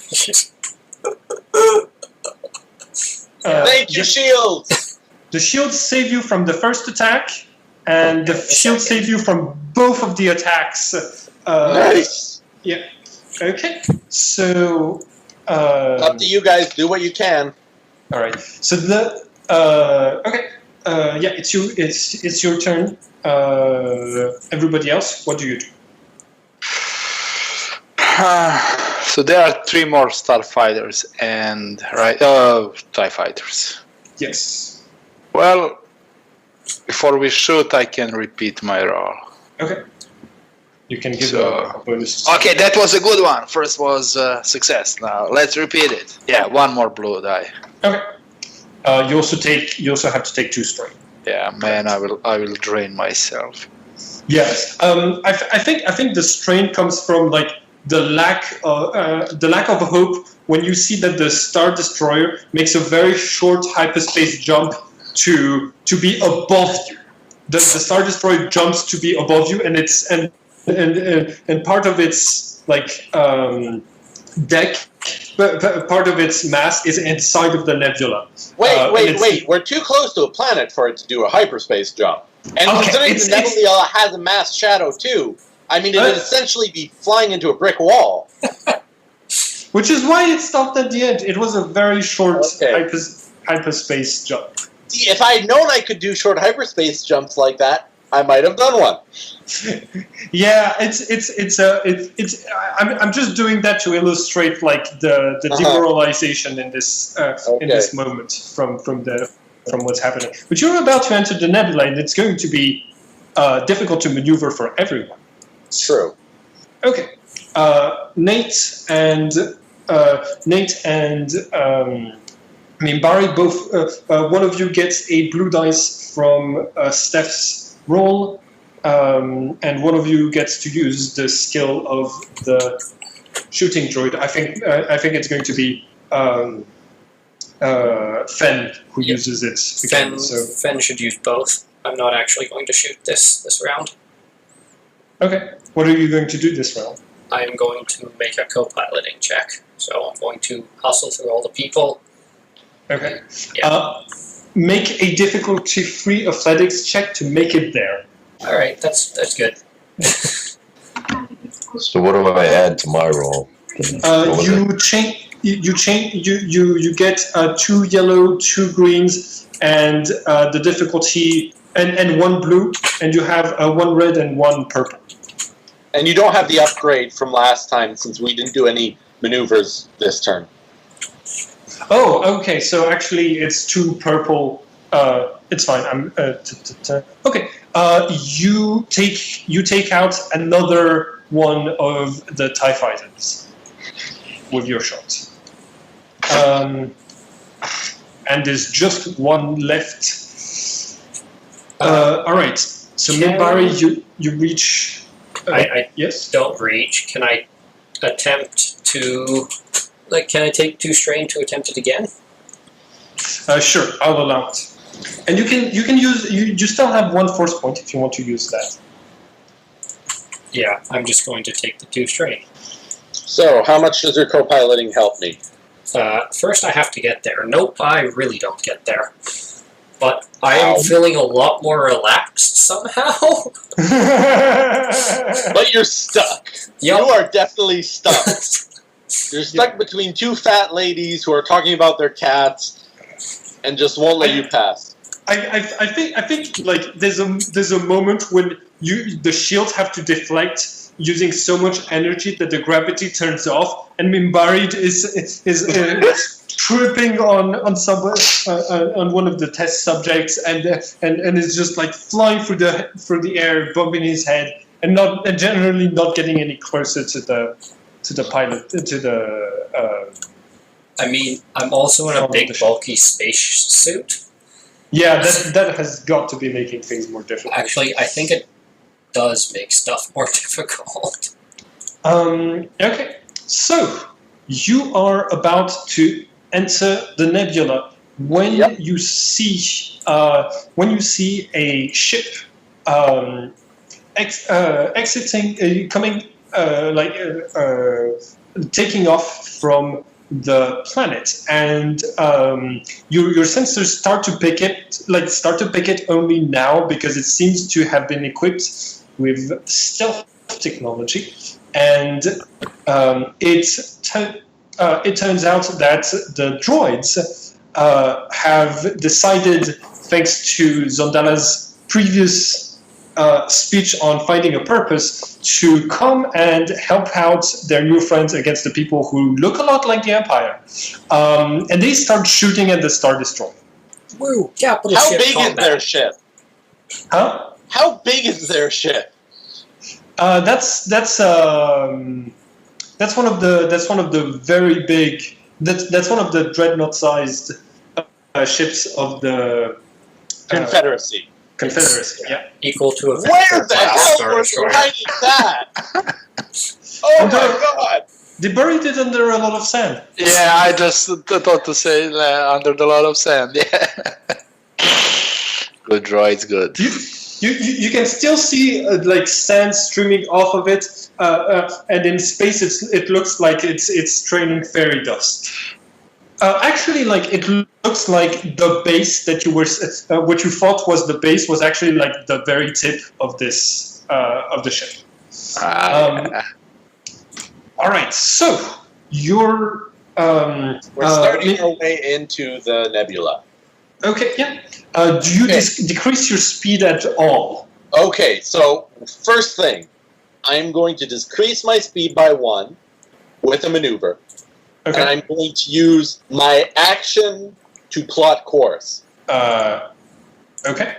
Thank you, shields! The shields save you from the first attack, and the shields save you from both of the attacks. Nice! Yeah. Okay, so... up to you guys, do what you can. Alright, so it's your turn. Everybody else, what do you do? So there are 3 more starfighters and TIE fighters. Yes. Well, before we shoot, I can repeat my roll. Okay. You can give a bonus. Okay, that was a good one. First was success. Now let's repeat it. Yeah, 1 more blue die. Okay. You also have to take 2 strain. Yeah, man, I will drain myself. Yes. I think the strain comes from the lack of hope when you see that the Star Destroyer makes a very short hyperspace jump to be above you. The Star Destroyer jumps to be above you, and and part of its deck, but part of its mass is inside of the nebula. Wait! We're too close to a planet for it to do a hyperspace jump. And considering the nebula has a mass shadow too, I mean, it would essentially be flying into a brick wall. Which is why it stopped at the end. It was a very short hyperspace jump. See, if I had known I could do short hyperspace jumps like that, I might have done one. Yeah, I'm just doing that to illustrate the demoralization in this moment from what's happening. But you're about to enter the nebula, and it's going to be difficult to maneuver for everyone. True. Okay. Nate and Barry both. One of you gets a blue dice from Steph's roll, and one of you gets to use the skill of the shooting droid. I think it's going to be Fen who uses it again. Fen should use both. I'm not actually going to shoot this round. Okay. What are you going to do this round? I am going to make a co-piloting check. So I'm going to hustle through all the people. Okay. Yeah. Make a difficulty-free athletics check to make it there. All right, that's good. So what do I add to my roll? You get 2 yellow, 2 greens, and the difficulty and 1 blue, and you have 1 red and 1 purple. And you don't have the upgrade from last time since we didn't do any maneuvers this turn. Oh, okay. So actually, it's 2 purple. It's fine. Okay. You take out another one of the TIE fighters with your shot. And there's just one left. All right. So Minbari, you reach. I yes. don't reach. Can I attempt to? Can I take 2 strain to attempt it again? Sure, I'll allow it. And you can use you still have 1 force point if you want to use that. Yeah, I'm just going to take the 2 strain. So, how much does your co-piloting help me? First, I have to get there. Nope, I really don't get there. But I am feeling a lot more relaxed somehow. But you're stuck. Yep. You are definitely stuck. You're stuck between 2 fat ladies who are talking about their cats and just won't let you pass. I think like there's a moment when the shields have to deflect using so much energy that the gravity turns off, and Minbari is tripping on one of the test subjects, and is just like flying through the air, bumping his head, and generally not getting any closer to the pilot to the. I mean, I'm also in a big, bulky space suit. Yeah, that has got to be making things more difficult. Actually, I think it does make stuff more difficult. Okay, so you are about to enter the nebula when you see a ship exiting, coming taking off from the planet, and your sensors start to pick it only now because it seems to have been equipped with stealth technology, and it turns out that the droids have decided, thanks to Zondala's previous speech on finding a purpose, to come and help out their new friends against the people who look a lot like the Empire. And they start shooting at the Star Destroyer. Woo! Capital How ship big combat. is their ship? Huh? How big is their ship? That's one of the very big. That's one of the dreadnought-sized ships of the Confederacy. Confederacy. Yeah. Equal to a Where the hell Star were you Destroyer. hiding that? Oh my god! They buried it under a lot of sand. Yeah, I just thought to say under the lot of sand. Yeah. Good droids, good. You can still see like sand streaming off of it, and in space it looks like it's training fairy dust. Actually, like it looks like the base that you were, what you thought was the base, was actually like the very tip of this of the ship. All right, so you're We're starting our way into the nebula. okay. Yeah. Do you decrease your speed at all? Okay, so first thing, I'm going to decrease my speed by 1 with a maneuver. Okay. And I'm going to use my action to plot course. Okay.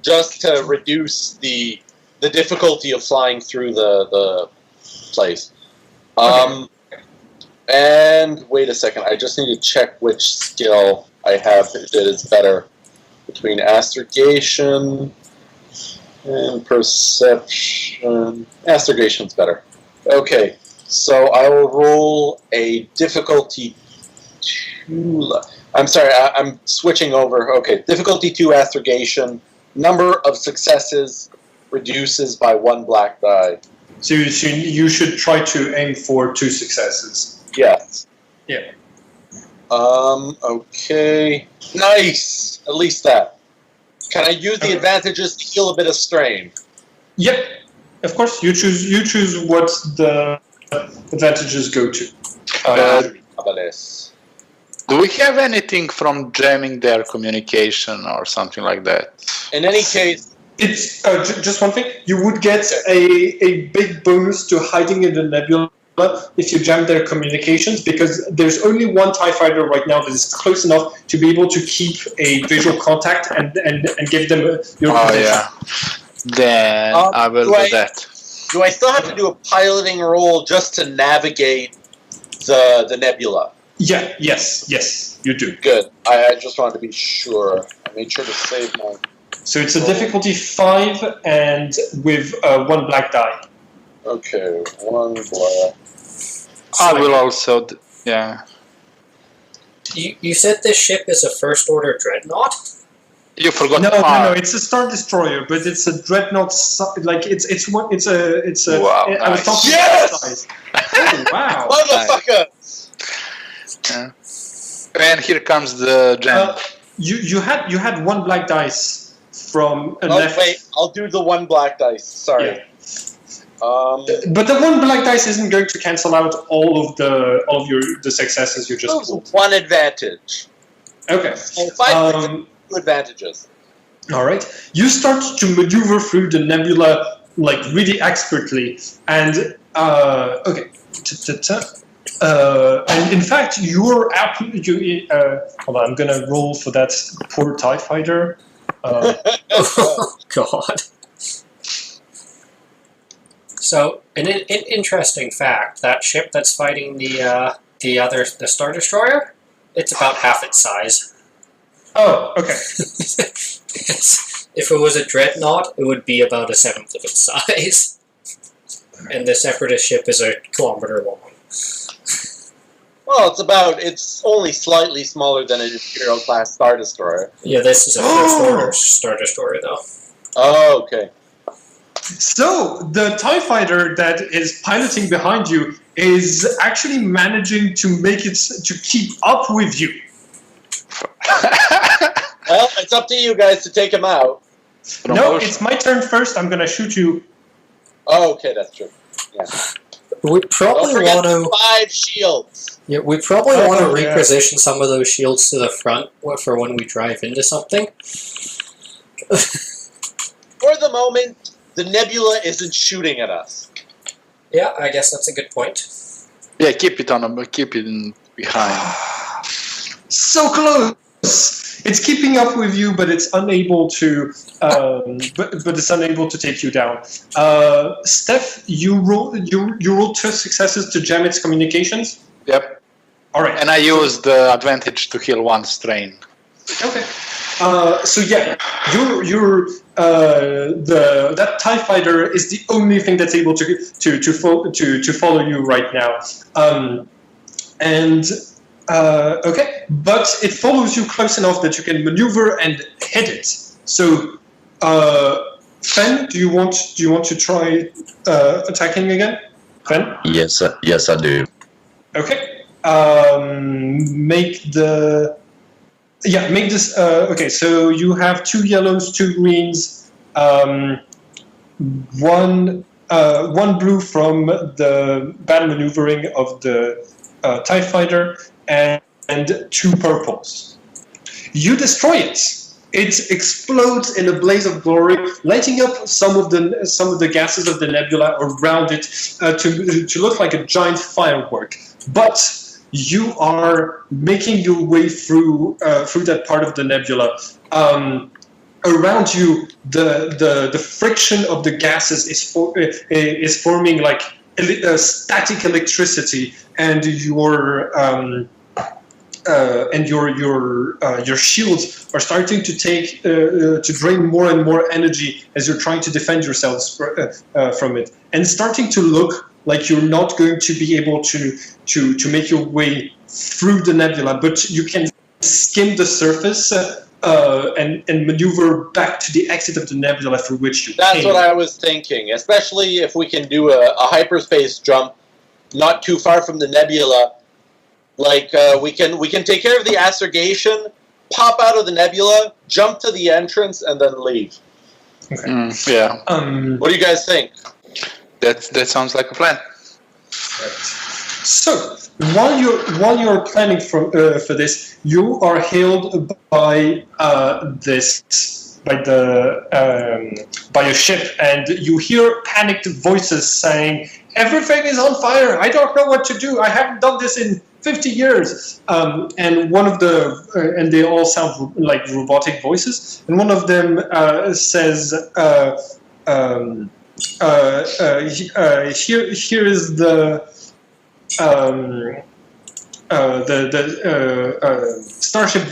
Just to reduce the difficulty of flying through the place. And wait a second, I just need to check which skill I have that is better. Between astrogation and perception. Astrogation's better. Okay, so I will roll a difficulty 2. I'm sorry, I'm switching over. Okay, difficulty 2 astrogation. Number of successes reduces by 1 black die. So you should try to aim for 2 successes. Yes. Yeah. Okay. Nice! At least that. Can I use the advantages to heal a bit of strain? Yep. Of course, you choose what the advantages go to. How about this? Do we have anything from jamming their communication or something like that? In any case, It's just one thing. You would get a big bonus to hiding in the nebula if you jam their communications, because there's only one TIE fighter right now that is close enough to be able to keep a visual contact and give them your Oh position. yeah. Then I will do that. Do I still have to do a piloting roll just to navigate the nebula? Yeah, yes, you do. Good. I just wanted to be sure. I made sure to save my... So it's a difficulty 5 and with 1 black die. Okay, 1 black. I will also... Yeah. You said this ship is a first order dreadnought? You forgot No, it's a Star Destroyer, but it's a dreadnought. Like it's a. Wow, I was talking Yes! about size. Oh, wow. Motherfucker! Yeah. And here comes the gem. You had 1 black dice from a Oh, left. wait, I'll do the 1 black dice. Sorry. Yeah. But the 1 black dice isn't going to cancel out all of the successes you just pulled. 1 advantage. Okay. So 5 2 advantages. All right. You start to maneuver through the nebula like really expertly, and okay. And in fact, hold on, I'm gonna roll for that poor TIE fighter. Oh, God. So, an interesting fact: that ship that's fighting the Star Destroyer, it's about half its size. Oh, okay. If it was a dreadnought, it would be about 1/7 of its size. And the Separatist ship is 1 kilometer long. Well, it's only slightly smaller than an Imperial class Star Destroyer. Yeah, this is a first order Star Destroyer, though. Oh, okay. So the TIE fighter that is piloting behind you is actually managing to keep up with you. Well, it's up to you guys to take him out. No, it's my turn first. I'm gonna shoot you. Oh, okay, that's true. Yeah. We Don't probably forget want to. 5 shields. Yeah, we probably Oh, want to yeah. reposition some of those shields to the front for when we drive into something. For the moment, the nebula isn't shooting at us. Yeah, I guess that's a good point. Yeah, keep it in behind. So close. It's keeping up with you, but it's unable to. But it's unable to take you down. Steph, you roll 2 successes to jam its communications. Yep. All right. And I use the advantage to heal 1 strain. Okay. So yeah, that TIE fighter is the only thing that's able to follow you right now. Okay, but it follows you close enough that you can maneuver and hit it. So, Fen, do you want to try attacking again? Fen? Yes, I do. Okay. Make this. Okay, so you have 2 yellows, 2 greens, one blue from the bad maneuvering of the TIE fighter, and 2 purples. You destroy it. It explodes in a blaze of glory, lighting up some of the gases of the nebula around it to look like a giant firework. But you are making your way through that part of the nebula. Around you, the friction of the gases is forming like static electricity, and your shields are starting to drain more and more energy as you're trying to defend yourselves from it, and starting to look like you're not going to be able to make your way through the nebula, but you can skim the surface and maneuver back to the exit of the nebula through which you That's came. what I was thinking, especially if we can do a hyperspace jump not too far from the nebula. Like, we can take care of the astrogation, pop out of the nebula, jump to the entrance, and then leave. Okay. Yeah, What do you guys think? that sounds like a plan. So while you're planning for this, you are hailed by by a ship, and you hear panicked voices saying, "Everything is on fire! I don't know what to do. I haven't done this in 50 years." And one of the and they all sound like robotic voices, and one of them says, "Here is the starship."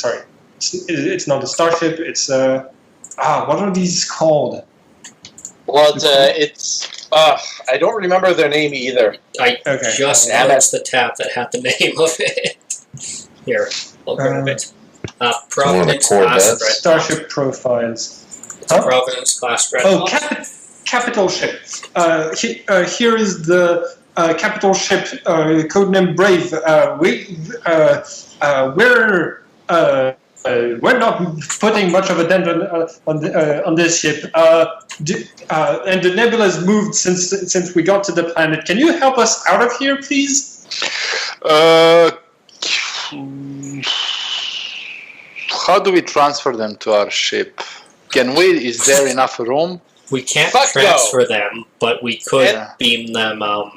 Sorry, it's not a starship. It's what are these called? Well, it's I don't remember their name either. I Okay. just noticed the tab that had the name of it. Here, I'll grab it. Providence class Corvettes? dreadnought. Starship profiles. It's a Providence class Oh, dreadnought. capital ship. Here is the capital ship, codename Brave. We're not putting much of a dent on this ship. And the nebula's moved since we got to the planet. Can you help us out of here, please? How do we transfer them to our ship? Can we? Is there enough room? We can't Fuck no. transfer them, but we could Yeah. beam them nav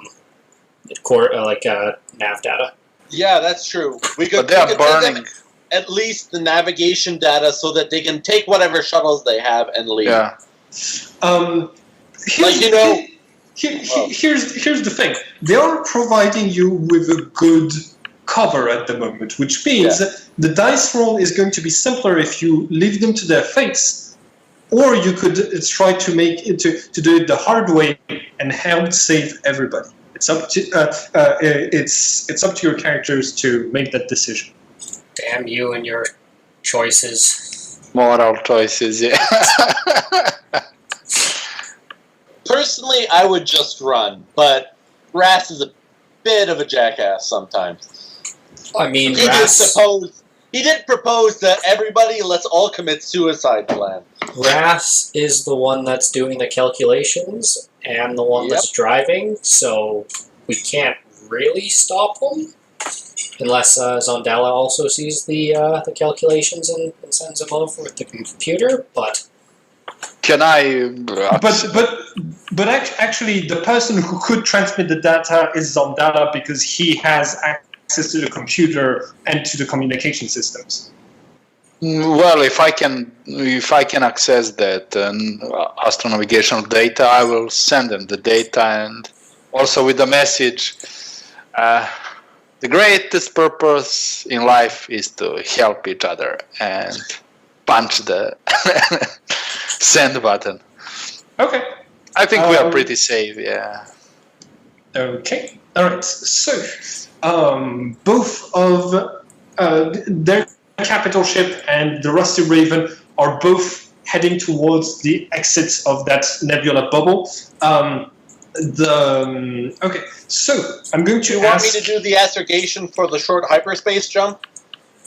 data. Yeah, that's true. We could, But they are we could send them burning. at least the navigation data so that they can take whatever shuttles they have and leave. Yeah. Like, you know- Here's the thing. They are providing you with a good cover at the moment, which means the dice roll is going to be simpler if you leave them to their fates, or you could try to make it to do it the hard way and help save everybody. It's up to it's up to your characters to make that decision. Damn you and your choices. Moral choices, yeah. Personally, I would just run, but Ras is a bit of a jackass sometimes. I mean, He Ras did propose that everybody let's all commit suicide plan. is the one that's doing the calculations and the one that's driving, so we can't really stop him. Unless Zondala also sees the calculations and sends them over with the computer, but... Can I? But actually, the person who could transmit the data is Zondala because he has access to the computer and to the communication systems. Well, if I can access that astronavigational data, I will send them the data, and also with the message. The greatest purpose in life is to help each other, and punch the send button. Okay. I think we are pretty safe, yeah. Okay. All right. So, both of their capital ship and the Rusty Raven are both heading towards the exits of that nebula bubble. Okay. So I'm going to Do you want me to do the astrogation for the short hyperspace jump?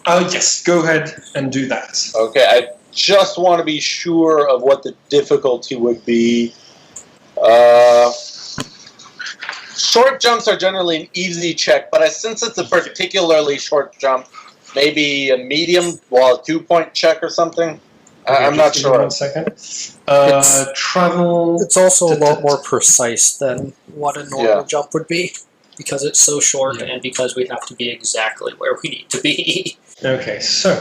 Yes. Go ahead and do that. Okay, I just want to be sure of what the difficulty would be. Short jumps are generally an easy check, but since it's a particularly short jump, maybe a medium, well, a 2-point check or something. I'm not Just give me sure. 1 second. Travel. It's also a lot more precise than what a normal Yeah. jump would be, because it's so short and because we have to be exactly where we need to be. Okay, so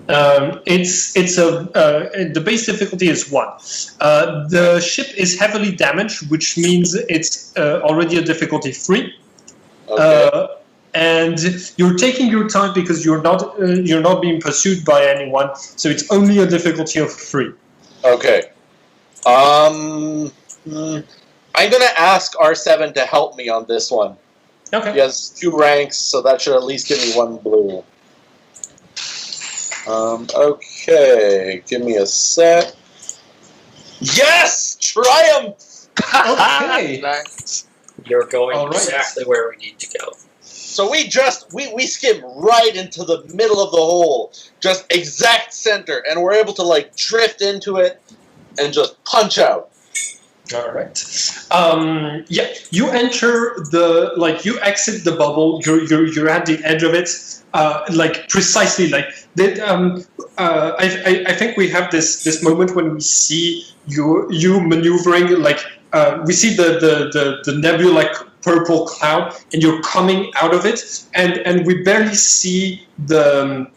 the base difficulty is 1. The ship is heavily damaged, which means it's already a difficulty 3. Okay. And you're taking your time because you're not being pursued by anyone, so it's only a difficulty of 3. Okay. I'm gonna ask R7 to help me on this one. Okay. He has 2 ranks, so that should at least give me 1 blue. Okay, give me a sec. Yes! Triumph! Okay. Nice. You're going All right. exactly where we need to go. So we skim right into the middle of the hole, just exact center, and we're able to like drift into it and just punch out. All right. Yeah, you enter you exit the bubble. You're at the edge of it. Precisely like that. I think we have this moment when we see you maneuvering we see the nebula purple cloud, and you're coming out of it, and we barely see the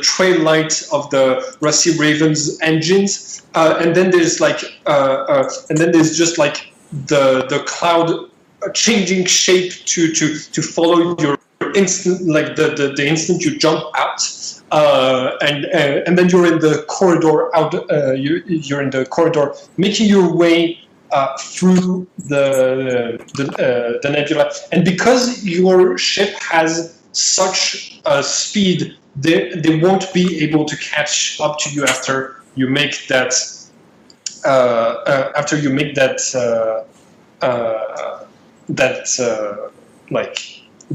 trail light of the Rusty Raven's engines, and then there's just the cloud changing shape to follow your instant, the instant you jump out, and then you're in the corridor out. You're in the corridor, making your way through the nebula, and because your ship has such speed, they won't be able to catch up to you after you make that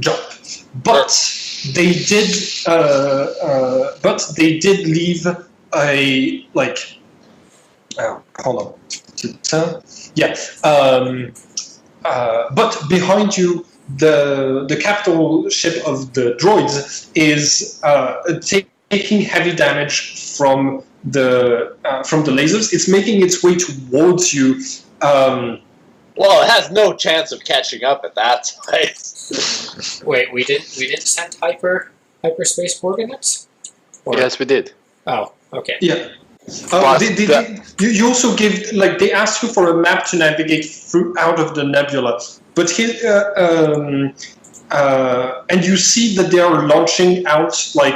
jump. But they did leave a hold on. Yeah. But behind you, the capital ship of the droids is taking heavy damage from the lasers. It's making its way towards you. Well, it has no chance of catching up at that place. Wait, we didn't send hyperspace coordinates? Yes, we did. Oh, okay. Yeah. You also give they asked you for a map to navigate through out of the nebula, but here and you see that they are launching out you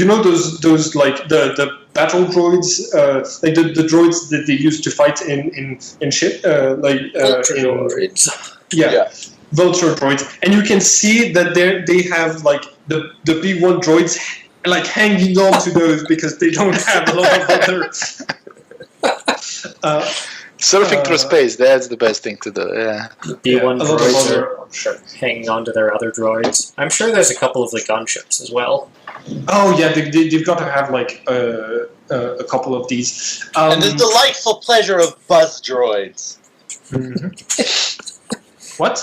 know those the battle droids, the droids that they used to fight in ship Vulture droids. Yeah. Vulture droids, and you can see that they have the B1 droids hanging on to those because they don't have a lot of other. Surfing through space, that's the best thing to do. Yeah. B1 droids are hanging on to their other droids. I'm sure there's a couple of the gunships as well. Oh yeah, they've got to have a couple of these. And the delightful pleasure of buzz droids. Mm-hmm. What?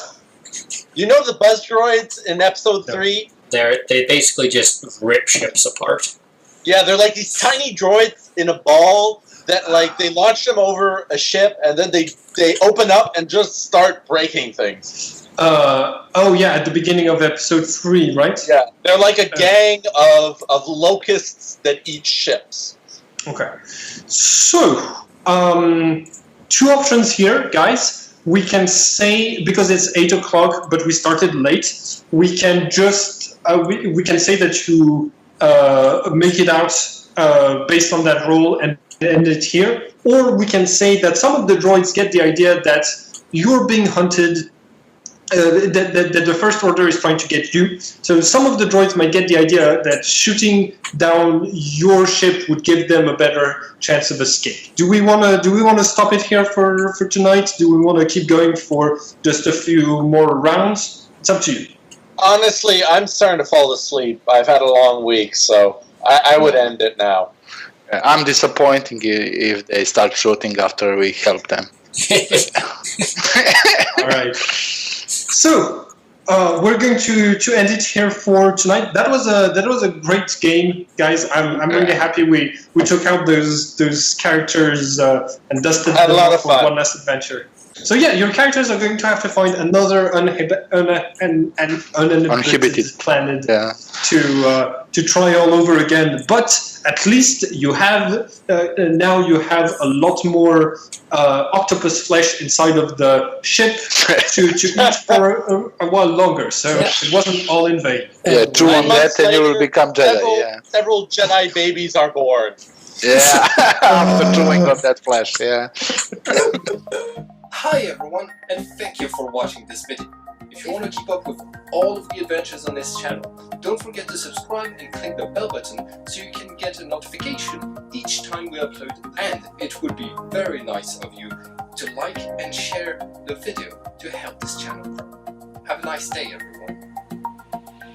You know the buzz droids in Episode 3? They basically just rip ships apart. Yeah, they're like these tiny droids in a ball that they launch them over a ship, and then they open up and just start breaking things. At the beginning of Episode 3, right? Yeah, they're like a gang of locusts that eat ships. Okay. So, two options here, guys. We can say, because it's 8 o'clock, but we started late, we can just, we can say that you make it out based on that roll and end it here. Or we can say that some of the droids get the idea that you're being hunted, that the First Order is trying to get you. So some of the droids might get the idea that shooting down your ship would give them a better chance of escape. Do we want to stop it here for tonight? Do we want to keep going for just a few more rounds? It's up to you. Honestly, I'm starting to fall asleep. I've had a long week, so I would end it now. I'm disappointing if they start shooting after we help them. All right. So we're going to end it here for tonight. That was a great game, guys. I'm really happy we took out those characters and dusted them off for one last adventure. So yeah, your characters are going to have to find another uninhabited planet to try all over again. But at least you have now you have a lot more octopus flesh inside of the ship to eat for a while longer. So it wasn't all in vain. Yeah, chew on that and you will become Jedi. Several Jedi babies are born. Yeah, after chewing on that flesh. Yeah. Hi everyone, and thank you for watching this video. If you want to keep up with all of the adventures on this channel, don't forget to subscribe and click the bell button so you can get a notification each time we upload, and it would be very nice of you to like and share the video to help this channel grow. Have a nice day everyone.